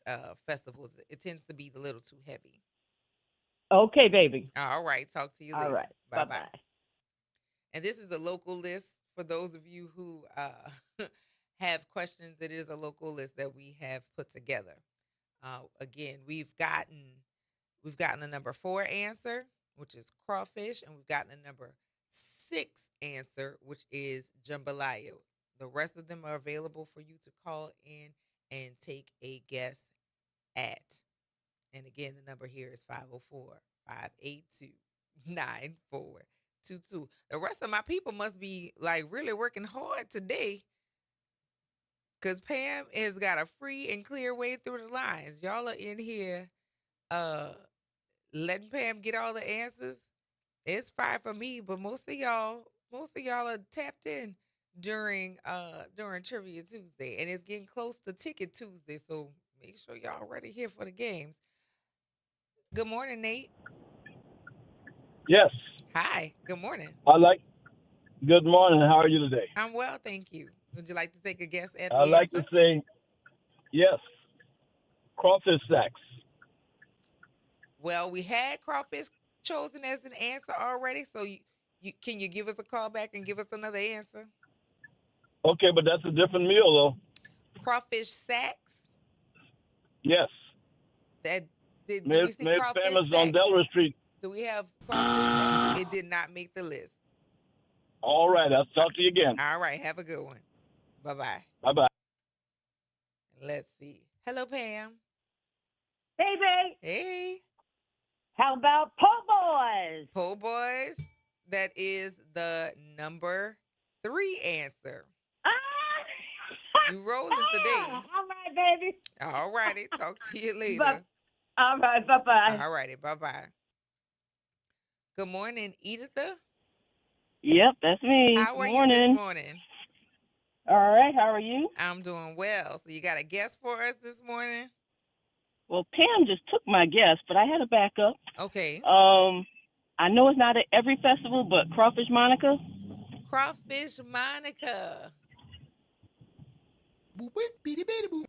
[SPEAKER 1] festivals. It tends to be a little too heavy.
[SPEAKER 17] Okay, baby.
[SPEAKER 1] All right, talk to you
[SPEAKER 17] All
[SPEAKER 1] later.
[SPEAKER 17] right.
[SPEAKER 1] Bye
[SPEAKER 17] Bye-bye.
[SPEAKER 1] bye. And this is a local list for those of you who have questions. It is a local list that we have put together. Again, we've gotten the number 4 answer, which is crawfish, and we've gotten the number 6 answer, which is jambalaya. The rest of them are available for you to call in and take a guess at. And again, the number here is 504-582-9422. The rest of my people must be like really working hard today, because Pam has got a free and clear way through the lines. Y'all are in here letting Pam get all the answers. It's fine for me, but most of y'all are tapped in during Trivia Tuesday, and it's getting close to Ticket Tuesday, so make sure y'all ready here for the games. Good morning, Nate.
[SPEAKER 7] Yes.
[SPEAKER 1] Hi. Good morning.
[SPEAKER 7] Good morning. How are you today?
[SPEAKER 1] I'm well, thank you. Would you like to take a guess at the
[SPEAKER 7] I'd like
[SPEAKER 1] answer?
[SPEAKER 7] to say yes. Crawfish sacks.
[SPEAKER 1] Well, we had crawfish chosen as an answer already, so you can you give us a call back and give us another answer?
[SPEAKER 7] Okay, but that's a different meal, though.
[SPEAKER 1] Crawfish sacks?
[SPEAKER 7] Yes.
[SPEAKER 1] Did we
[SPEAKER 7] Made
[SPEAKER 1] see crawfish
[SPEAKER 7] famous
[SPEAKER 1] sacks?
[SPEAKER 7] on Delaware Street.
[SPEAKER 1] Do we have crawfish sacks? It did not make the list.
[SPEAKER 7] All right. I'll talk to you again.
[SPEAKER 1] All right. Have a good one. Bye-bye.
[SPEAKER 7] Bye-bye.
[SPEAKER 1] Let's see. Hello, Pam.
[SPEAKER 17] Hey, babe.
[SPEAKER 1] Hey.
[SPEAKER 17] How about po' boys?
[SPEAKER 1] Po' boys. That is the number 3 answer. You rolling today.
[SPEAKER 17] All right, baby.
[SPEAKER 1] All righty. Talk to you later.
[SPEAKER 17] All right. Bye-bye.
[SPEAKER 1] All righty. Bye-bye. Good morning, Editha.
[SPEAKER 8] Yep, that's me.
[SPEAKER 1] How are
[SPEAKER 8] Morning.
[SPEAKER 1] you this morning?
[SPEAKER 8] All right, how are you?
[SPEAKER 1] I'm doing well. So you got a guess for us this morning?
[SPEAKER 8] Well, Pam just took my guess, but I had a backup.
[SPEAKER 1] Okay.
[SPEAKER 8] I know it's not at every festival, but Crawfish Monica.
[SPEAKER 1] Crawfish Monica.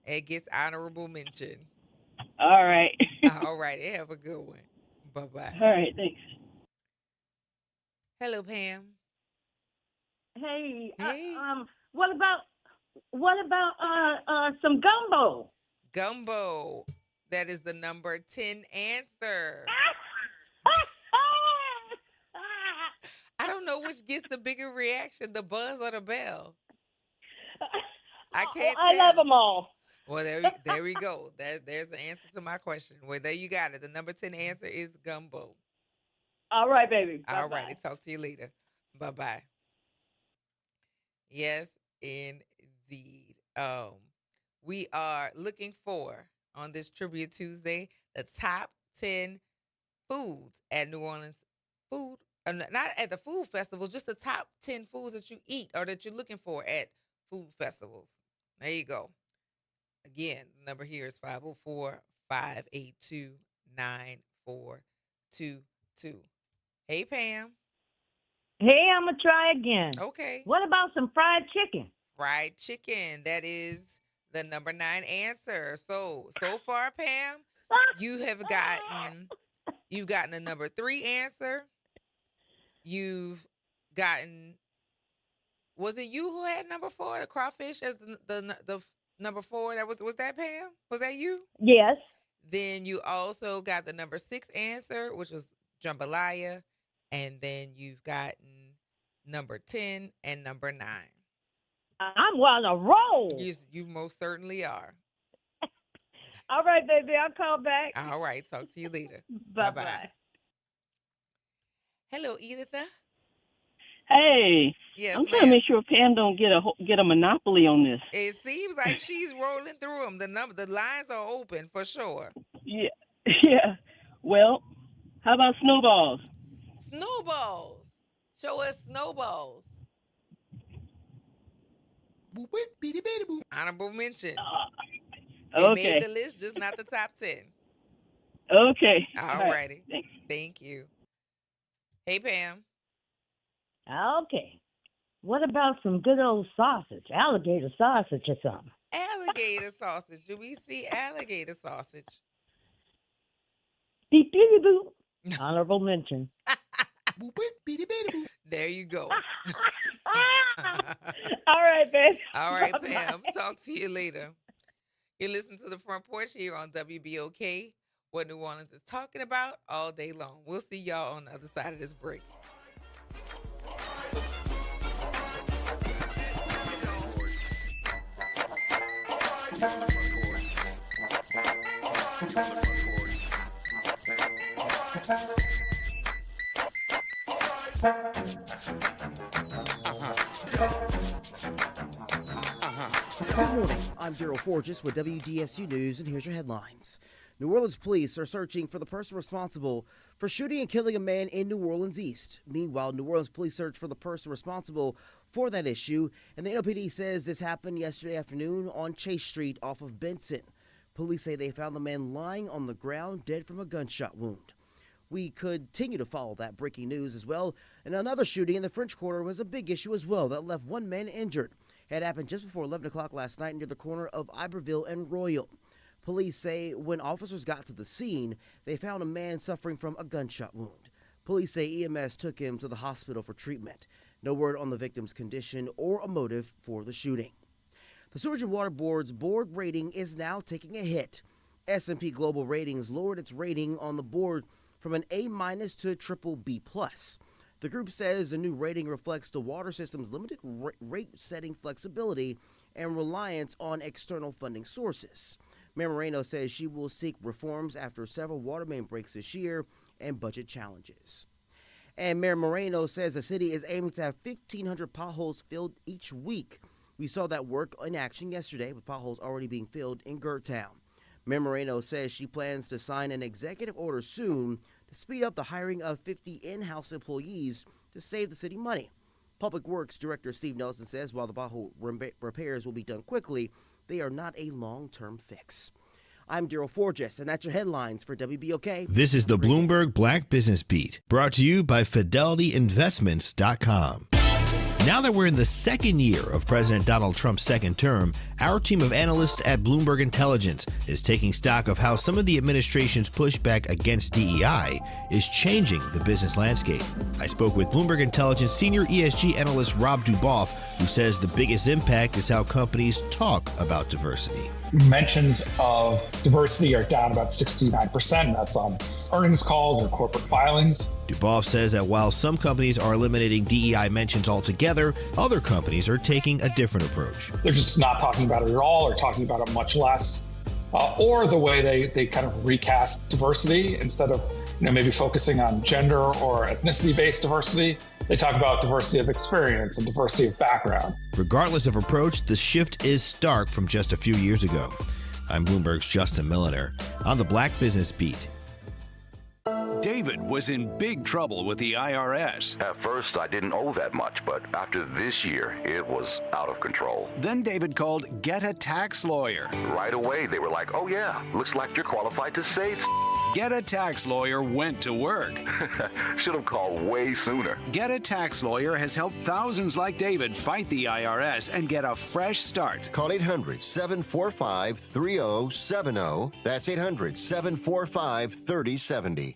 [SPEAKER 1] It gets honorable mention.
[SPEAKER 8] All right.
[SPEAKER 1] All right. Have a good one. Bye-bye.
[SPEAKER 8] All right, thanks.
[SPEAKER 1] Hello, Pam.
[SPEAKER 17] Hey.
[SPEAKER 1] Hey.
[SPEAKER 17] What about some gumbo?
[SPEAKER 1] Gumbo. That is the number 10 answer. I don't know which gets the bigger reaction, the buzz or the bell. I can't tell.
[SPEAKER 17] I love them all.
[SPEAKER 1] Well, there we go. There's the answer to my question. Well, there you got it. The number 10 answer is gumbo.
[SPEAKER 17] All right, baby.
[SPEAKER 1] All righty. Talk to you later. Bye-bye. Yes, indeed. We are looking for, on this Trivia Tuesday, the top 10 foods at New Orleans food. Not at the food festival, just the top 10 foods that you eat or that you're looking for at food festivals. There you go. Again, the number here is 504-582-9422. Hey, Pam.
[SPEAKER 17] Hey, I'm going to try again.
[SPEAKER 1] Okay.
[SPEAKER 17] What about some fried chicken?
[SPEAKER 1] Fried chicken. That is the number 9 answer. So far, Pam, you've gotten a number 3 answer. You've gotten, was it you who had number 4, the crawfish as the number 4? Was that Pam? Was that you?
[SPEAKER 17] Yes.
[SPEAKER 1] Then you also got the number 6 answer, which was jambalaya, and then you've gotten number 10 and number 9.
[SPEAKER 17] I'm on a roll.
[SPEAKER 1] You most certainly are.
[SPEAKER 17] All right, baby. I'll call back.
[SPEAKER 1] All right. Talk to you later.
[SPEAKER 17] Bye-bye.
[SPEAKER 1] Hello, Editha.
[SPEAKER 8] Hey.
[SPEAKER 1] Yes,
[SPEAKER 8] I'm trying to make sure Pam don't get a monopoly on this.
[SPEAKER 1] It seems like she's rolling through them. The lines are open for sure.
[SPEAKER 8] Yeah. Yeah. Well, how about snowballs?
[SPEAKER 1] Snowballs. Show us snowballs. Honorable mention. They
[SPEAKER 8] Okay.
[SPEAKER 1] made the list, just not the top 10.
[SPEAKER 8] Okay.
[SPEAKER 1] All righty. Thank you. Hey, Pam.
[SPEAKER 17] Okay. What about some good old sausage, alligator sausage or something?
[SPEAKER 1] Alligator sausage. Do we see alligator sausage?
[SPEAKER 17] Beep, beep, boop. Honorable mention.
[SPEAKER 1] There you go.
[SPEAKER 17] All right, babe.
[SPEAKER 1] All right,
[SPEAKER 17] Bye-bye.
[SPEAKER 1] Pam. Talk to you later. You listen to the Front Porch here on WBOK, what New Orleans is talking about all day long. We'll see y'all on the other side of this break.
[SPEAKER 5] Good morning. I'm Daryl Forges with WDSU News, and here's your headlines. New Orleans police are searching for the person responsible for shooting and killing a man in New Orleans East. Meanwhile, New Orleans police search for the person responsible for that issue, and the NOPD says this happened yesterday afternoon on Chase Street off of Benson. Police say they found the man lying on the ground, dead from a gunshot wound. We continue to follow that breaking news as well, and another shooting in the French Quarter was a big issue as well that left one man injured. It happened just before 11 o'clock last night near the corner of Iberville and Royal. Police say when officers got to the scene, they found a man suffering from a gunshot wound. Police say EMS took him to the hospital for treatment. No word on the victim's condition or a motive for the shooting. The Sewage and Water Board's board rating is now taking a hit. S&P Global Ratings lowered its rating on the board from an A- to a triple B+. The group says the new rating reflects the water system's limited rate-setting flexibility and reliance on external funding sources. Mayor Moreno says she will seek reforms after several water main breaks this year and budget challenges. And Mayor Moreno says the city is aiming to have 1,500 potholes filled each week. We saw that work in action yesterday with potholes already being filled in Gertown. Mayor Moreno says she plans to sign an executive order soon to speed up the hiring of 50 in-house employees to save the city money. Public Works Director Steve Nelson says while the pothole repairs will be done quickly, they are not a long-term fix. I'm Daryl Forges, and that's your headlines for WBOK.
[SPEAKER 9] This is the Bloomberg Black Business Beat, brought to you by FidelityInvestments.com. Now that we're in the second year of President Donald Trump's second term, our team of analysts at Bloomberg Intelligence is taking stock of how some of the administration's pushback against DEI is changing the business landscape. I spoke with Bloomberg Intelligence senior ESG analyst Rob Duboff, who says the biggest impact is how companies talk about diversity.
[SPEAKER 13] Mentions of diversity are down about 69%. That's on earnings calls or corporate filings.
[SPEAKER 9] Duboff says that while some companies are eliminating DEI mentions altogether, other companies are taking a different approach.
[SPEAKER 13] They're just not talking about it at all or talking about it much less. Or the way they kind of recast diversity instead of maybe focusing on gender or ethnicity-based diversity. They talk about diversity of experience and diversity of background.
[SPEAKER 9] Regardless of approach, the shift is stark from just a few years ago. I'm Bloomberg's Justin Milliner on the Black Business Beat.
[SPEAKER 15] David was in big trouble with the IRS.
[SPEAKER 24] At first, I didn't owe that much, but after this year, it was out of control.
[SPEAKER 15] Then David called Get a Tax Lawyer.
[SPEAKER 24] Right away, they were like, oh yeah, looks like you're qualified to save.
[SPEAKER 15] Get a Tax Lawyer went to work.
[SPEAKER 24] Should have called way sooner.
[SPEAKER 15] Get a Tax Lawyer has helped thousands like David fight the IRS and get a fresh start.
[SPEAKER 25] Call 800-745-3070. That's 800-745-3070.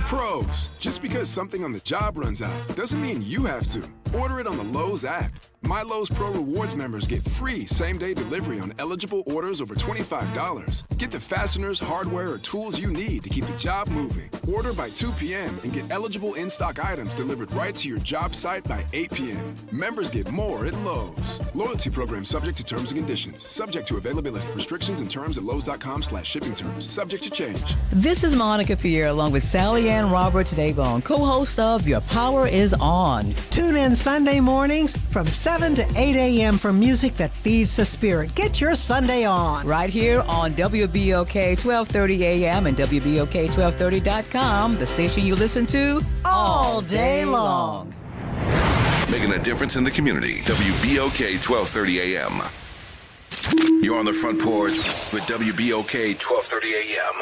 [SPEAKER 26] Pros, just because something on the job runs out doesn't mean you have to. Order it on the Lowe's app. My Lowe's Pro Rewards members get free same-day delivery on eligible orders over $25. Get the fasteners, hardware, or tools you need to keep the job moving. Order by 2 p.m. and get eligible in-stock items delivered right to your job site by 8 p.m. Members get more at Lowe's. Loyalty program subject to terms and conditions. Subject to availability. Restrictions and terms at Lowe's.com/shipping terms. Subject to change.
[SPEAKER 27] This is Monica Pierre along with Sally Ann Roberts Daybone, co-host of Your Power is On.
[SPEAKER 28] Tune in Sunday mornings from 7 to 8 a.m. for music that feeds the spirit. Get your Sunday on.
[SPEAKER 27] Right here on WBOK 1230 a.m. and WBOK1230.com, the station you listen to all day long.
[SPEAKER 10] Making a difference in the community. WBOK 1230 a.m. You're on the front porch with WBOK 1230 AM.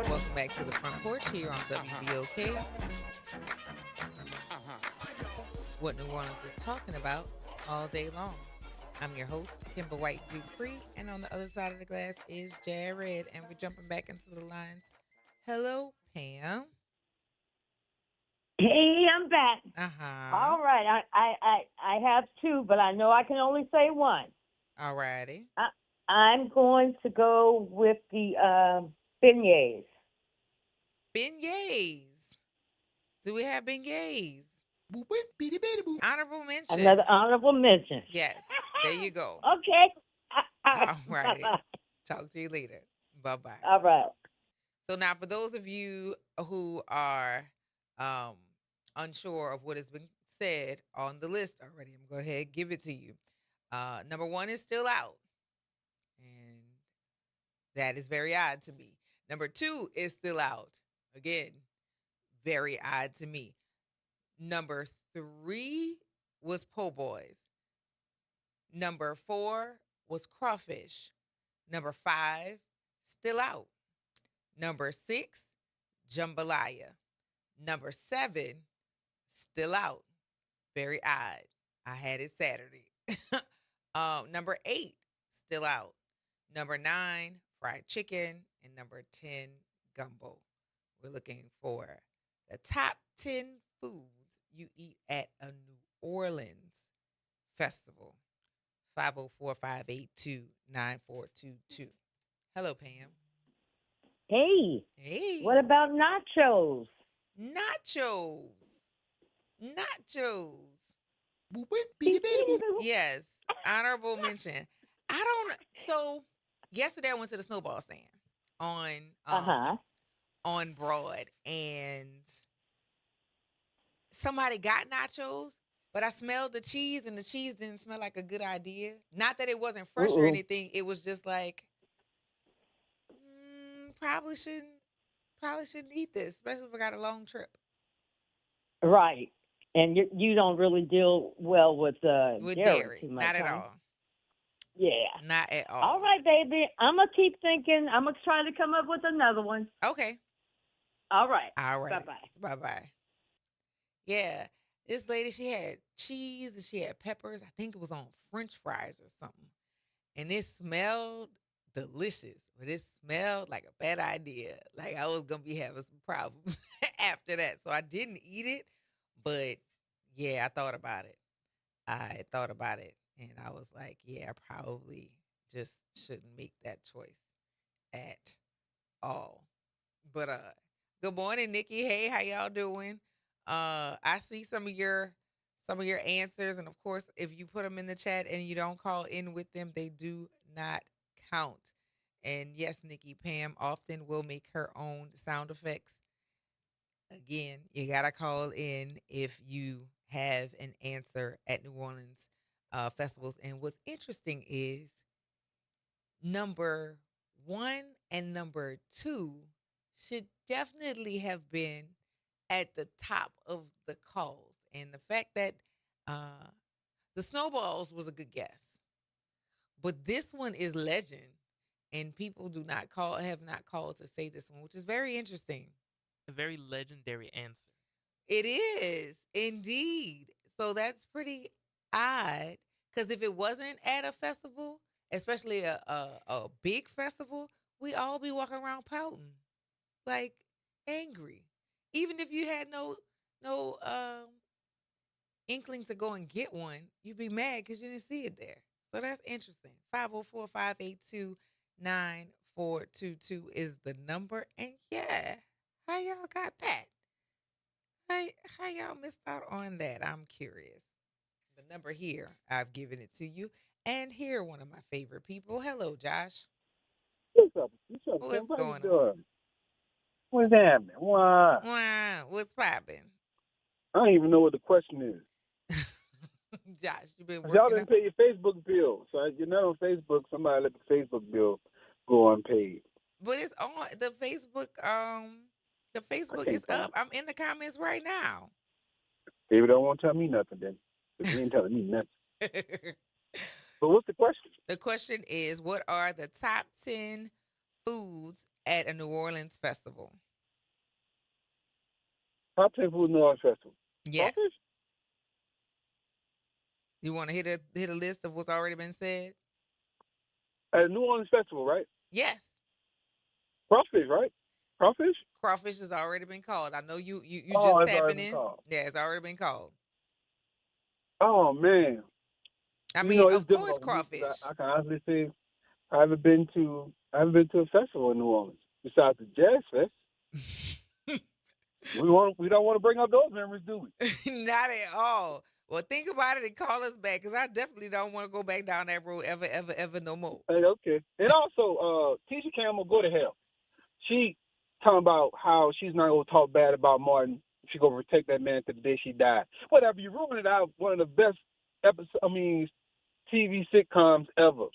[SPEAKER 1] Welcome back to the Front Porch here on WBOK. What New Orleans is talking about all day long. I'm your host, Kimber White Dupree, and on the other side of the glass is Jared, and we're jumping back into the lines. Hello, Pam.
[SPEAKER 17] Hey, I'm back.
[SPEAKER 1] Uh-huh.
[SPEAKER 17] All right. I have two, but I know I can only say one.
[SPEAKER 1] All righty.
[SPEAKER 17] I'm going to go with the beignets.
[SPEAKER 1] Beignets. Do we have beignets? Honorable mention.
[SPEAKER 17] Another honorable mention.
[SPEAKER 1] Yes. There you go.
[SPEAKER 17] Okay.
[SPEAKER 1] All right. Talk to you later. Bye-bye.
[SPEAKER 17] All right.
[SPEAKER 1] So now for those of you who are unsure of what has been said on the list already, I'm going to go ahead and give it to you. Number 1 is still out. And that is very odd to me. Number 2 is still out. Again, very odd to me. Number 3 was Po' Boys. Number 4 was crawfish. Number 5, still out. Number 6, jambalaya. Number 7, still out. Very odd. I had it Saturday. Number 8, still out. Number 9, fried chicken. And number 10, gumbo. We're looking for the top 10 foods you eat at a New Orleans festival. 504-582-9422. Hello, Pam.
[SPEAKER 17] Hey.
[SPEAKER 1] Hey.
[SPEAKER 17] What about nachos?
[SPEAKER 1] Nachos. Yes. Honorable mention. So yesterday I went to the snowball stand on Broad, and somebody got nachos, but I smelled the cheese, and the cheese didn't smell like a good idea. Not that it wasn't fresh or anything. It was just like, probably shouldn't eat this, especially if I got a long trip.
[SPEAKER 17] Right. And you don't really deal well with dairy too much.
[SPEAKER 1] Not at all.
[SPEAKER 17] Yeah.
[SPEAKER 1] Not at all.
[SPEAKER 17] All right, baby. I'm going to keep thinking. I'm going to try to come up with another one.
[SPEAKER 1] Okay.
[SPEAKER 17] All right.
[SPEAKER 1] Bye-bye. Bye-bye. Yeah. This lady, she had cheese and she had peppers. I think it was on French fries or something. And it smelled delicious, but it smelled like a bad idea. Like I was going to be having some problems after that. So I didn't eat it, but yeah, I thought about it. And I was like, yeah, I probably just shouldn't make that choice at all. But good morning, Nikki. Hey, how y'all doing? I see some of your answers, and of course, if you put them in the chat and you don't call in with them, they do not count. And yes, Nikki, Pam often will make her own sound effects. Again, you gotta call in if you have an answer at New Orleans festivals. And what's interesting is number 1 and number 2 should definitely have been at the top of the calls. And the fact that the snowballs was a good guess. But this one is legend. And people have not called to say this one, which is very interesting.
[SPEAKER 16] A very legendary answer.
[SPEAKER 1] It is, indeed. So that's pretty odd. Because if it wasn't at a festival, especially a big festival, we all be walking around pouting. Like, angry. Even if you had no inkling to go and get one, you'd be mad because you didn't see it there. So that's interesting. 504-582-9422 is the number. And yeah, how y'all got that? How y'all missed out on that? I'm curious. The number here, I've given it to you. And here, one of my favorite people. Hello, Josh.
[SPEAKER 2] What's up?
[SPEAKER 1] What's going
[SPEAKER 2] on? What's happening? Wow.
[SPEAKER 1] What's popping?
[SPEAKER 2] I don't even know what the question is.
[SPEAKER 1] Josh, you been working.
[SPEAKER 2] Y'all didn't pay your Facebook bill. So you're not on Facebook. Somebody let the Facebook bill go unpaid.
[SPEAKER 1] But it's on the Facebook. The Facebook is up. I'm in the comments right now.
[SPEAKER 2] David don't want to tell me nothing then. He ain't telling me nothing. But what's the question?
[SPEAKER 1] The question is, what are the top 10 foods at a New Orleans festival?
[SPEAKER 2] Top 10 foods at New Orleans festival.
[SPEAKER 1] Yes. Crawfish? You want to hit a list of what's already been said?
[SPEAKER 2] At a New Orleans festival, right?
[SPEAKER 1] Yes.
[SPEAKER 2] Crawfish, right? Crawfish?
[SPEAKER 1] Crawfish has already been called. I know you
[SPEAKER 2] Oh,
[SPEAKER 1] just
[SPEAKER 2] it's
[SPEAKER 1] tapping
[SPEAKER 2] already
[SPEAKER 1] in.
[SPEAKER 2] been called.
[SPEAKER 1] Yeah, it's already been called.
[SPEAKER 2] Oh man.
[SPEAKER 1] I mean, of course, crawfish.
[SPEAKER 2] I can honestly say I haven't been to a festival in New Orleans besides the Jazz Fest. we don't want to bring up those memories, do we?
[SPEAKER 1] Not at all. Well, think about it and call us back, because I definitely don't want to go back down that road ever no more.
[SPEAKER 2] Hey, okay. And also, Tisha Campbell, go to hell. She talking about how she's not going to talk bad about Martin. She's going to protect that man to the day she died. Whatever. You're ruining out one of the best TV sitcoms ever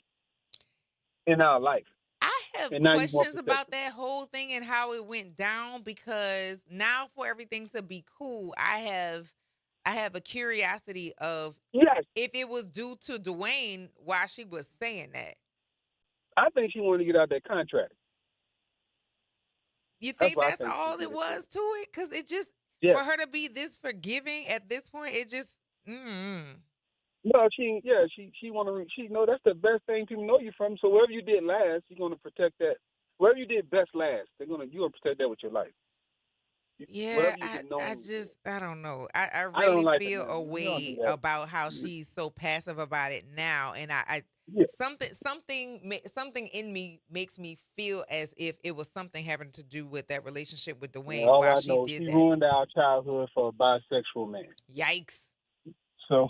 [SPEAKER 2] in our life.
[SPEAKER 1] I have questions about that whole thing and how it went down, because now for everything to be cool, I I have a curiosity of if it was due to Dwayne why she was saying that.
[SPEAKER 2] I think she wanted to get out that contract.
[SPEAKER 1] You think that's all it was to it? Because it just for her to be this forgiving at this point, it just.
[SPEAKER 2] No, she want to. She know that's the best thing people know you from. So wherever you did last, you're gonna protect that. Wherever you did best last, you're gonna protect that with your life.
[SPEAKER 1] Yeah, I don't know. I really feel a way about how she's so passive about it now, and something in me makes me feel as if it was something having to do with that relationship with Dwayne while she did that.
[SPEAKER 2] She ruined our childhood for a bisexual man.
[SPEAKER 1] Yikes!
[SPEAKER 2] So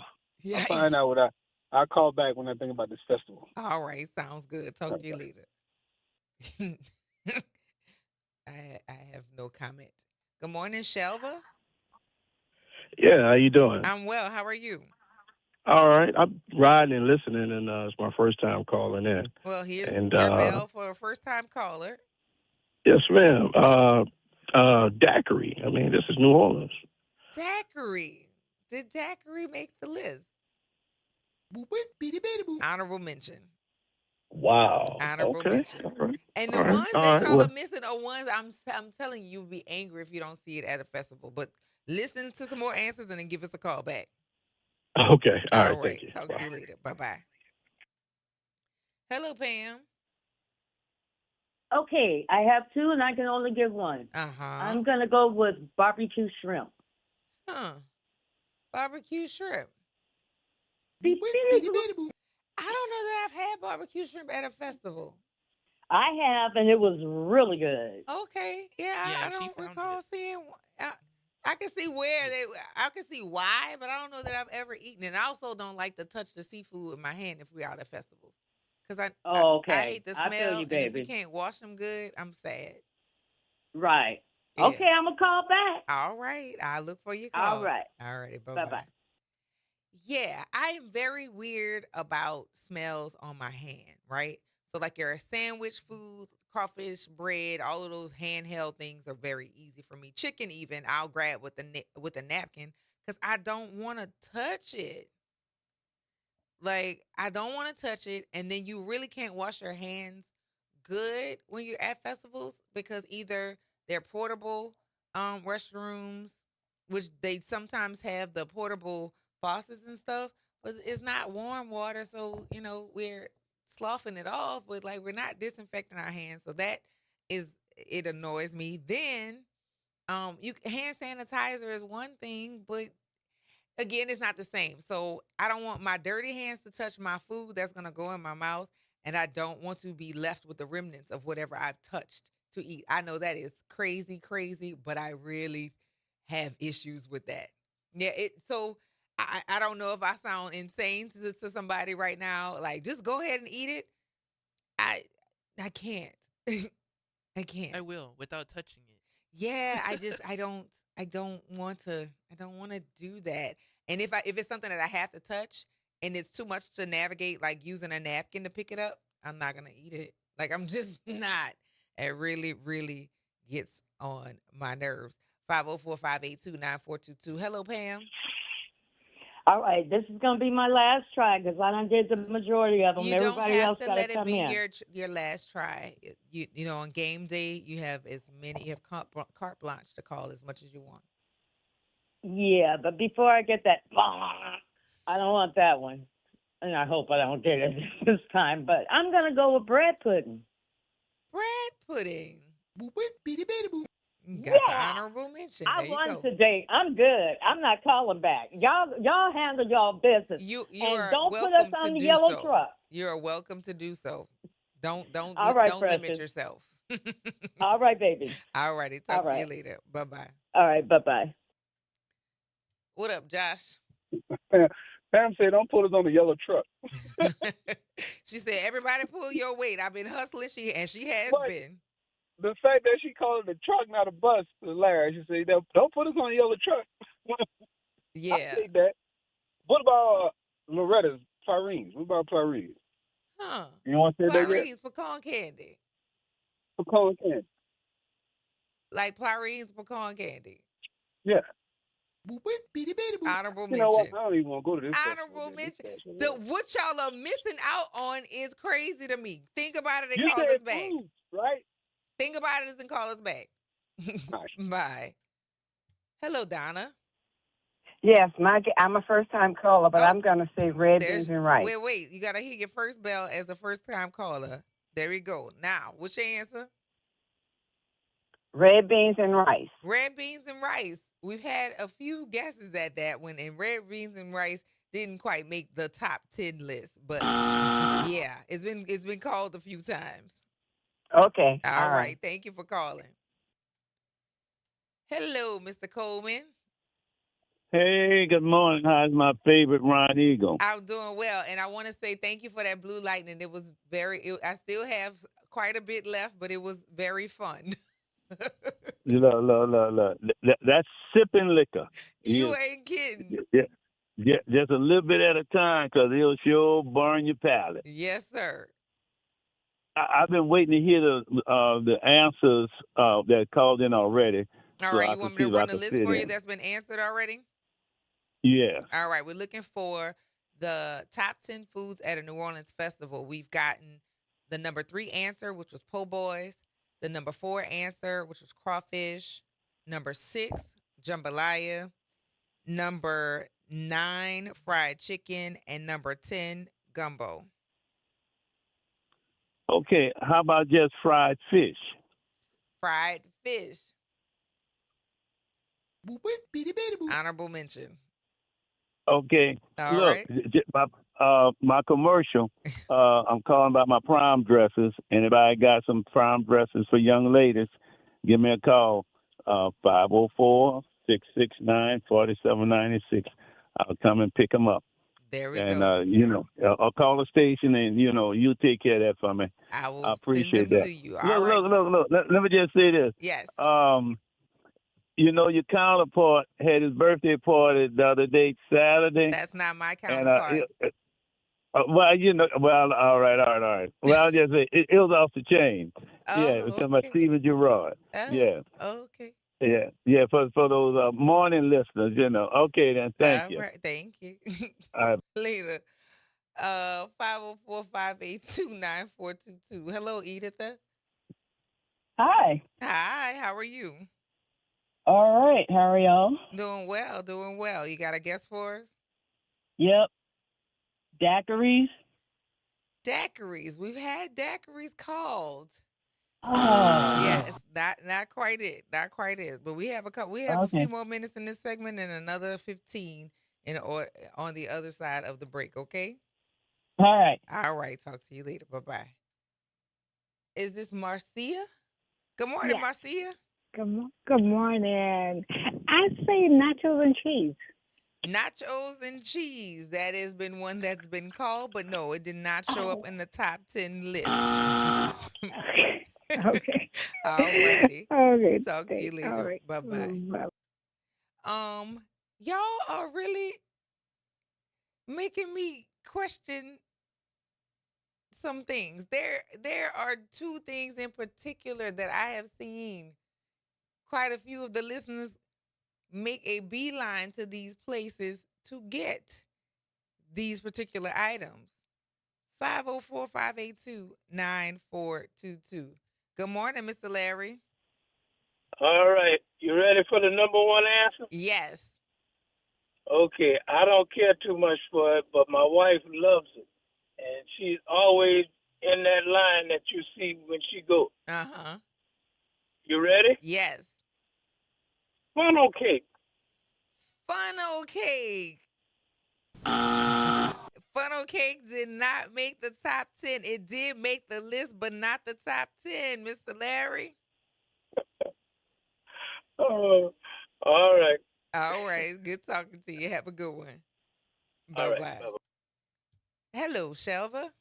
[SPEAKER 2] I'll find out what I'll call back when I think about this festival.
[SPEAKER 1] All right, sounds good. Talk to you later. I have no comment. Good morning, Shelva.
[SPEAKER 6] Yeah, how you doing?
[SPEAKER 1] I'm well. How are you?
[SPEAKER 6] All right. I'm riding and listening, and it's my first time calling in.
[SPEAKER 1] Well, here's your bell for a first-time caller.
[SPEAKER 6] Yes, ma'am. Daiquiri. I mean, this is New Orleans.
[SPEAKER 1] Daiquiri. Did Daiquiri make the list? Honorable mention.
[SPEAKER 6] Wow.
[SPEAKER 1] Honorable mention.
[SPEAKER 6] All right.
[SPEAKER 1] And the ones that y'all are missing are ones I'm telling you, you'll be angry if you don't see it at a festival. But listen to some more answers and then give us a call back.
[SPEAKER 6] Okay. All right. Thank you.
[SPEAKER 1] Talk to you later. Bye-bye. Hello, Pam.
[SPEAKER 17] Okay, I have two and I can only give one. I'm going to go with barbecue shrimp.
[SPEAKER 1] Barbecue shrimp. I don't know that I've had barbecue shrimp at a festival.
[SPEAKER 17] I have, and it was really good.
[SPEAKER 1] Okay, I don't recall seeing. I can see I can see why, but I don't know that I've ever eaten it. I also don't like to touch the seafood with my hand if we're out at festivals, because I hate the smell.
[SPEAKER 17] Feel you, baby.
[SPEAKER 1] And if we can't wash them good, I'm sad.
[SPEAKER 17] Right.
[SPEAKER 1] Yeah.
[SPEAKER 17] Okay, I'm gonna call back.
[SPEAKER 1] All right, I'll look for your call.
[SPEAKER 17] All right.
[SPEAKER 1] All right. Bye-bye. Yeah, I am very weird about smells on my hand, right? So like your sandwich food, crawfish, bread, all of those handheld things are very easy for me. Chicken even, I'll grab with a napkin because I don't want to touch it. Like, I don't want to touch it, and then you really can't wash your hands good when you're at festivals because either they're portable restrooms, which they sometimes have the portable faucets and stuff, but it's not warm water, so we're sloughing it off, but like we're not disinfecting our hands, so it annoys me. Then hand sanitizer is one thing, but again, it's not the same. So I don't want my dirty hands to touch my food that's gonna go in my mouth, and I don't want to be left with the remnants of whatever I've touched to eat. I know that is crazy, but I really have issues with that. Yeah, so I don't know if I sound insane to somebody right now. Like, just go ahead and eat it. I can't. I can't.
[SPEAKER 16] I will without touching it.
[SPEAKER 1] Yeah, I don't want to do that. And if it's something that I have to touch and it's too much to navigate, like using a napkin to pick it up, I'm not gonna eat it. Like, I'm just not. It really, really gets on my nerves. 504-582-9422. Hello, Pam.
[SPEAKER 17] All right, this is going to be my last try because I done did the majority of them.
[SPEAKER 1] You
[SPEAKER 17] Everybody
[SPEAKER 1] don't
[SPEAKER 17] else
[SPEAKER 1] have to
[SPEAKER 17] got to
[SPEAKER 1] let it
[SPEAKER 17] come
[SPEAKER 1] be
[SPEAKER 17] in.
[SPEAKER 1] your last try. On game day, you have carte blanche to call as much as you want.
[SPEAKER 17] Yeah, but before I get that, I don't want that one. And I hope I don't get it this time. But I'm going to go with bread pudding.
[SPEAKER 1] Bread pudding. Got the honorable mention.
[SPEAKER 17] I won today. I'm good. I'm not calling back. Y'all handle y'all business. And don't put us on the yellow truck.
[SPEAKER 1] You're welcome to do so. Don't limit yourself.
[SPEAKER 17] All right, baby.
[SPEAKER 1] All righty. Talk to you later. Bye-bye.
[SPEAKER 17] All right, bye-bye.
[SPEAKER 1] What up, Josh?
[SPEAKER 2] Pam said, don't put us on the yellow truck.
[SPEAKER 1] She said, everybody pull your weight. I've been hustling. She has been.
[SPEAKER 2] The fact that she called it a truck, not a bus, is hilarious. She said, don't put us on the yellow truck.
[SPEAKER 1] Yeah.
[SPEAKER 2] I take that. What about Loretta's Clarines? What about Clarines?
[SPEAKER 1] Huh.
[SPEAKER 2] You don't want to say that yet?
[SPEAKER 1] Clarines, pecan candy.
[SPEAKER 2] Pecan candy.
[SPEAKER 1] Like Clarines, pecan candy.
[SPEAKER 2] Yeah.
[SPEAKER 1] Honorable
[SPEAKER 2] You know what?
[SPEAKER 1] mention.
[SPEAKER 2] I don't even want to go to this
[SPEAKER 1] Honorable mention. What y'all are missing out on is crazy to me. Think about it and
[SPEAKER 2] You
[SPEAKER 1] call
[SPEAKER 2] said
[SPEAKER 1] us back.
[SPEAKER 2] food, right?
[SPEAKER 1] Think about it and call us back. Bye. Hello, Donna.
[SPEAKER 11] Yes, I'm a first-time caller, but I'm going to say red beans and rice.
[SPEAKER 1] Wait. You got to hit your first bell as a first-time caller. There we go. Now, what's your answer?
[SPEAKER 11] Red beans and rice.
[SPEAKER 1] Red beans and rice. We've had a few guesses at that one, and red beans and rice didn't quite make the top 10 list. But yeah, it's been called a few times.
[SPEAKER 11] Okay.
[SPEAKER 1] All right. Thank you for calling. Hello, Mr. Coleman.
[SPEAKER 6] Hey, good morning. How's my favorite Ron Eagle?
[SPEAKER 1] I'm doing well, and I want to say thank you for that blue lightning. It was I still have quite a bit left, but it was very fun.
[SPEAKER 6] Look. That's sipping liquor.
[SPEAKER 1] You ain't kidding.
[SPEAKER 6] Yeah, just a little bit at a time, because it'll sure burn your palate.
[SPEAKER 1] Yes, sir.
[SPEAKER 6] I've been waiting to hear the answers that called in already.
[SPEAKER 1] All right, you want me to run the list for you that's been answered already?
[SPEAKER 6] Yeah.
[SPEAKER 1] All right, we're looking for the top 10 foods at a New Orleans festival. We've gotten the number 3 answer, which was po' boys. The number 4 answer, which was crawfish. Number 6, jambalaya. Number 9, fried chicken. And number 10, gumbo.
[SPEAKER 6] Okay, how about just fried fish?
[SPEAKER 1] Fried fish. Honorable mention.
[SPEAKER 6] Okay.
[SPEAKER 1] All
[SPEAKER 6] Look,
[SPEAKER 1] right.
[SPEAKER 6] my commercial, I'm calling about my prom dresses. Anybody got some prom dresses for young ladies, give me a call, 504-669-4796. I'll come and pick them up.
[SPEAKER 1] There we
[SPEAKER 6] go. And, I'll call the station and, you take care of that for me.
[SPEAKER 1] I will
[SPEAKER 6] appreciate
[SPEAKER 1] send them
[SPEAKER 6] that.
[SPEAKER 1] to you.
[SPEAKER 6] Look. Let me just say this.
[SPEAKER 1] Yes.
[SPEAKER 6] Your counterpart had his birthday party the other day, Saturday.
[SPEAKER 1] That's not my counterpart.
[SPEAKER 6] All right. Well, I'll just say, it was off the chain. It was talking about Steven Gerrard. Yeah.
[SPEAKER 1] Okay.
[SPEAKER 6] Yeah, for those morning listeners, Okay, then, thank you.
[SPEAKER 1] All right, thank you.
[SPEAKER 6] All right.
[SPEAKER 1] Later. 504-582-9422. Hello, Editha.
[SPEAKER 8] Hi.
[SPEAKER 1] Hi, how are you?
[SPEAKER 8] All right. How are y'all?
[SPEAKER 1] Doing well. You got a guess for us?
[SPEAKER 8] Yep. Daiquiris.
[SPEAKER 1] Daiquiris. We've had daiquiris called.
[SPEAKER 8] Oh.
[SPEAKER 1] Yes, not quite it. Not quite it. But we have a few more minutes in this segment and another 15 on the other side of the break, okay?
[SPEAKER 8] All right.
[SPEAKER 1] All right. Talk to you later. Bye-bye. Is this Marcia? Good morning, Marcia.
[SPEAKER 12] Good morning. I say nachos and cheese.
[SPEAKER 1] Nachos and cheese. That has been one that's been called, but no, it did not show up in the top 10 list.
[SPEAKER 12] Okay.
[SPEAKER 1] All righty.
[SPEAKER 12] Okay.
[SPEAKER 1] Talk to you later.
[SPEAKER 12] All right.
[SPEAKER 1] Bye-bye.
[SPEAKER 12] Bye.
[SPEAKER 1] Y'all are really making me question some things. There are 2 things in particular that I have seen quite a few of the listeners make a beeline to these places to get these particular items. 504-582-9422. Good morning, Mr. Larry.
[SPEAKER 6] All right. You ready for the number 1 answer?
[SPEAKER 1] Yes.
[SPEAKER 6] Okay. I don't care too much for it, but my wife loves it. And she's always in that line that you see when she goes.
[SPEAKER 1] Uh-huh.
[SPEAKER 6] You ready?
[SPEAKER 1] Yes.
[SPEAKER 6] Funnel cake.
[SPEAKER 1] Funnel cake. Funnel cake did not make the top 10. It did make the list, but not the top 10, Mr. Larry.
[SPEAKER 6] Oh, all right.
[SPEAKER 1] All right. Good talking to you. Have a good one.
[SPEAKER 6] All
[SPEAKER 1] Bye-bye.
[SPEAKER 6] right. Bye-bye.
[SPEAKER 1] Hello, Shelva.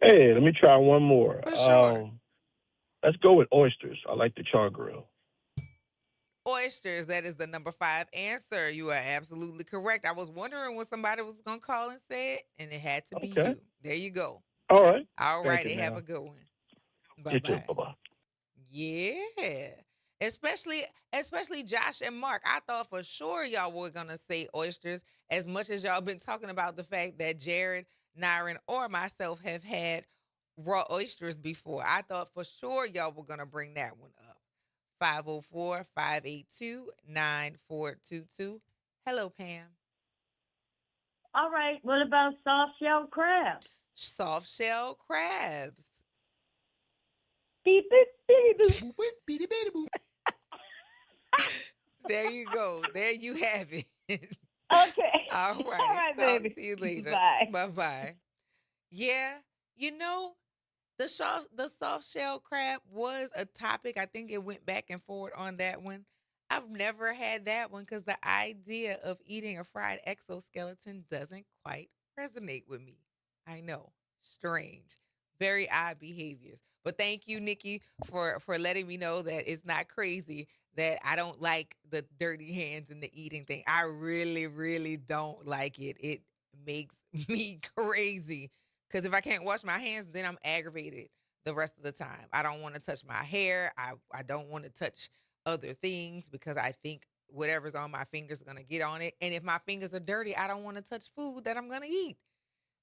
[SPEAKER 6] Hey, let me try one more.
[SPEAKER 1] For sure.
[SPEAKER 6] Let's go with oysters. I like the char grill.
[SPEAKER 1] Oysters, that is the number 5 answer. You are absolutely correct. I was wondering when somebody was going to call and say it, and it had to be you. There you go.
[SPEAKER 6] All right.
[SPEAKER 1] All
[SPEAKER 6] Thank
[SPEAKER 1] righty.
[SPEAKER 6] you,
[SPEAKER 1] have
[SPEAKER 6] now.
[SPEAKER 1] a good one.
[SPEAKER 6] You too.
[SPEAKER 1] Bye-bye.
[SPEAKER 6] Bye-bye.
[SPEAKER 1] Yeah. Especially Josh and Mark. I thought for sure y'all were gonna say oysters, as much as y'all been talking about the fact that Jared, Nyron, or myself have had raw oysters before. I thought for sure y'all were gonna bring that one up. 504-582-9422. Hello, Pam.
[SPEAKER 17] All right. What about soft shell crabs?
[SPEAKER 1] Soft shell crabs.
[SPEAKER 17] Beep, beep, beep,
[SPEAKER 5] boop.
[SPEAKER 1] There you go. There you have it.
[SPEAKER 17] Okay.
[SPEAKER 1] All right.
[SPEAKER 17] All right,
[SPEAKER 1] Talk
[SPEAKER 17] baby.
[SPEAKER 1] to you later.
[SPEAKER 17] Bye.
[SPEAKER 1] Bye-bye. Yeah, the soft shell crab was a topic. I think it went back and forward on that one. I've never had that one because the idea of eating a fried exoskeleton doesn't quite resonate with me. I know, strange, very odd behaviors. But thank you, Nikki, for letting me know that it's not crazy that I don't like the dirty hands and the eating thing. I really, really don't like it. It makes me crazy. Because if I can't wash my hands, then I'm aggravated the rest of the time. I don't want to touch my hair. I don't want to touch other things because I think whatever's on my fingers is going to get on it. And if my fingers are dirty, I don't want to touch food that I'm going to eat.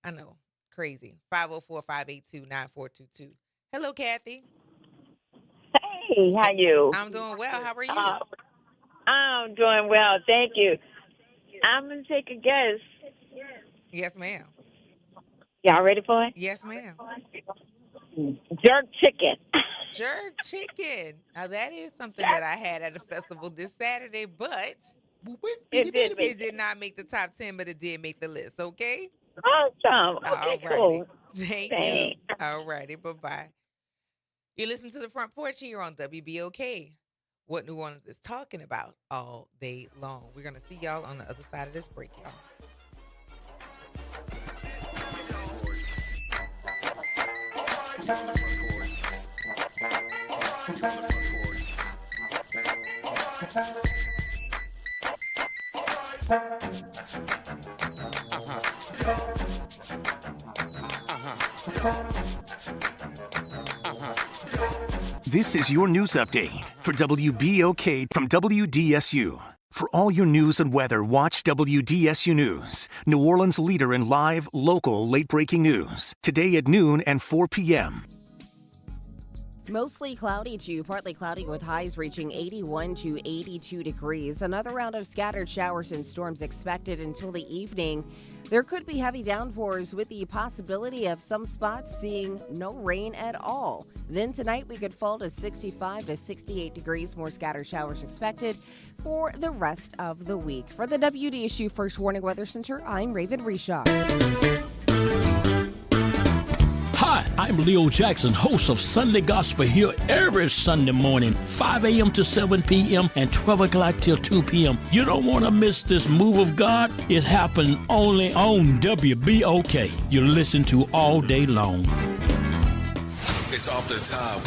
[SPEAKER 1] I know. Crazy. 504-582-9422. Hello, Kathy.
[SPEAKER 3] Hey, how you?
[SPEAKER 1] I'm doing well. How are you?
[SPEAKER 3] I'm doing well. Thank you. I'm going to take a guess.
[SPEAKER 1] Yes, ma'am.
[SPEAKER 3] Y'all ready for it?
[SPEAKER 1] Yes, ma'am.
[SPEAKER 3] Jerk chicken.
[SPEAKER 1] Jerk chicken. Now, that is something that I had at a festival this Saturday, but it did not make the top 10, but it did make the list, okay?
[SPEAKER 3] Awesome. Okay, cool.
[SPEAKER 1] Thank you. All righty. Bye-bye. You listen to the Front Porch here on WBOK. What New Orleans is talking about all day long. We're going to see y'all on the other side of this break, y'all.
[SPEAKER 14] This is your news update for WBOK from WDSU. For all your news and weather, watch WDSU News, New Orleans' leader in live, local, late-breaking news. Today at noon and 4 p.m.
[SPEAKER 18] Mostly cloudy to partly cloudy with highs reaching 81 to 82 degrees. Another round of scattered showers and storms expected until the evening. There could be heavy downpours with the possibility of some spots seeing no rain at all. Then tonight we could fall to 65 to 68 degrees. More scattered showers expected for the rest of the week. For the WDSU First Warning Weather Center, I'm Raven Reshaw.
[SPEAKER 19] Hi, I'm Leo Jackson, host of Sunday Gospel here every Sunday morning, 5 a.m. to 7 p.m. and 12 o'clock till 2 p.m. You don't want to miss this move of God. It happens only on WBOK. You listen to all day long.
[SPEAKER 10] It's Off the Top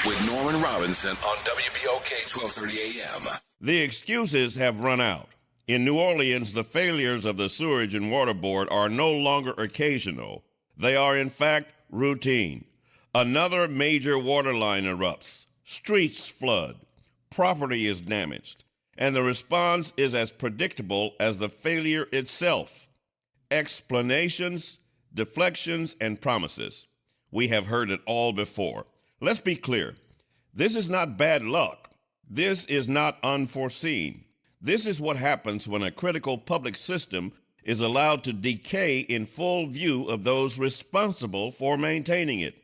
[SPEAKER 10] with Norman Robinson on WBOK 1230 AM.
[SPEAKER 20] The excuses have run out. In New Orleans, the failures of the Sewerage and Water Board are no longer occasional. They are, in fact, routine. Another major water line erupts, streets flood, property is damaged, and the response is as predictable as the failure itself. Explanations, deflections, and promises. We have heard it all before. Let's be clear. This is not bad luck. This is not unforeseen. This is what happens when a critical public system is allowed to decay in full view of those responsible for maintaining it.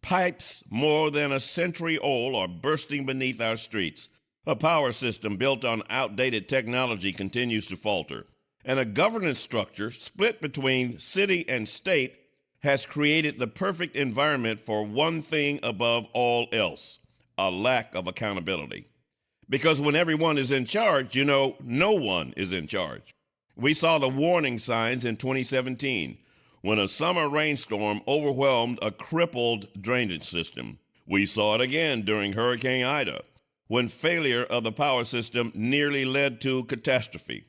[SPEAKER 20] Pipes more than a century old are bursting beneath our streets. A power system built on outdated technology continues to falter. And a governance structure split between city and state has created the perfect environment for one thing above all else: a lack of accountability. Because when everyone is in charge, no one is in charge. We saw the warning signs in 2017 when a summer rainstorm overwhelmed a crippled drainage system. We saw it again during Hurricane Ida when failure of the power system nearly led to catastrophe.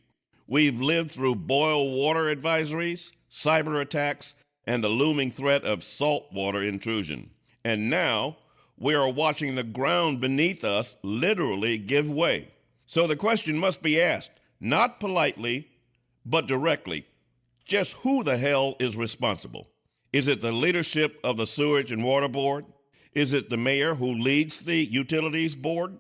[SPEAKER 20] We've lived through boil water advisories, cyber attacks, and the looming threat of saltwater intrusion. And now we are watching the ground beneath us literally give way. So the question must be asked, not politely, but directly. Just who the hell is responsible? Is it the leadership of the Sewage and Water Board? Is it the mayor who leads the Utilities Board?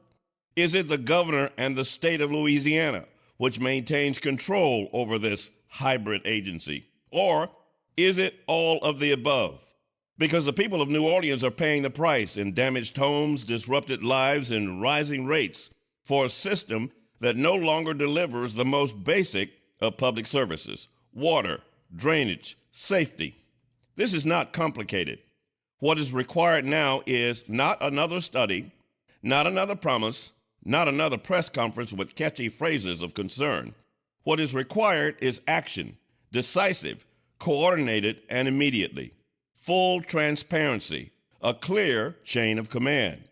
[SPEAKER 20] Is it the governor and the state of Louisiana, which maintains control over this hybrid agency? Or is it all of the above? Because the people of New Orleans are paying the price in damaged homes, disrupted lives, and rising rates for a system that no longer delivers the most basic of public services: water, drainage, safety. This is not complicated. What is required now is not another study, not another promise, not another press conference with catchy phrases of concern. What is required is action, decisive, coordinated, and immediately. Full transparency, a clear chain of command,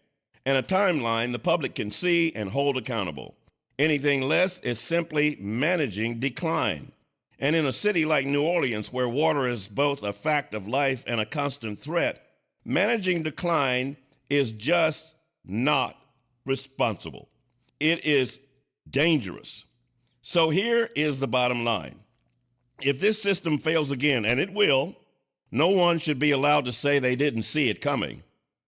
[SPEAKER 20] and a timeline the public can see and hold accountable. Anything less is simply managing decline. And in a city like New Orleans, where water is both a fact of life and a constant threat, managing decline is just not responsible. It is dangerous. So here is the bottom line. If this system fails again, and it will, no one should be allowed to say they didn't see it coming.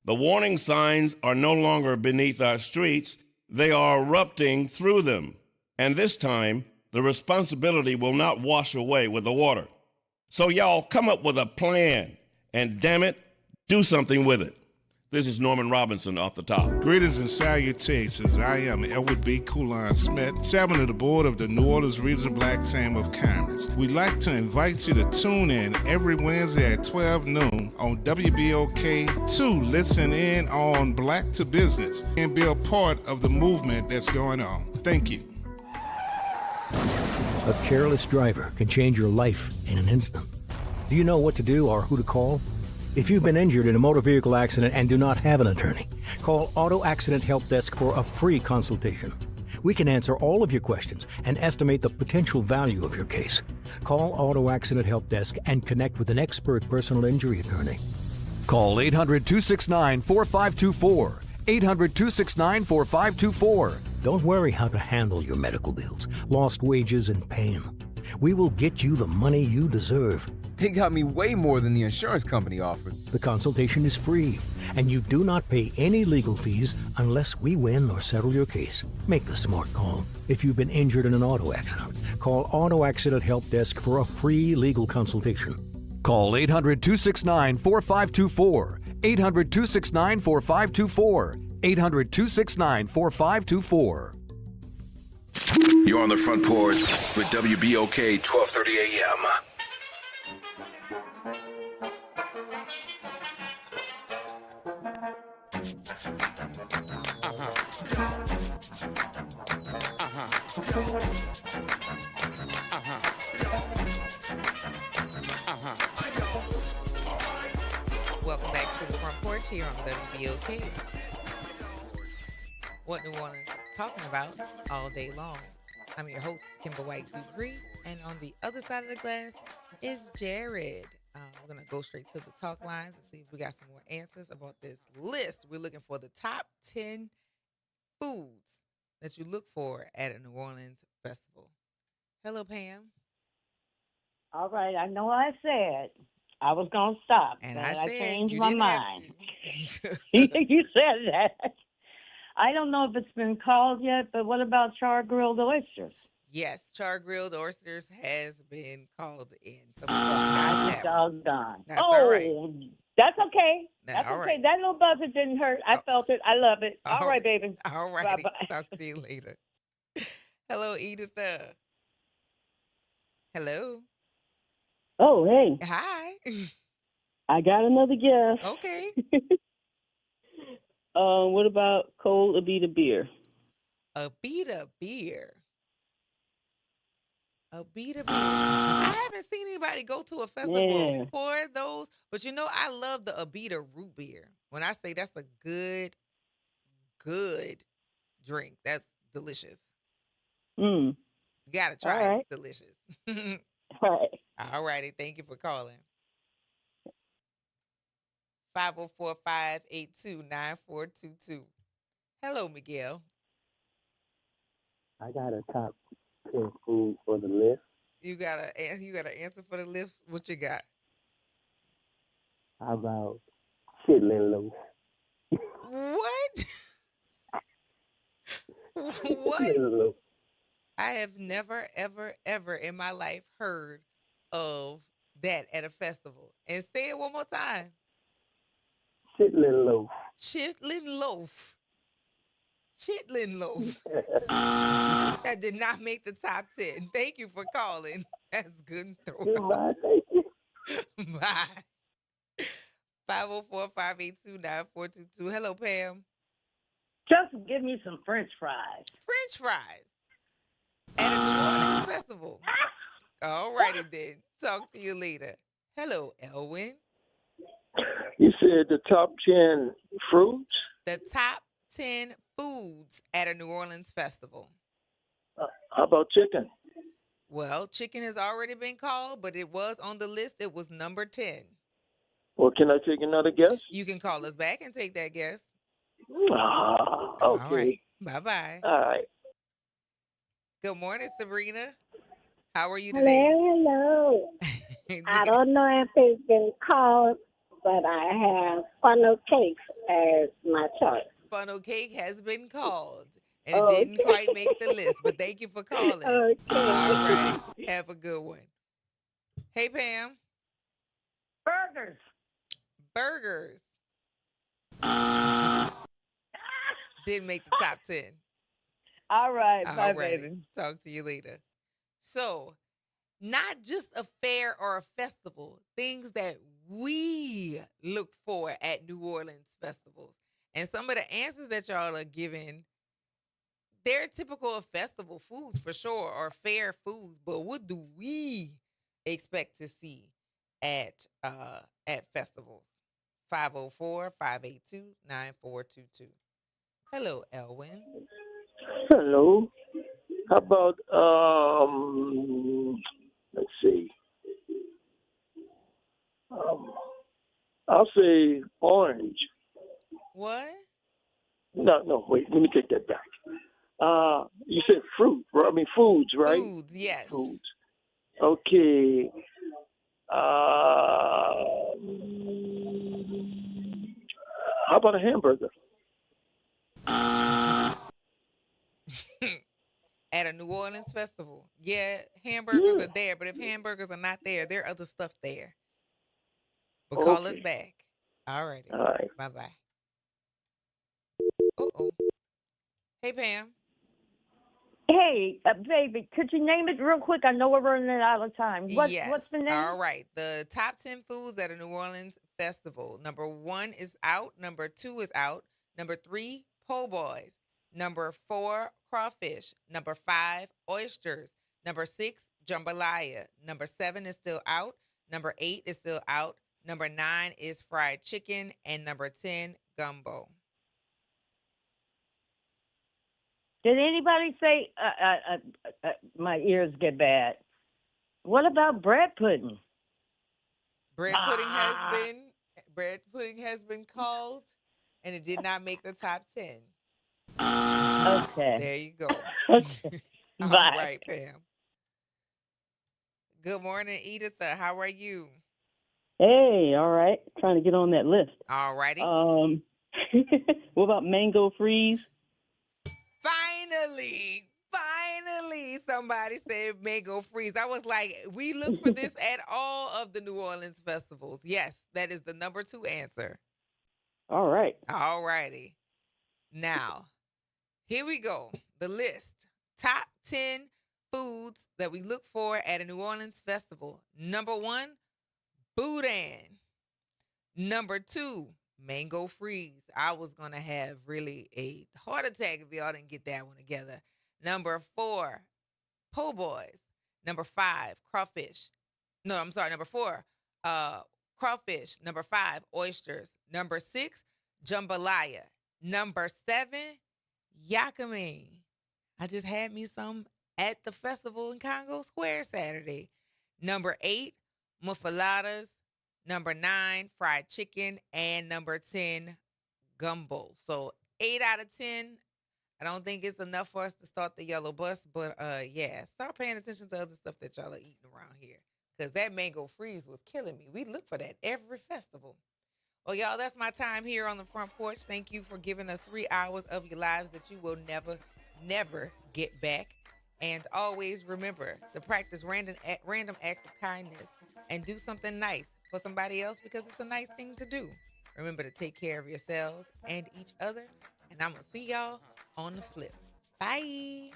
[SPEAKER 20] The warning signs are no longer beneath our streets. They are erupting through them. And this time, the responsibility will not wash away with the water. So y'all come up with a plan, and damn it, do something with it. This is Norman Robinson off the top.
[SPEAKER 4] Greetings and salutations. I am Edward B. Coulon Smith, chairman of the board of the New Orleans Regional Black Chamber of Commerce. We'd like to invite you to tune in every Wednesday at 12 noon on WBOK to listen in on Black to Business and be a part of the movement that's going on. Thank you.
[SPEAKER 19] A careless driver can change your life in an instant. Do you know what to do or who to call? If you've been injured in a motor vehicle accident and do not have an attorney, call Auto Accident Help Desk for a free consultation. We can answer all of your questions and estimate the potential value of your case. Call Auto Accident Help Desk and connect with an expert personal injury attorney.
[SPEAKER 7] Call 800-269-4524. 800-269-4524.
[SPEAKER 19] Don't worry how to handle your medical bills, lost wages, and pain. We will get you the money you deserve.
[SPEAKER 9] They got me way more than the insurance company offered.
[SPEAKER 19] The consultation is free, and you do not pay any legal fees unless we win or settle your case. Make the smart call. If you've been injured in an auto accident, call Auto Accident Help Desk for a free legal consultation.
[SPEAKER 7] Call 800-269-4524. 800-269-4524. 800-269-4524.
[SPEAKER 10] You're on the Front Porch with WBOK 1230 AM.
[SPEAKER 1] Welcome back to the Front Porch here on WBOK. What New Orleans is talking about all day long. I'm your host, Kimber White Dupree, and on the other side of the glass is Jared. We're going to go straight to the talk lines and see if we got some more answers about this list. We're looking for the top 10 foods that you look for at a New Orleans festival. Hello, Pam.
[SPEAKER 17] All right. I know I said I was going to stop,
[SPEAKER 1] and
[SPEAKER 17] but
[SPEAKER 1] I
[SPEAKER 17] changed
[SPEAKER 1] you
[SPEAKER 17] my
[SPEAKER 1] didn't
[SPEAKER 17] mind.
[SPEAKER 1] You
[SPEAKER 17] said that. I don't know if it's been called yet, but what about char-grilled oysters?
[SPEAKER 1] Yes, char-grilled oysters has been called in. So
[SPEAKER 17] doggone.
[SPEAKER 1] That's all right.
[SPEAKER 17] That's okay.
[SPEAKER 1] That's
[SPEAKER 17] okay.
[SPEAKER 1] right.
[SPEAKER 17] That little buzzer didn't hurt. I felt it. I love it. All right, baby.
[SPEAKER 1] All right.
[SPEAKER 17] Bye-bye.
[SPEAKER 1] Talk to you later. Hello, Editha. Hello.
[SPEAKER 8] Oh, hey.
[SPEAKER 1] Hi.
[SPEAKER 8] I got another guess.
[SPEAKER 1] Okay.
[SPEAKER 8] What about cold Abita beer?
[SPEAKER 1] Abita beer. Abita beer. I haven't seen anybody go to a festival for those, but you know, I love the Abita root beer. When I say that's a good drink, that's delicious. You gotta try it. It's delicious.
[SPEAKER 8] All right.
[SPEAKER 1] All righty. Thank you for calling. 504-582-9422. Hello, Miguel.
[SPEAKER 7] I got a top 10 food for the list.
[SPEAKER 1] You got a answer for the list? What you got?
[SPEAKER 7] How about chitlin loaf?
[SPEAKER 1] What? What?
[SPEAKER 7] Chitlin loaf.
[SPEAKER 1] I have never, ever, ever in my life heard of that at a festival. And say it one more time.
[SPEAKER 7] Chitlin loaf.
[SPEAKER 1] Chitlin loaf. Chitlin loaf. That did not make the top 10. Thank you for calling. That's good.
[SPEAKER 7] Goodbye. Thank you.
[SPEAKER 1] Bye. 504-582-9422. Hello, Pam.
[SPEAKER 8] Just give me some French fries.
[SPEAKER 1] French fries at a New Orleans festival. All righty then. Talk to you later. Hello, Elwin.
[SPEAKER 6] You said the top 10 fruits?
[SPEAKER 1] The top 10 foods at a New Orleans festival.
[SPEAKER 6] How about chicken?
[SPEAKER 1] Well, chicken has already been called, but it was on the list. It was number 10.
[SPEAKER 6] Well, can I take another guess?
[SPEAKER 1] You can call us back and take that guess.
[SPEAKER 6] Okay.
[SPEAKER 1] All right. Bye-bye.
[SPEAKER 6] All right.
[SPEAKER 1] Good morning, Sabrina. How are you today?
[SPEAKER 12] Hello. I don't know if it's been called, but I have funnel cakes as my choice.
[SPEAKER 1] Funnel cake has been called, and it didn't quite make the list, but thank you for calling.
[SPEAKER 12] Okay.
[SPEAKER 1] All right. Have a good one. Hey, Pam.
[SPEAKER 8] Burgers.
[SPEAKER 1] Burgers. Didn't make the top 10.
[SPEAKER 8] All right. Bye,
[SPEAKER 1] All righty.
[SPEAKER 8] baby.
[SPEAKER 1] Talk to you later. So, not just a fair or a festival, things that we look for at New Orleans festivals. And some of the answers that y'all are giving, they're typical of festival foods for sure, or fair foods. But what do we expect to see at festivals? 504-582-9422. Hello, Elwin.
[SPEAKER 6] Hello. How about let's see. I'll say orange.
[SPEAKER 1] What?
[SPEAKER 6] No, wait. Let me take that back. You said fruit, right? I mean foods, right?
[SPEAKER 1] Foods, yes.
[SPEAKER 6] Foods. Okay. How about a hamburger?
[SPEAKER 1] At a New Orleans festival. Yeah, hamburgers are there, but if hamburgers are not there, there are other stuff there. But call us back. All righty.
[SPEAKER 6] All right.
[SPEAKER 1] Bye-bye. Uh-oh. Hey, Pam.
[SPEAKER 17] Hey, baby, could you name it real quick? I know we're running out of time. What's the name?
[SPEAKER 1] All right. The top 10 foods at a New Orleans festival. Number 1 is out. Number 2 is out. Number 3, po' boys. Number 4, crawfish. Number 5, oysters. Number 6, jambalaya. Number 7 is still out. Number 8 is still out. Number 9 is fried chicken. And number 10, gumbo.
[SPEAKER 17] Did anybody say, my ears get bad? What about bread pudding?
[SPEAKER 1] Bread pudding has been called, and it did not make the top 10.
[SPEAKER 17] Okay.
[SPEAKER 1] There you go.
[SPEAKER 17] Okay.
[SPEAKER 1] All
[SPEAKER 17] Bye.
[SPEAKER 1] right, Pam. Good morning, Editha. How are you?
[SPEAKER 8] Hey, all right. Trying to get on that list.
[SPEAKER 1] All righty.
[SPEAKER 8] What about mango freeze?
[SPEAKER 1] Finally, somebody said mango freeze. I was like, we look for this at all of the New Orleans festivals. Yes, that is the number 2 answer.
[SPEAKER 8] All right.
[SPEAKER 1] All righty. Now, here we go. The list. Top 10 foods that we look for at a New Orleans festival. Number 1, boudin. Number 2, mango freeze. I was going to have really a heart attack if y'all didn't get that one together. Number 4, po' boys. Number 5, crawfish. No, I'm sorry. Number 4, crawfish. Number 5, oysters. Number 6, jambalaya. Number 7, yakame. I just had me some at the festival in Congo Square Saturday. Number 8, muffaladas. Number 9, fried chicken. And number 10, gumbo. So 8 out of 10. I don't think it's enough for us to start the yellow bus, but yeah, start paying attention to other stuff that y'all are eating around here. Because that mango freeze was killing me. We look for that every festival. Well, y'all, that's my time here on the front porch. Thank you for giving us 3 hours of your lives that you will never, never get back. And always remember to practice random acts of kindness and do something nice for somebody else because it's a nice thing to do. Remember to take care of yourselves and each other. And I'm going to see y'all on the flip. Bye.